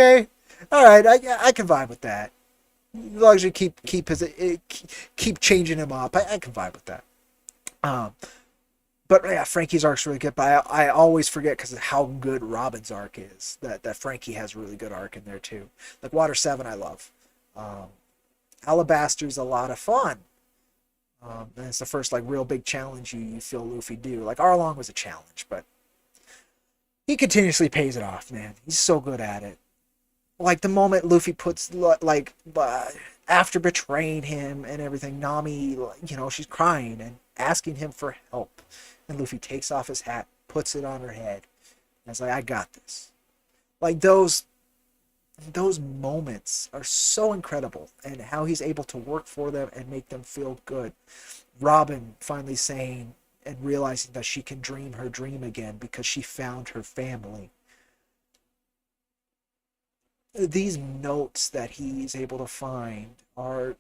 right, I can vibe with that. As long as you keep changing him up, I can vibe with that. But yeah, Frankie's arc's really good. But I always forget because of how good Robin's arc is. That Frankie has really good arc in there too. Like Water 7, I love. Um, Alabaster's a lot of fun. And it's the first like real big challenge you feel Luffy do. Like Arlong was a challenge, but he continuously pays it off, man. He's so good at it. Like the moment Luffy puts like after betraying him and everything, Nami, you know, she's crying and asking him for help, and Luffy takes off his hat, puts it on her head, and it's like, I got this. Like those moments are so incredible, and how he's able to work for them and make them feel good. Robin finally saying and realizing that she can dream her dream again because she found her family. These notes that he's able to find are,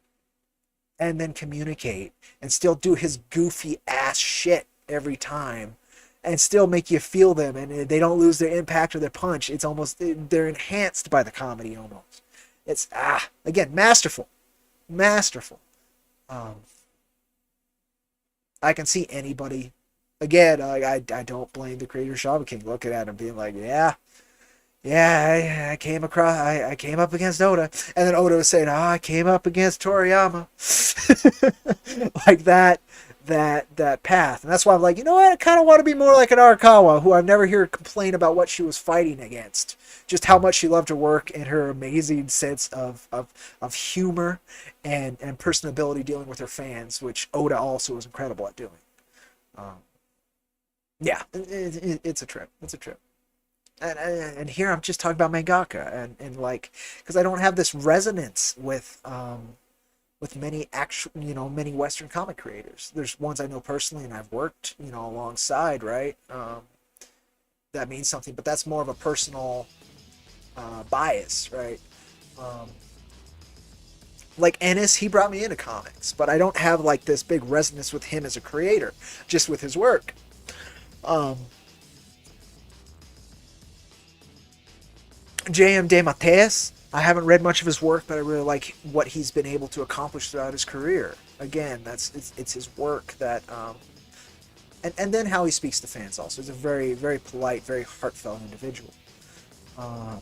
and then communicate and still do his goofy ass shit every time and still make you feel them, and they don't lose their impact or their punch. It's almost, they're enhanced by the comedy almost. It's again, masterful. um I can see anybody, again, I don't blame the creator Shaman King looking at him being like, yeah, I came across, I came up against Oda, and then Oda was saying, I came up against Toriyama, like that path, and that's why I'm like, you know what, I kind of want to be more like an Arakawa, who I've never heard complain about what she was fighting against, just how much she loved her work and her amazing sense of humor and personability dealing with her fans, which Oda also was incredible at doing. Um, yeah, it's a trip. It's a trip. And here I'm just talking about mangaka and like, because I don't have this resonance with many actual, many Western comic creators. There's ones I know personally and I've worked, alongside, right? That means something, but that's more of a personal bias, right? Um, like Ennis, he brought me into comics, but I don't have like this big resonance with him as a creator, just with his work. Um, J.M. De Mateus, I haven't read much of his work, but I really like what he's been able to accomplish throughout his career. Again, it's his work that, and then how he speaks to fans also. He's a very, very polite, very heartfelt individual. Uh,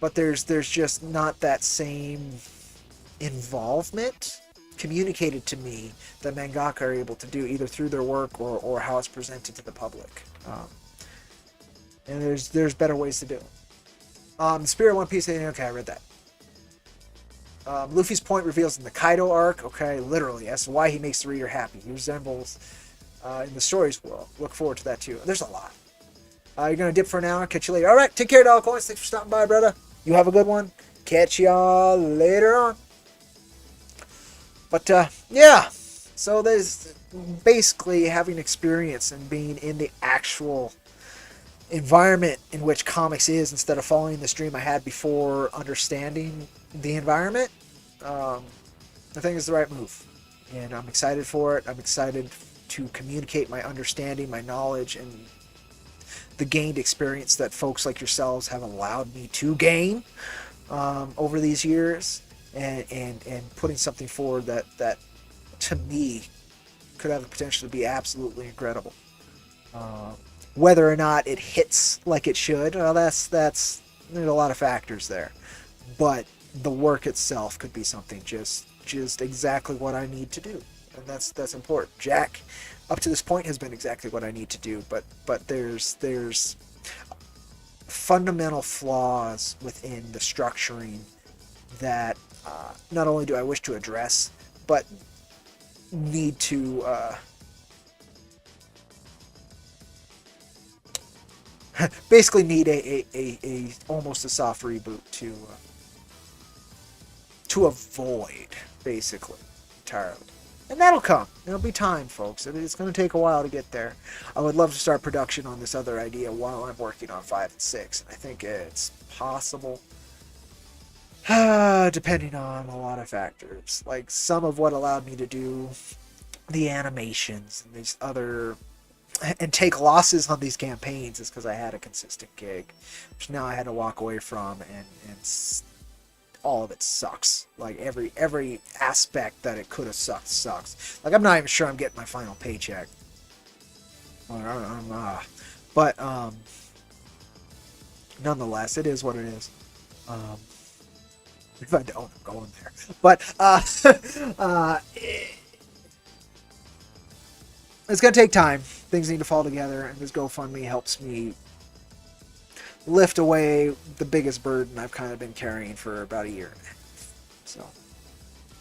but there's just not that same involvement communicated to me that mangaka are able to do, either through their work or how it's presented to the public. And there's better ways to do it. Spirit One Piece, okay, I read that. Luffy's point reveals in the Kaido arc, okay, literally, as to why he makes the reader happy. He resembles in the story's world. Look forward to that too. There's a lot. You're going to dip for an hour. Catch you later. All right, take care, Dog Coins. Thanks for stopping by, brother. You have a good one. Catch y'all later on. But, yeah. So there's basically having experience and being in the actual environment in which comics is, instead of following the stream I had before understanding the environment. I think it's the right move, and I'm excited for it. I'm excited to communicate my understanding, my knowledge, and the gained experience that folks like yourselves have allowed me to gain over these years, and putting something forward that to me could have the potential to be absolutely incredible. Whether or not it hits like it should, well, there's a lot of factors there. But the work itself could be something just exactly what I need to do, and that's important. Jack, up to this point, has been exactly what I need to do, but there's fundamental flaws within the structuring that not only do I wish to address, but need to basically need a almost a soft reboot to avoid, basically, entirely. And that'll come. It'll be time, folks. It's going to take a while to get there. I would love to start production on this other idea while I'm working on 5 and 6. And I think it's possible, depending on a lot of factors. Like some of what allowed me to do the animations and these other, and take losses on these campaigns, is because I had a consistent gig, which now I had to walk away from, and all of it sucks. Like every aspect that it could have sucked sucks. Like I'm not even sure I'm getting my final paycheck. But nonetheless, it is what it is. If I don't, I'm going there. But it's gonna take time. Things need to fall together, and this GoFundMe helps me lift away the biggest burden I've kind of been carrying for about a year. So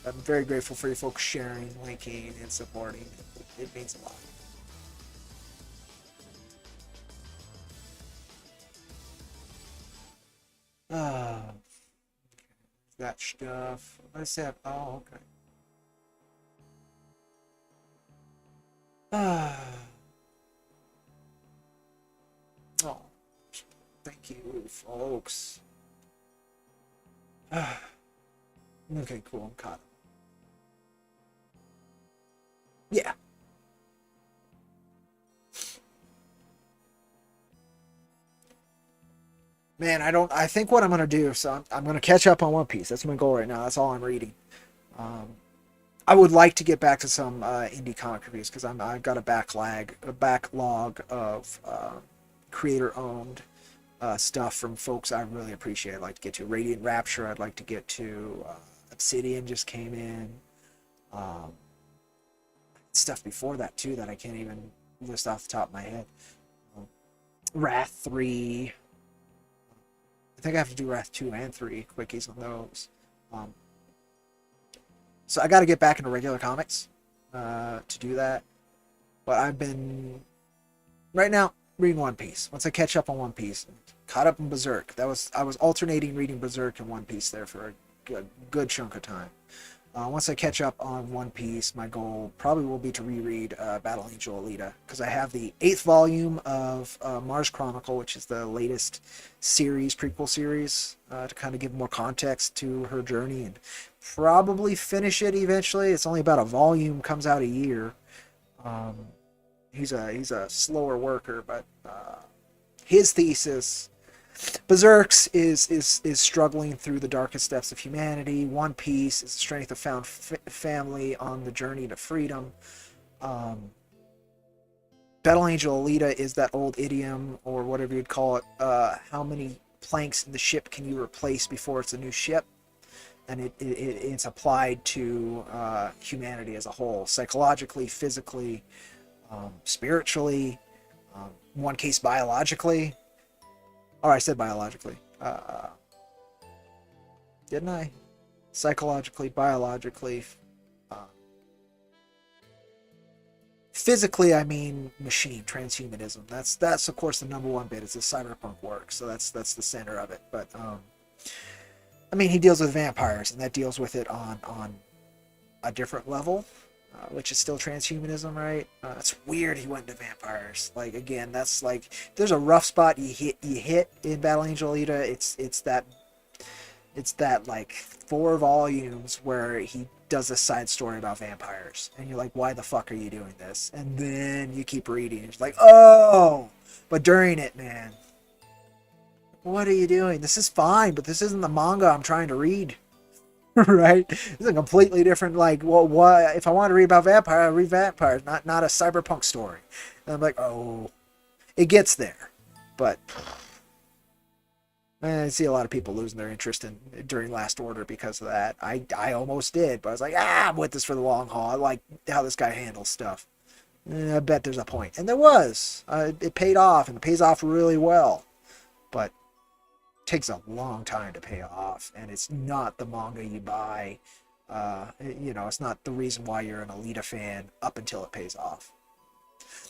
I'm very grateful for you folks sharing, linking, and supporting. It means a lot. That stuff. Let's have. Oh, okay. Oh, thank you, folks. Okay, cool. I'm caught up. Yeah. Man, I think what I'm gonna do. So I'm gonna catch up on One Piece. That's my goal right now. That's all I'm reading. Um, I would like to get back to some indie comic reviews because I've got a backlog of creator-owned stuff from folks I really appreciate. I'd like to get to Radiant Rapture. I'd like to get to Obsidian just came in. Um, Stuff before that too that I can't even list off the top of my head. Wrath 3. I think I have to do Wrath 2 and 3 quickies on those. So I got to get back into regular comics to do that. But I've been right now reading One Piece. Once I catch up on One Piece, caught up in Berserk. I was alternating reading Berserk and One Piece there for a good chunk of time. Once I catch up on One Piece, my goal probably will be to reread Battle Angel Alita, because I have the 8th volume of Mars Chronicle, which is the latest prequel series, to kind of give more context to her journey, and probably finish it eventually. It's only about a volume, comes out a year. He's a slower worker, but his thesis, Berserk's is struggling through the darkest depths of humanity. One Piece is the strength of found family on the journey to freedom. Battle Angel Alita is that old idiom, or whatever you'd call it. How many planks in the ship can you replace before it's a new ship? And it's applied to humanity as a whole, psychologically, physically, spiritually, one case biologically. Oh, I said biologically. Didn't I? Psychologically, biologically. Physically, I mean machine, transhumanism. That's of course the number one bit. It's the cyberpunk work, so that's the center of it. But I mean, he deals with vampires, and that deals with it on a different level, which is still transhumanism, right? It's weird he went into vampires. Like, again, that's like, there's a rough spot you hit in Battle Angel Alita. It's that like 4 volumes where he does a side story about vampires, and you're like, why the fuck are you doing this? And then you keep reading, it's like, oh, but during it, man, what are you doing? This is fine, but this isn't the manga I'm trying to read. Right? It's a completely different, like, well, what if I want to read about vampire, I read vampires, not a cyberpunk story. And I'm like, oh, it gets there. But I see a lot of people losing their interest during Last Order because of that. I almost did, but I was like, I'm with this for the long haul. I like how this guy handles stuff. I bet there's a point. And there was. It paid off, and it pays off really well. But takes a long time to pay off, and it's not the manga you buy. It's not the reason why you're an Alita fan up until it pays off.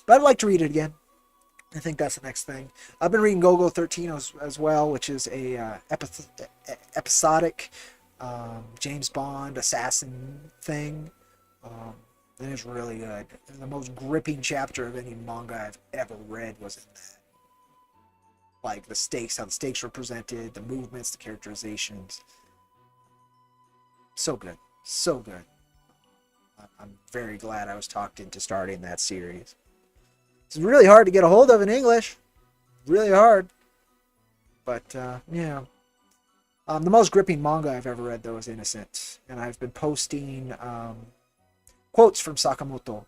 But I'd like to read it again. I think that's the next thing. I've been reading Go-Go 13 as well, which is a episodic James Bond assassin thing. And it's really good. The most gripping chapter of any manga I've ever read was in that. Like the stakes, how the stakes were presented, the movements, the characterizations. So good. So good. I'm very glad I was talked into starting that series. It's really hard to get a hold of in English. Really hard. But, yeah. The most gripping manga I've ever read, though, is Innocent. And I've been posting quotes from Sakamoto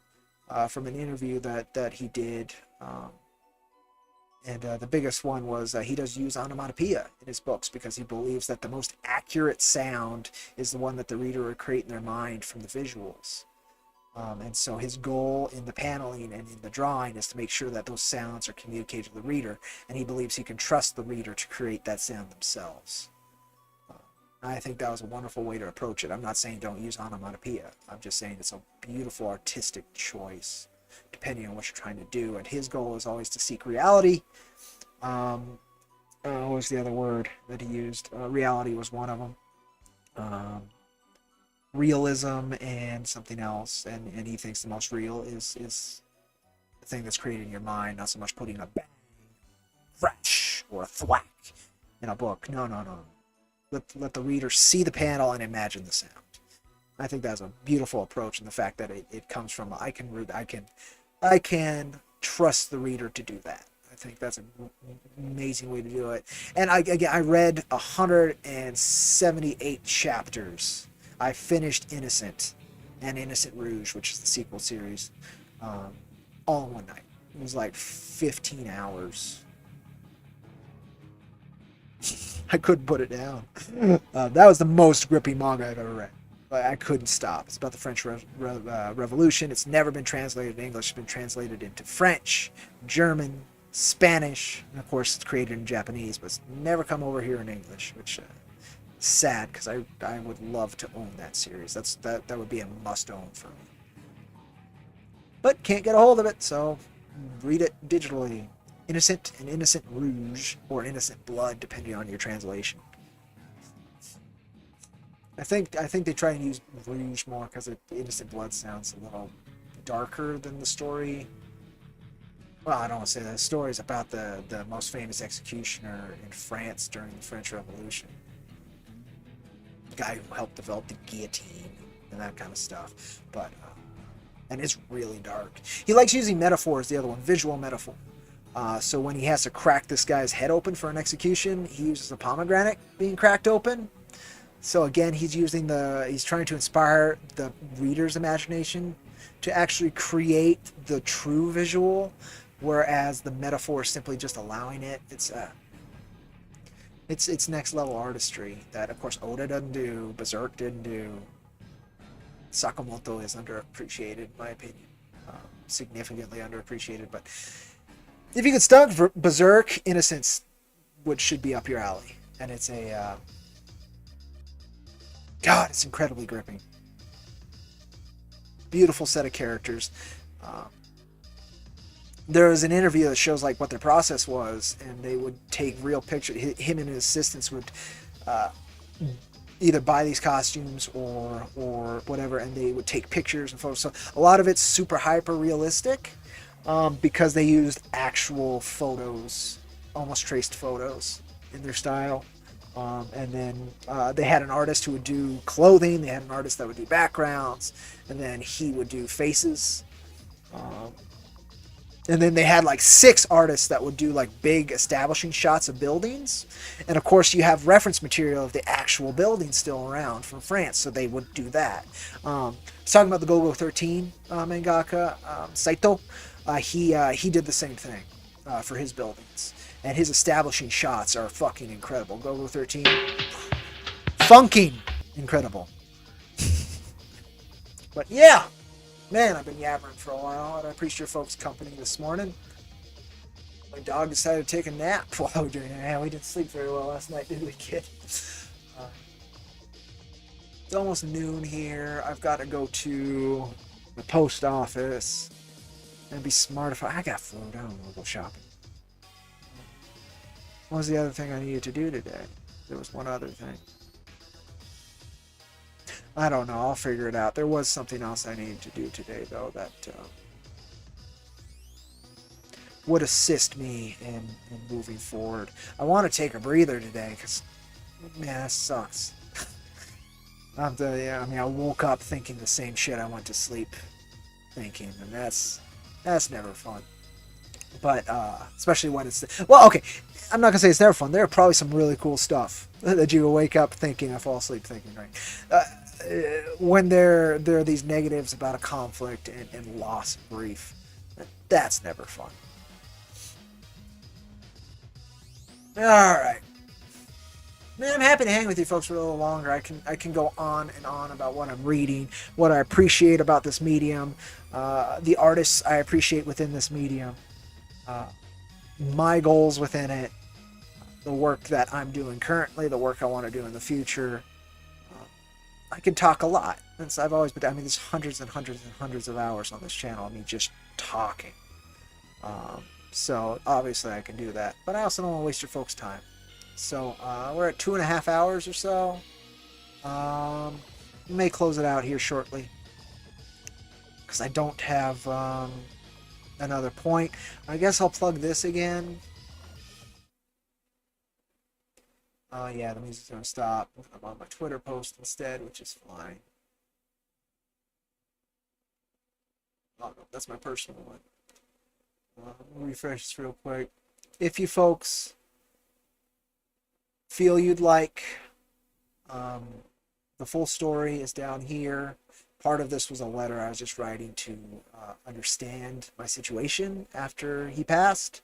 from an interview that he did And the biggest one was he does use onomatopoeia in his books because he believes that the most accurate sound is the one that the reader would create in their mind from the visuals. And so his goal in the paneling and in the drawing is to make sure that those sounds are communicated to the reader, and he believes he can trust the reader to create that sound themselves. I think that was a wonderful way to approach it. I'm not saying don't use onomatopoeia. I'm just saying it's a beautiful artistic choice, depending on what you're trying to do. And his goal is always to seek reality. What was the other word that he used? Reality was one of them. Realism and something else. And he thinks the most real is the thing that's created in your mind, not so much putting a bang, crash, or a thwack in a book. No. Let the reader see the panel and imagine the sound. I think that's a beautiful approach, and the fact that it comes from I can trust the reader to do that. I think that's an amazing way to do it. And I read 178 chapters. I finished Innocent and Innocent Rouge, which is the sequel series, all in one night. It was like 15 hours. I couldn't put it down. That was the most gripping manga I've ever read. I couldn't stop. It's about the French Revolution. It's never been translated in English. It's been translated into French, German, Spanish, and of course it's created in Japanese, but it's never come over here in English, which is sad because I would love to own that series. That would be a must-own for me. But can't get a hold of it, so read it digitally. Innocent and Innocent Rouge, or Innocent Blood, depending on your translation. I think they try and use Rouge more because Innocent Blood sounds a little darker than the story. Well, I don't want to say that. The story is about the most famous executioner in France during the French Revolution. The guy who helped develop the guillotine and that kind of stuff. But and it's really dark. He likes using metaphors, the other one, visual metaphor. So when he has to crack this guy's head open for an execution, he uses a pomegranate being cracked open. So again, he's trying to inspire the reader's imagination to actually create the true visual, whereas the metaphor is simply just allowing it. It's next level artistry that, of course, Oda doesn't do, Berserk didn't do. Sakamoto is underappreciated, in my opinion, significantly underappreciated. But if you could stomach Berserk, Innocence should be up your alley, and it's it's incredibly gripping. Beautiful set of characters. There was an interview that shows like what their process was, and they would take real pictures. Him and his assistants would either buy these costumes or whatever, and they would take pictures and photos. So a lot of it's super hyper realistic because they used actual photos, almost traced photos in their style. And then they had an artist who would do clothing. They had an artist that would do backgrounds, and then he would do faces. And then they had like 6 artists that would do like big establishing shots of buildings. And of course you have reference material of the actual buildings still around from France, so they would do that. I was talking about the Go-Go 13 mangaka, Saito. He did the same thing for his buildings. And his establishing shots are fucking incredible. Go-Go 13, funking incredible. But yeah. Man, I've been yabbering for a while, and I appreciate your folks' company this morning. My dog decided to take a nap while we were doing it. Man, we didn't sleep very well last night, did we, kid? It's almost noon here. I've got to go to the post office. And be smart if I got food. I don't want to go shopping. What was the other thing I needed to do today? There was one other thing. I don't know. I'll figure it out. There was something else I needed to do today, though, that would assist me in moving forward. I want to take a breather today because, man, that sucks. I woke up thinking the same shit I went to sleep thinking, and that's never fun. But especially when it's okay. I'm not gonna say it's never fun. There are probably some really cool stuff that you wake up thinking, I fall asleep thinking, right? When there are these negatives about a conflict and loss and grief, that's never fun. All right. Man, I'm happy to hang with you folks for a little longer. I can go on and on about what I'm reading, what I appreciate about this medium, the artists I appreciate within this medium, uh, my goals within it, the work that I'm doing currently, the work I want to do in the future. Uh, I can talk a lot. Since I've always been, I mean, there's hundreds and hundreds and hundreds of hours on this channel. I mean, just talking. Um, so obviously I can do that, but I also don't want to waste your folks' time. So we're at 2.5 hours or so. May close it out here shortly because I don't have another point. I guess I'll plug this again. Yeah, the music's gonna stop. I'm on my Twitter post instead, which is fine. Oh no, that's my personal one. Refresh this real quick. If you folks feel you'd like, um, the full story is down here. Part of this was a letter I was just writing to understand my situation after he passed,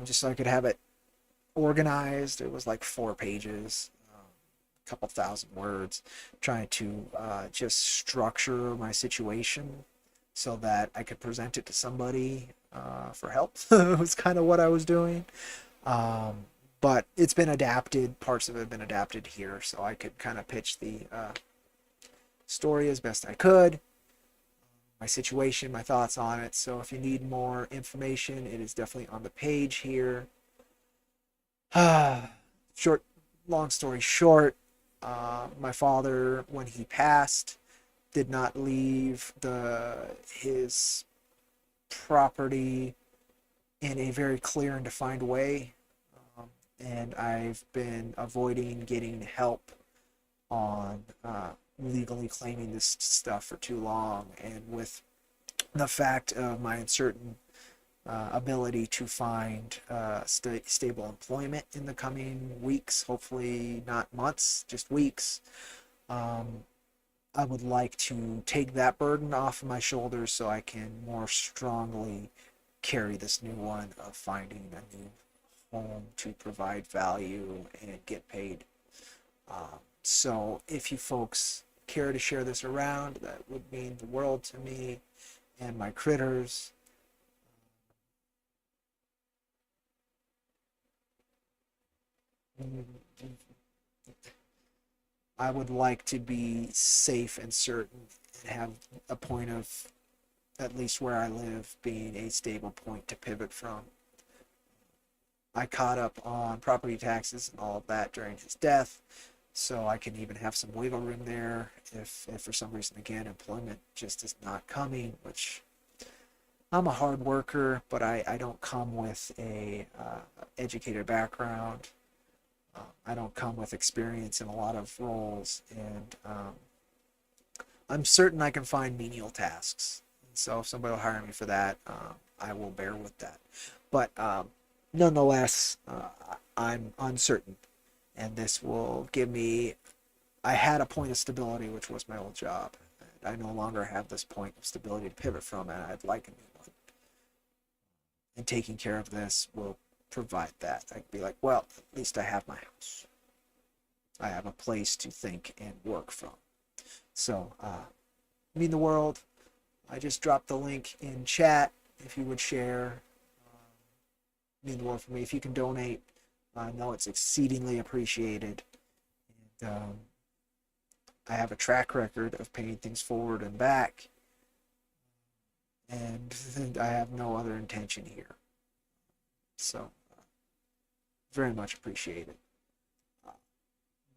just so I could have it organized. It was like 4 pages, a couple thousand words, trying to just structure my situation so that I could present it to somebody for help. It was kind of what I was doing. But it's been adapted. Parts of it have been adapted here, so I could kind of pitch the story as best I could, my situation, my thoughts on it. So if you need more information, it is definitely on the page here. Short, long story short, my father, when he passed, did not leave his property in a very clear and defined way. And I've been avoiding getting help on legally claiming this stuff for too long. And with the fact of my uncertain ability to find stable employment in the coming weeks, hopefully not months, just weeks, I would like to take that burden off of my shoulders so I can more strongly carry this new one of finding a new home to provide value and get paid. So if you folks care to share this around, that would mean the world to me and my critters. I would like to be safe and certain and have a point of, at least where I live, being a stable point to pivot from. I caught up on property taxes and all of that during his death, so I can even have some wiggle room there if for some reason, again, employment just is not coming, which I'm a hard worker, but I don't come with a educated background. I don't come with experience in a lot of roles, and I'm certain I can find menial tasks. So if somebody will hire me for that, I will bear with that. But nonetheless, I'm uncertain, and this will give me. I had a point of stability, which was my old job. I no longer have this point of stability to pivot from, and I'd like a new one. And taking care of this will provide that. I'd be like, well, at least I have my house. I have a place to think and work from. So, mean the world. I just dropped the link in chat if you would share. Mean the world for me. If you can donate, I know it's exceedingly appreciated. And I have a track record of paying things forward and back, and I have no other intention here. So, very much appreciated.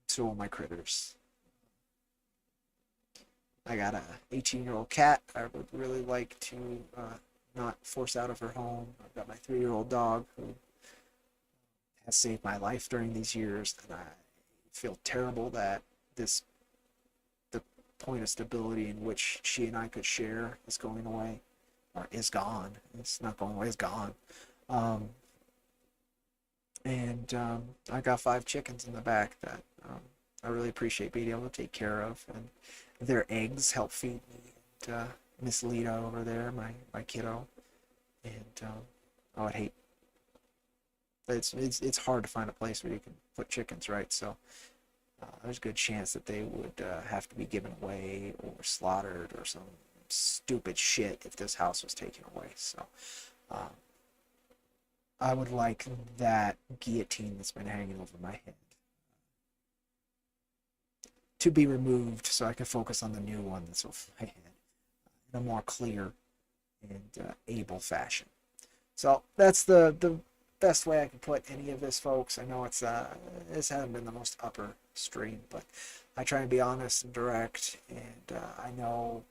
So will my critters. I got a 18-year-old cat I would really like to not force out of her home. I've got my 3-year-old dog who has saved my life during these years, and I feel terrible that the point of stability in which she and I could share is going away, or is gone. It's not going away, it's gone. And I got 5 chickens in the back that I really appreciate being able to take care of, and their eggs help feed me. And Miss Lita over there, my kiddo, and I would hate It's hard to find a place where you can put chickens, right? So there's a good chance that they would have to be given away or slaughtered or some stupid shit if this house was taken away. So uh, I would like that guillotine that's been hanging over my head to be removed so I can focus on the new one that's over my head in a more clear and able fashion. So that's the best way I can put any of this, folks. I know this hasn't been the most upper stream, but I try and be honest and direct, and I know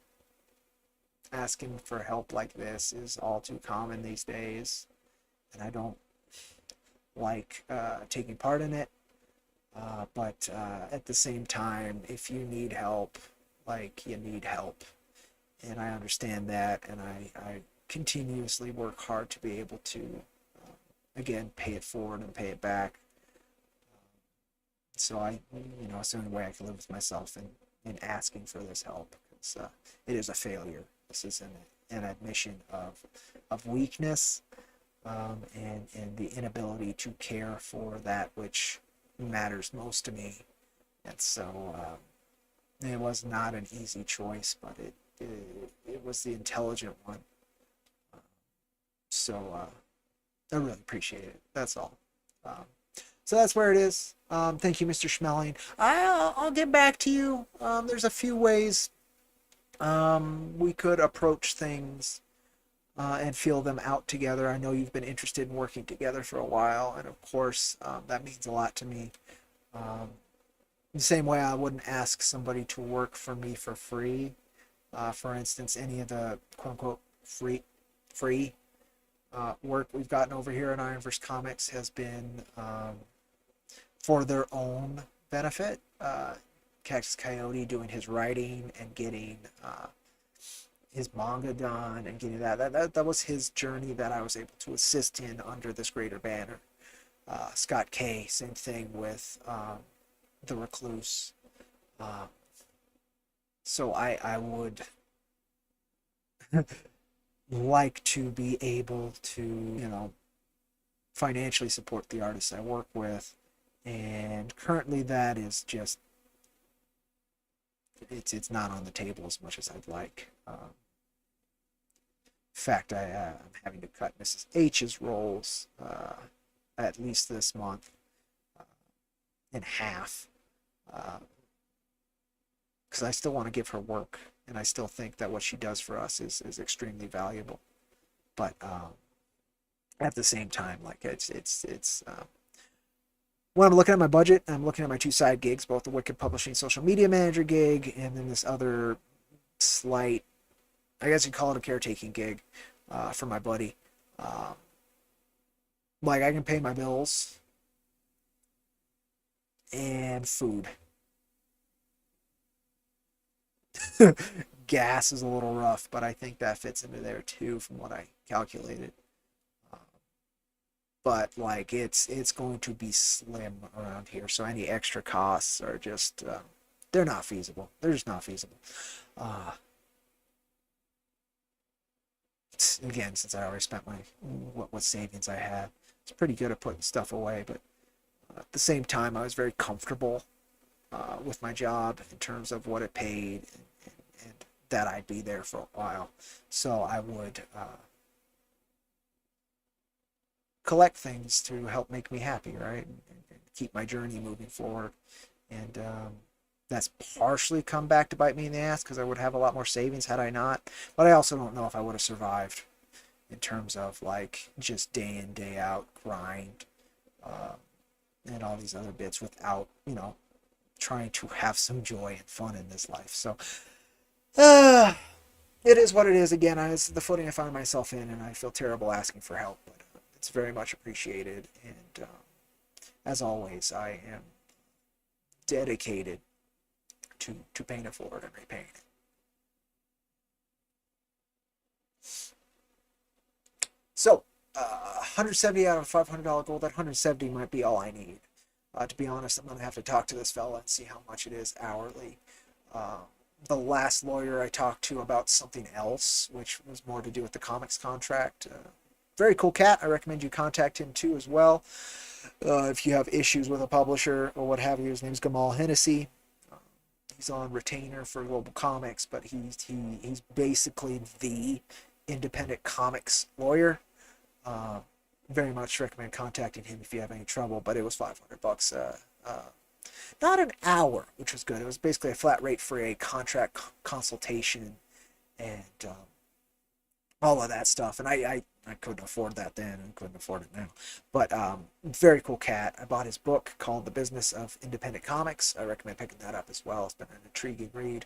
asking for help like this is all too common these days, and I don't like taking part in it. But at the same time, if you need help, like, you need help, and I understand that, and I continuously work hard to be able to again pay it forward and pay it back. So it's the only way I can live with myself in asking for this help, because it is a failure. This is an admission of weakness, and the inability to care for that which matters most to me. And so it was not an easy choice, but it was the intelligent one. So I really appreciate it. That's all. So that's where it is. Thank you, Mr. Schmeling. I'll get back to you. There's a few ways we could approach things and feel them out together. I know you've been interested in working together for a while, and of course, that means a lot to me. The same way I wouldn't ask somebody to work for me for free. For instance, any of the quote-unquote free work we've gotten over here in IronVerse Comics has been for their own benefit. Cactus Coyote doing his writing and getting his manga done and getting that was his journey that I was able to assist in under this greater banner. Scott K, same thing with The Recluse. So I would like to be able to, financially support the artists I work with, and currently that is just it's not on the table as much as I'd like. In fact, I'm having to cut Mrs. H's roles at least this month in half, because I still want to give her work, and I still think that what she does for us is extremely valuable. But at the same time, like it's when I'm looking at my budget, I'm looking at my two side gigs, both the Wicked Publishing social media manager gig and then this other slight, I guess you'd call it a caretaking gig for my buddy. Like, I can pay my bills and food. Gas is a little rough, but I think that fits into there too from what I calculated. But like it's going to be slim around here, so any extra costs are just they're not feasible. They're just not feasible. Again, since I already spent my what savings I had, it's pretty good at putting stuff away. But at the same time, I was very comfortable with my job in terms of what it paid, and that I'd be there for a while. So I would collect things to help make me happy, right? And keep my journey moving forward. And that's partially come back to bite me in the ass, because I would have a lot more savings had I not. But I also don't know if I would have survived in terms of like just day in, day out grind and all these other bits without, trying to have some joy and fun in this life. So it is what it is. Again, it's the footing I find myself in, and I feel terrible asking for help, but it's very much appreciated. And as always, I am dedicated to paying it forward and repaying it. So, 170 out of $500 gold. That 170 might be all I need. To be honest, I'm going to have to talk to this fella and see how much it is hourly. The last lawyer I talked to about something else, which was more to do with the comics contract, Very cool cat. I recommend you contact him too as well. If you have issues with a publisher or what have you. His name's Gamal Hennessy. He's on retainer for Global Comics, but he's basically the independent comics lawyer. Very much recommend contacting him if you have any trouble. But it was $500. Not an hour, which was good. It was basically a flat rate for a contract consultation and all of that stuff. And I couldn't afford that then and couldn't afford it now. But very cool cat. I bought his book called The Business of Independent Comics. I recommend picking that up as well. It's been an intriguing read.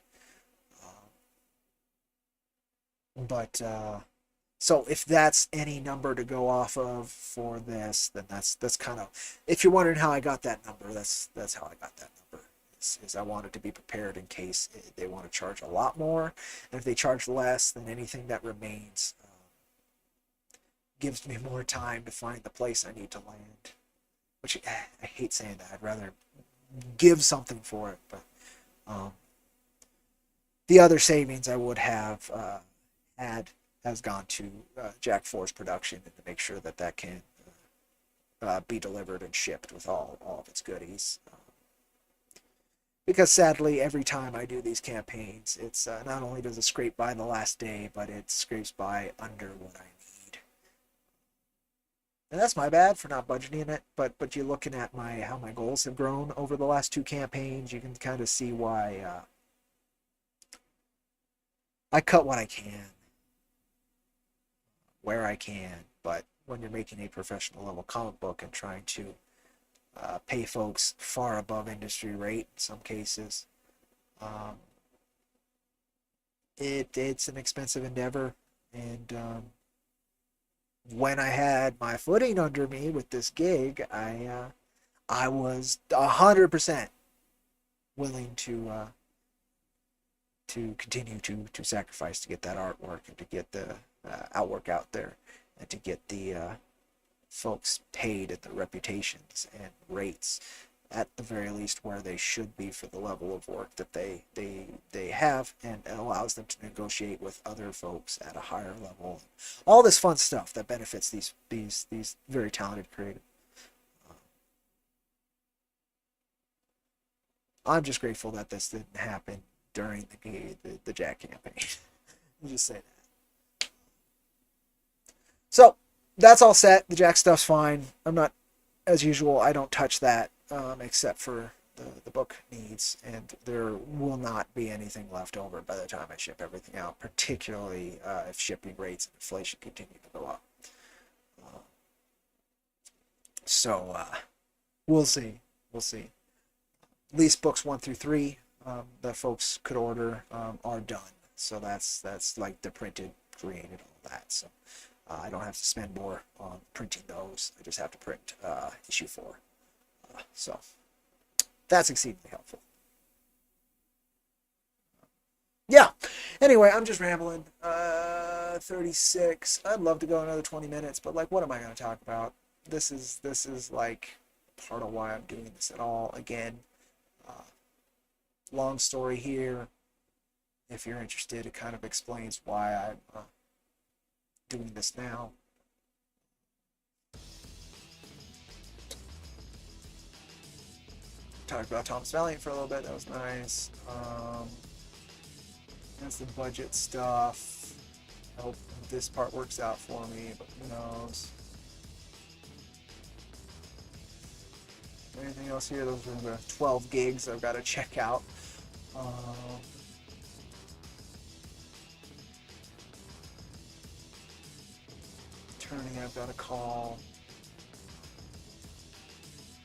So if that's any number to go off of for this, then that's kind of, if you're wondering how I got that number, that's how I got that number. Is I wanted to be prepared in case they want to charge a lot more, and if they charge less, then anything that remains gives me more time to find the place I need to land. Which I hate saying that. I'd rather give something for it, but the other savings I would have had has gone to Jack Force production and to make sure that can be delivered and shipped with all of its goodies. Because sadly, every time I do these campaigns, it's not only does it scrape by the last day, but it scrapes by under what I need. And that's my bad for not budgeting it, but you're looking at how my goals have grown over the last 2 campaigns, you can kind of see why I cut what I can, where I can, but when you're making a professional level comic book and trying to pay folks far above industry rate in some cases, it's an expensive endeavor. And when I had my footing under me with this gig, I was 100% willing to continue to sacrifice to get that artwork and to get the outwork out there and to get the folks paid at the reputations and rates at the very least where they should be for the level of work that they have, and it allows them to negotiate with other folks at a higher level. All this fun stuff that benefits these very talented creators. I'm just grateful that this didn't happen during the Jack campaign. I'll just say that. So that's all set. The Jack stuff's fine. I'm not, as usual, I don't touch that except for the book needs, and there will not be anything left over by the time I ship everything out, particularly if shipping rates and inflation continue to go up. So we'll see. We'll see. At least books 1 through 3 that folks could order are done. So that's like the printed, created, all that. So I don't have to spend more on printing those. I just have to print issue 4. So that's exceedingly helpful. Yeah. Anyway, I'm just rambling. 36. I'd love to go another 20 minutes, but like, what am I going to talk about? This is like part of why I'm doing this at all. Again, long story here. If you're interested, it kind of explains why I'm doing this now. Talked about Thomas Valiant for a little bit. That was nice. That's the budget stuff. I hope this part works out for me, but who knows. Anything else here? Those are the 12 gigs I've got to check out. Turning, I've got a call.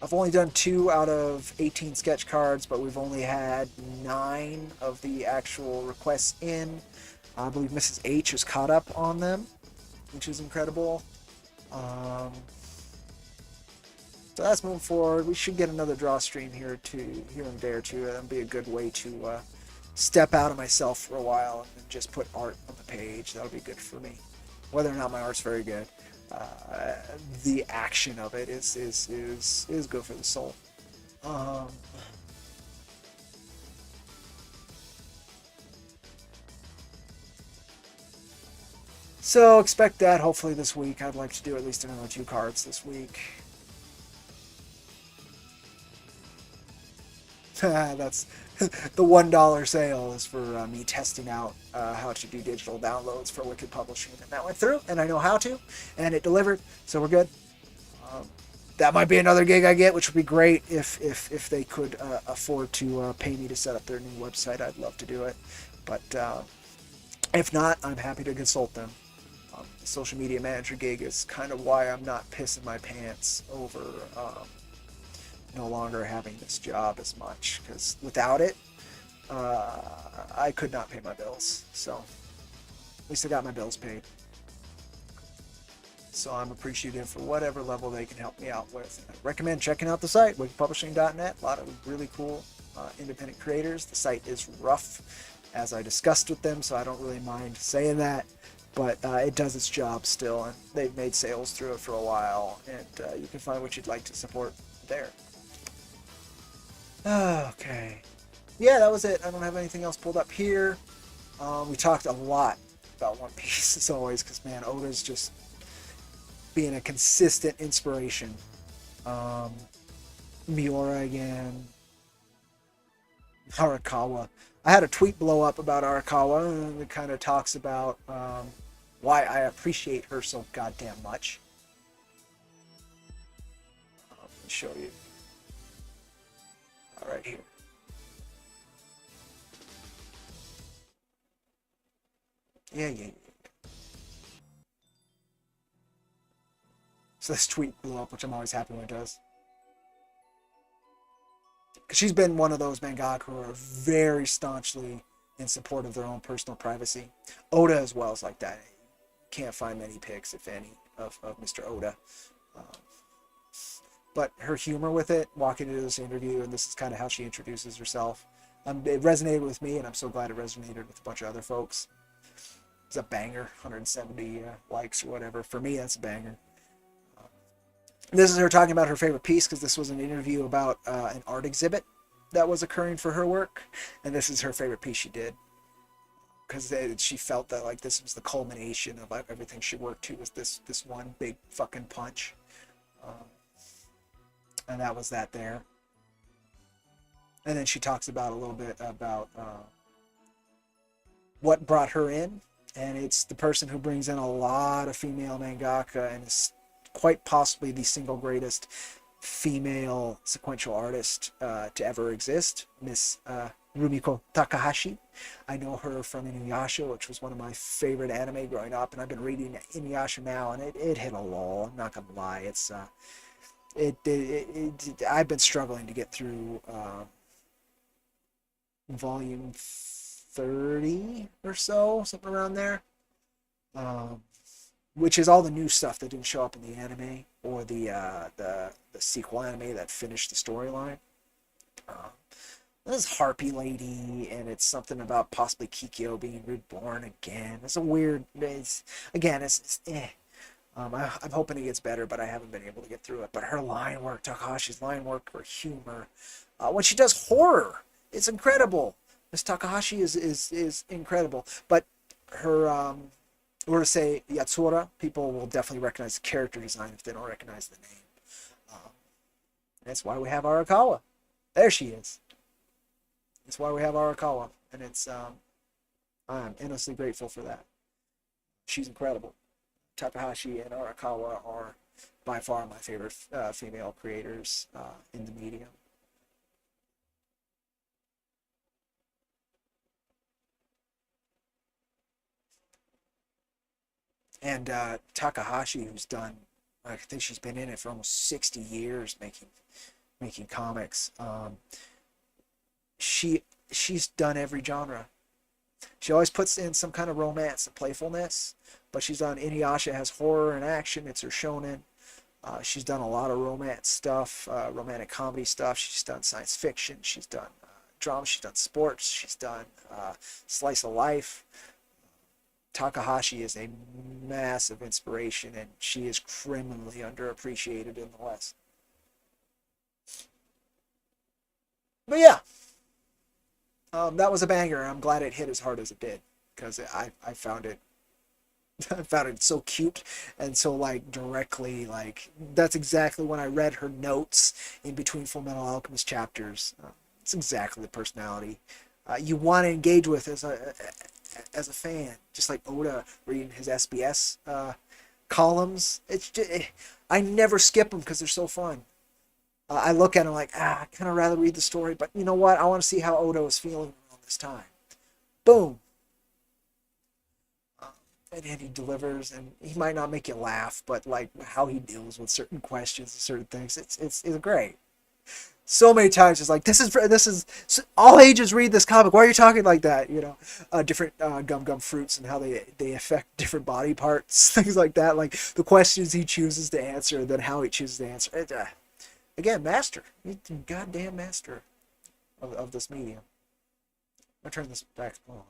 I've only done 2 out of 18 sketch cards, but we've only had 9 of the actual requests in. I believe Mrs. H is caught up on them, which is incredible. So that's moving forward. We should get another draw stream here in a day or two. That'll be a good way to step out of myself for a while and just put art on the page. That'll be good for me. Whether or not my art's very good, the action of it is good for the soul. So expect that hopefully this week. I'd like to do at least another 2 cards this week. That's the $1 sale is for me testing out how to do digital downloads for Wicked Publishing, and that went through, and I know how to, and it delivered, so we're good. Um, that might be another gig I get, which would be great if they could afford to pay me to set up their new website. I'd love to do it, but if not, I'm happy to consult them. The social media manager gig is kind of why I'm not pissing my pants over no longer having this job as much, because without it, I could not pay my bills. So at least I got my bills paid. So I'm appreciative for whatever level they can help me out with. I recommend checking out the site, wickedpublishing.net. A lot of really cool independent creators. The site is rough, as I discussed with them, so I don't really mind saying that. But it does its job still, and they've made sales through it for a while, and you can find what you'd like to support there. Okay. Yeah, that was it. I don't have anything else pulled up here. We talked a lot about One Piece, as always, because, man, Oda's just being a consistent inspiration. Miura again. Arakawa. I had a tweet blow up about Arakawa, and it kind of talks about why I appreciate her so goddamn much. Let me show you. All right, here. Yeah. So this tweet blew up, which I'm always happy when it does. Because she's been one of those mangaka who are very staunchly in support of their own personal privacy. Oda as well is like that. Can't find many pics, if any, of Mr. Oda. Um, but her humor with it, walking into this interview, and this is kind of how she introduces herself. It resonated with me, and I'm so glad it resonated with a bunch of other folks. It's a banger, 170 likes or whatever. For me, that's a banger. This is her talking about her favorite piece, because this was an interview about an art exhibit that was occurring for her work, and this is her favorite piece she did, because she felt that like this was the culmination of everything she worked to, was this one big fucking punch, and that was that there. And then she talks about a little bit about what brought her in, and it's the person who brings in a lot of female mangaka and is quite possibly the single greatest female sequential artist to ever exist, Miss Rumiko Takahashi. I know her from Inuyasha, which was one of my favorite anime growing up, and I've been reading Inuyasha now, and it hit a lull. I'm not gonna lie, it's I've been struggling to get through volume 30 or so, something around there. Which is all the new stuff that didn't show up in the anime or the sequel anime that finished the storyline. This Harpy Lady, and it's something about possibly Kikyo being reborn again. It's a weird. It's eh. I'm hoping it gets better, but I haven't been able to get through it. But her line work, Takahashi's line work, her humor, when she does horror, it's incredible. Miss Takahashi is incredible, but her or to say Yatsura, people will definitely recognize the character design if they don't recognize the name. That's why we have Arakawa. There she is. That's why we have Arakawa, and it's I'm endlessly grateful for that. She's incredible. Takahashi and Arakawa are by far my favorite female creators in the medium. And Takahashi, who's done, I think she's been in it for almost 60 years making comics. She's done every genre. She always puts in some kind of romance and playfulness, but she's done Inuyasha has horror and action. It's her shonen. She's done a lot of romance stuff, romantic comedy stuff. She's done science fiction. She's done drama. She's done sports. She's done slice of life. Takahashi is a massive inspiration, and she is criminally underappreciated in the West. But yeah, that was a banger. I'm glad it hit as hard as it did, because I found it I found it so cute and so like directly like that's exactly when I read her notes in between Full Metal Alchemist chapters. It's exactly the personality you want to engage with as a fan, just like Oda reading his SBS columns. I never skip them because they're so fun. I look at them like, I kind of rather read the story, but you know what? I want to see how Oda is feeling around this time. Boom. And he delivers, and he might not make you laugh, but like how he deals with certain questions and certain things, it's great. So many times it's like this is all ages read this comic. Why are you talking like that? You know, different gum fruits and how they affect different body parts, things like that. Like the questions he chooses to answer, and then how he chooses to answer. Again, master, he's a goddamn master of this medium. I'm gonna turn this back on.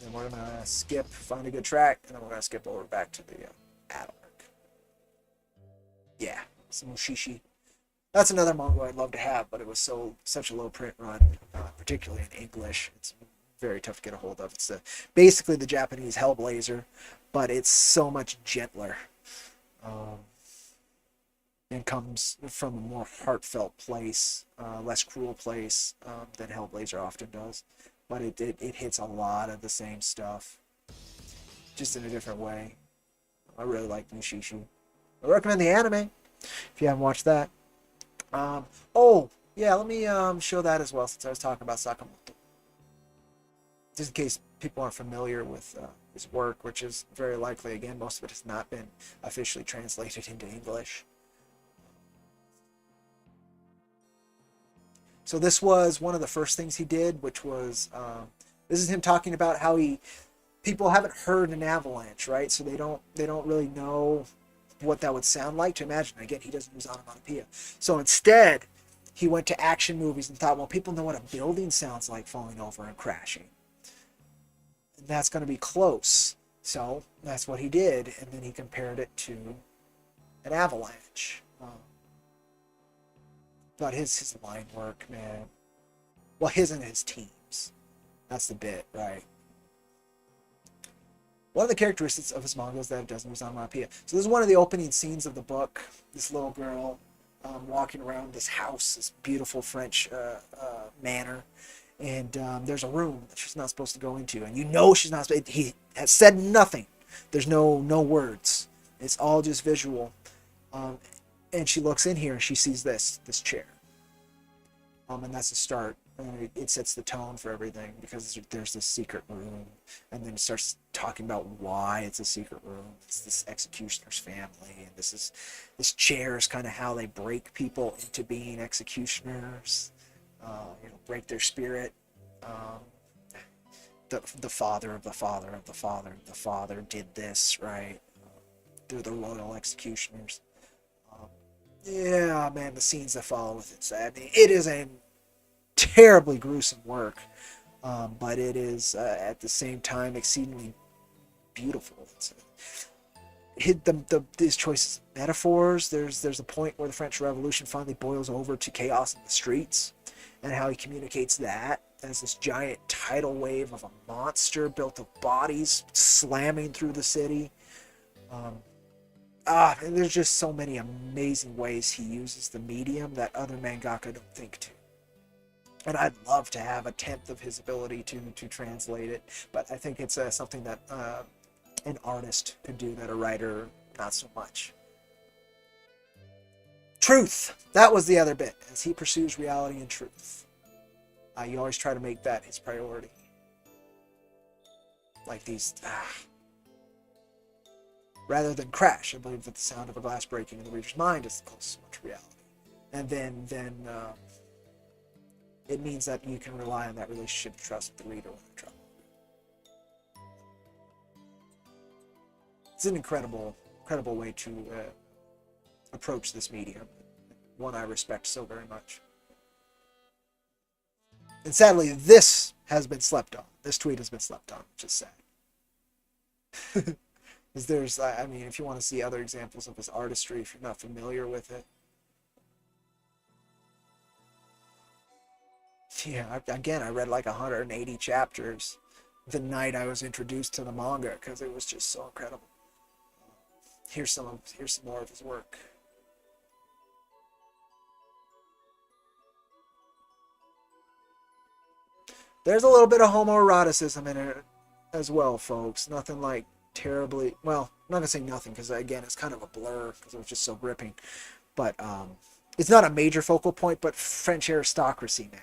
And we're gonna skip, find a good track, and then we're gonna skip over back to the ad arc. Yeah, some Mushishi. That's another manga I'd love to have, but it was such a low print run, particularly in English. It's very tough to get a hold of. It's basically the Japanese Hellblazer, but it's so much gentler, and comes from a more heartfelt place, less cruel place than Hellblazer often does. But it hits a lot of the same stuff, just in a different way. I really like Mushishi. I recommend the anime if you haven't watched that. Oh yeah, let me show that as well since I was talking about Sakamoto. Just in case people aren't familiar with his work, which is very likely. Again, most of it has not been officially translated into English. So this was one of the first things he did, which was this is him talking about how people haven't heard an avalanche, right? So they don't really know what that would sound like to imagine. Again, he doesn't use onomatopoeia. So instead, he went to action movies and thought, well, people know what a building sounds like falling over and crashing. And that's going to be close. So that's what he did, and then he compared it to an avalanche. But his line work, man. Well, his and his teams. That's the bit, right? One of the characteristics of his manga is that it doesn't use onomatopoeia. So this is one of the opening scenes of the book. This little girl walking around this house, this beautiful French manor. And there's a room that she's not supposed to go into. And you know she's not supposed to. He has said nothing. There's no words. It's all just visual. And she looks in here and she sees this chair. And that's the start. It sets the tone for everything because there's this secret room, and then it starts talking about why it's a secret room. It's this executioner's family, and this chair is kind of how they break people into being executioners. Break their spirit. The father of the father of the father of the father did this, right? They're the royal executioners. Yeah, man, the scenes that follow with it. I mean, it is a terribly gruesome work, but it is at the same time exceedingly beautiful. These choices of metaphors. There's a point where the French Revolution finally boils over to chaos in the streets, and how he communicates that as this giant tidal wave of a monster built of bodies slamming through the city. And there's just so many amazing ways he uses the medium that other mangaka don't think to. And I'd love to have a tenth of his ability to translate it, but I think it's something that an artist could do that a writer not so much. Truth! That was the other bit, as he pursues reality and truth. You always try to make that his priority. Like these... Rather than crash, I believe that the sound of a glass breaking in the reader's mind is the closest one to reality. And then it means that you can rely on that relationship of trust with the reader when they're troubled. It's an incredible way to approach this medium. One I respect so very much. And sadly, this has been slept on. This tweet has been slept on, which is sad. Because if you want to see other examples of his artistry, if you're not familiar with it. Yeah, I read like 180 chapters. the night I was introduced to the manga because it was just so incredible. Here's some more of his work. There's a little bit of homoeroticism in it as well, folks. Nothing like terribly, well, I'm not gonna say nothing because again it's kind of a blur because it was just so gripping. But it's not a major focal point. But French aristocracy, man.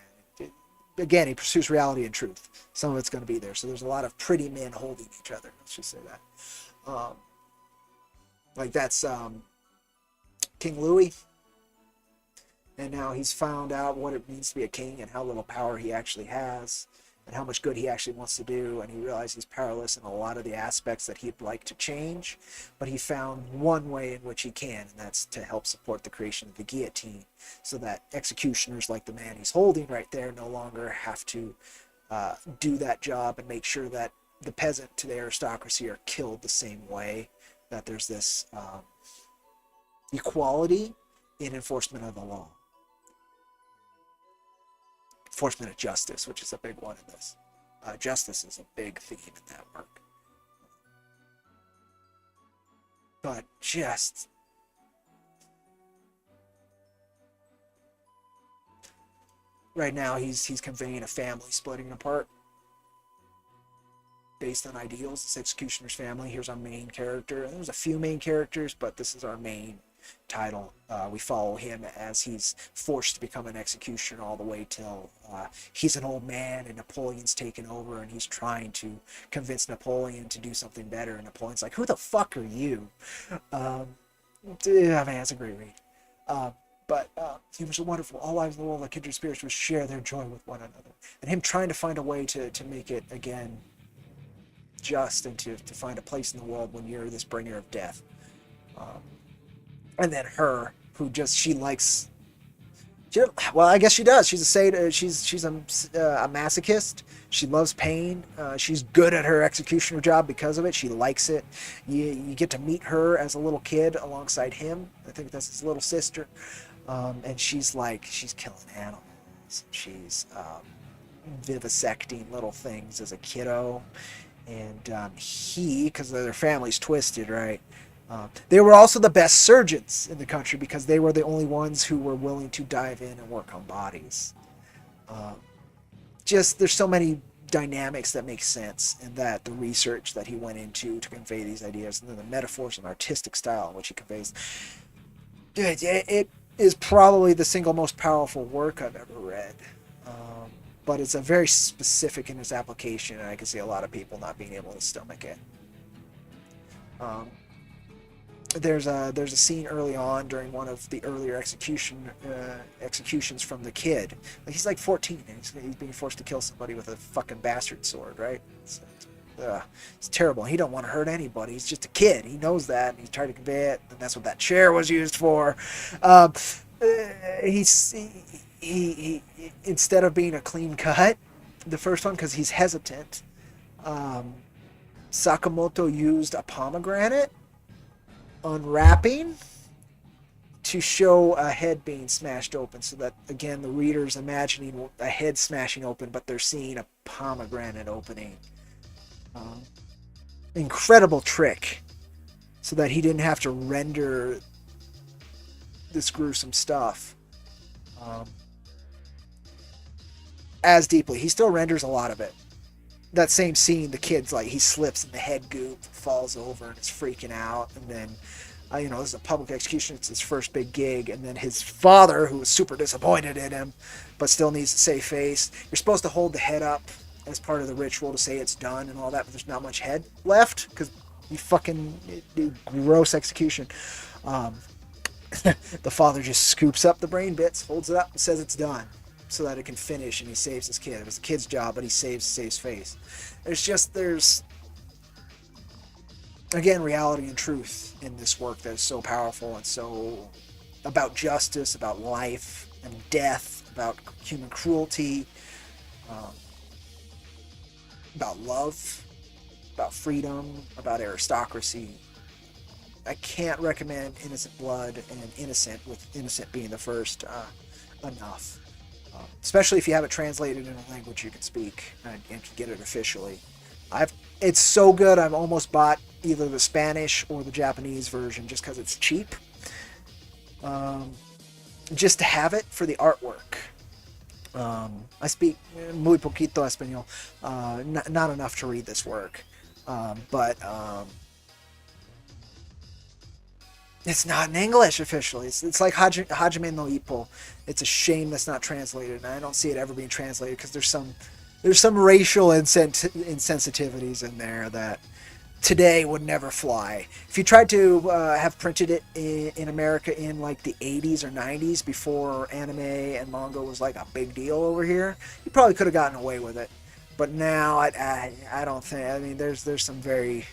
Again, he pursues reality and truth. Some of it's going to be there. So there's a lot of pretty men holding each other. Let's just say that. Like that's King Louis. And now he's found out what it means to be a king and how little power he actually has and how much good he actually wants to do. And he realized he's powerless in a lot of the aspects that he'd like to change. But he found one way in which he can, and that's to help support the creation of the guillotine so that executioners like the man he's holding right there no longer have to do that job and make sure that the peasant to the aristocracy are killed the same way, that there's this equality in enforcement of the law. Enforcement of justice, which is a big one in this. Justice is a big theme in that work. But just right now he's conveying a family splitting apart based on ideals. This executioner's family. Here's our main character. And there's a few main characters, but this is our main title. We follow him as he's forced to become an executioner all the way till he's an old man and Napoleon's taken over and he's trying to convince Napoleon to do something better, and Napoleon's like, who the fuck are you? Yeah, man, it's a great read. But humans are wonderful. All lives in the world, like kindred spirits, would share their joy with one another. And him trying to find a way to make it again just and to find a place in the world when you're this bringer of death. And then her, who just, she likes, well, I guess she does. She's a masochist. She loves pain. She's good at her executioner job because of it. She likes it. You get to meet her as a little kid alongside him. I think that's his little sister. And she's killing animals. She's vivisecting little things as a kiddo. And because their family's twisted, right? They were also the best surgeons in the country because they were the only ones who were willing to dive in and work on bodies. There's so many dynamics that make sense, and that the research that he went into to convey these ideas, and then the metaphors and artistic style in which he conveys. It is probably the single most powerful work I've ever read. But it's a very specific in its application, and I can see a lot of people not being able to stomach it. There's a scene early on during one of the earlier executions from the kid. He's like 14 and he's being forced to kill somebody with a fucking bastard sword, right? It's terrible. He don't want to hurt anybody. He's just a kid. He knows that, and he's trying to convey it, and that's what that chair was used for. He instead of being a clean cut, the first one, because he's hesitant, Sakamoto used a pomegranate unwrapping to show a head being smashed open, so that again the reader's imagining a head smashing open, but they're seeing a pomegranate opening. Incredible trick, so that he didn't have to render this gruesome stuff as deeply. He still renders a lot of it. That same scene, the kid's he slips in the head goop, falls over, and is freaking out. And then, this is a public execution. It's his first big gig. And then his father, who was super disappointed in him, but still needs to save face. You're supposed to hold the head up as part of the ritual to say it's done and all that, but there's not much head left because you fucking do gross execution. The father just scoops up the brain bits, holds it up, and says it's done, so that it can finish, and he saves his kid. It was the kid's job, but he saves face. There's again reality and truth in this work that is so powerful and so about justice, about life and death, about human cruelty, about love, about freedom, about aristocracy. I can't recommend Innocent Blood and Innocent, with Innocent being the first, enough. Especially if you have it translated in a language you can speak and can get it officially. It's so good. I've almost bought either the Spanish or the Japanese version just because it's cheap. Just to have it for the artwork. I speak muy poquito español, not enough to read this work, but it's not in English officially. It's like Hajime no Ippo. It's a shame that's not translated, and I don't see it ever being translated because there's some racial insensitivities in there that today would never fly. If you tried to have printed it in America in like the 80s or 90s before anime and manga was like a big deal over here, you probably could have gotten away with it. But now I don't think. I mean, there's some very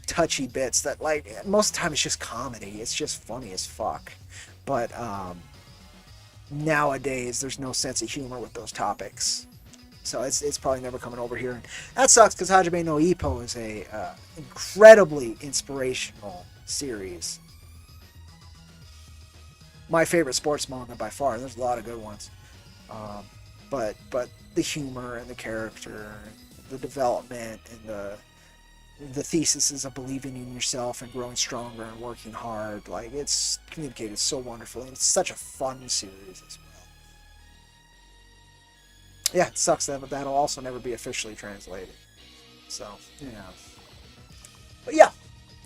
touchy bits that, like, most of the time it's just comedy. It's just funny as fuck. But nowadays there's no sense of humor with those topics. So it's probably never coming over here. And that sucks because Hajime no Ippo is a incredibly inspirational series. My favorite sports manga by far. There's a lot of good ones. But the humor and the character, the development, and the thesis of believing in yourself and growing stronger and working hard, like, it's communicated so wonderfully, and it's such a fun series as well. Yeah, it sucks that that'll also never be officially translated. So, yeah. But yeah,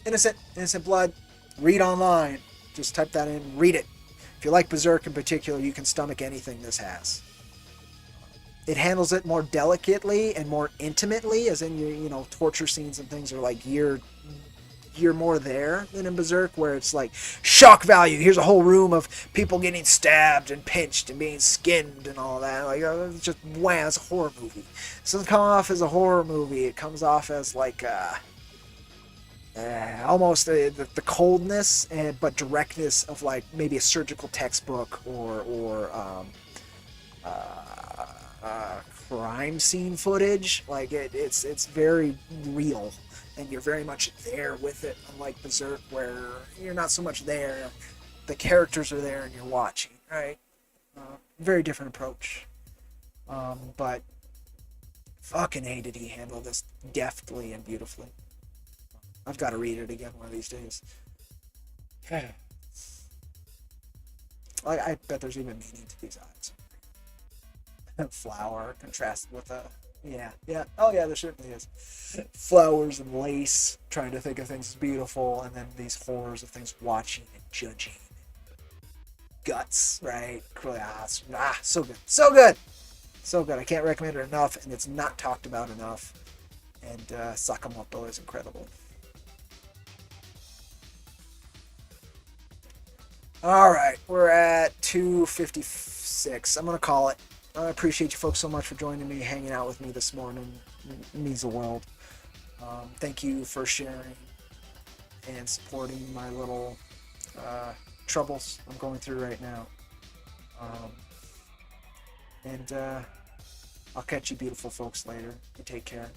Innocent Blood, read online. Just type that in, read it. If you like Berserk in particular, you can stomach anything this has. It handles it more delicately and more intimately, as in your torture scenes and things are like you're more there than in Berserk, where it's like shock value. Here's a whole room of people getting stabbed and pinched and being skinned and all that. Like, it's just wham, it's a horror movie. It doesn't come off as a horror movie. It comes off as like almost the coldness but directness of like maybe a surgical textbook or crime scene footage. Like it's very real, and you're very much there with it, unlike Berserk where you're not so much there. The characters are there and you're watching, right? Very different approach. But fucking A, did he handle this deftly and beautifully. I've got to read it again one of these days. I bet there's even meaning to these eyes. Flower contrasted with yeah. Oh yeah, there certainly is. Flowers and lace, trying to think of things as beautiful, and then these horrors of things watching and judging. Guts, right? So good. So good. I can't recommend it enough, and it's not talked about enough. And Sakamoto is incredible. Alright, we're at 2:56. I'm going to call it. I appreciate you folks so much for joining me, hanging out with me this morning. It means the world. Thank you for sharing and supporting my little troubles I'm going through right now. And I'll catch you beautiful folks later. You take care.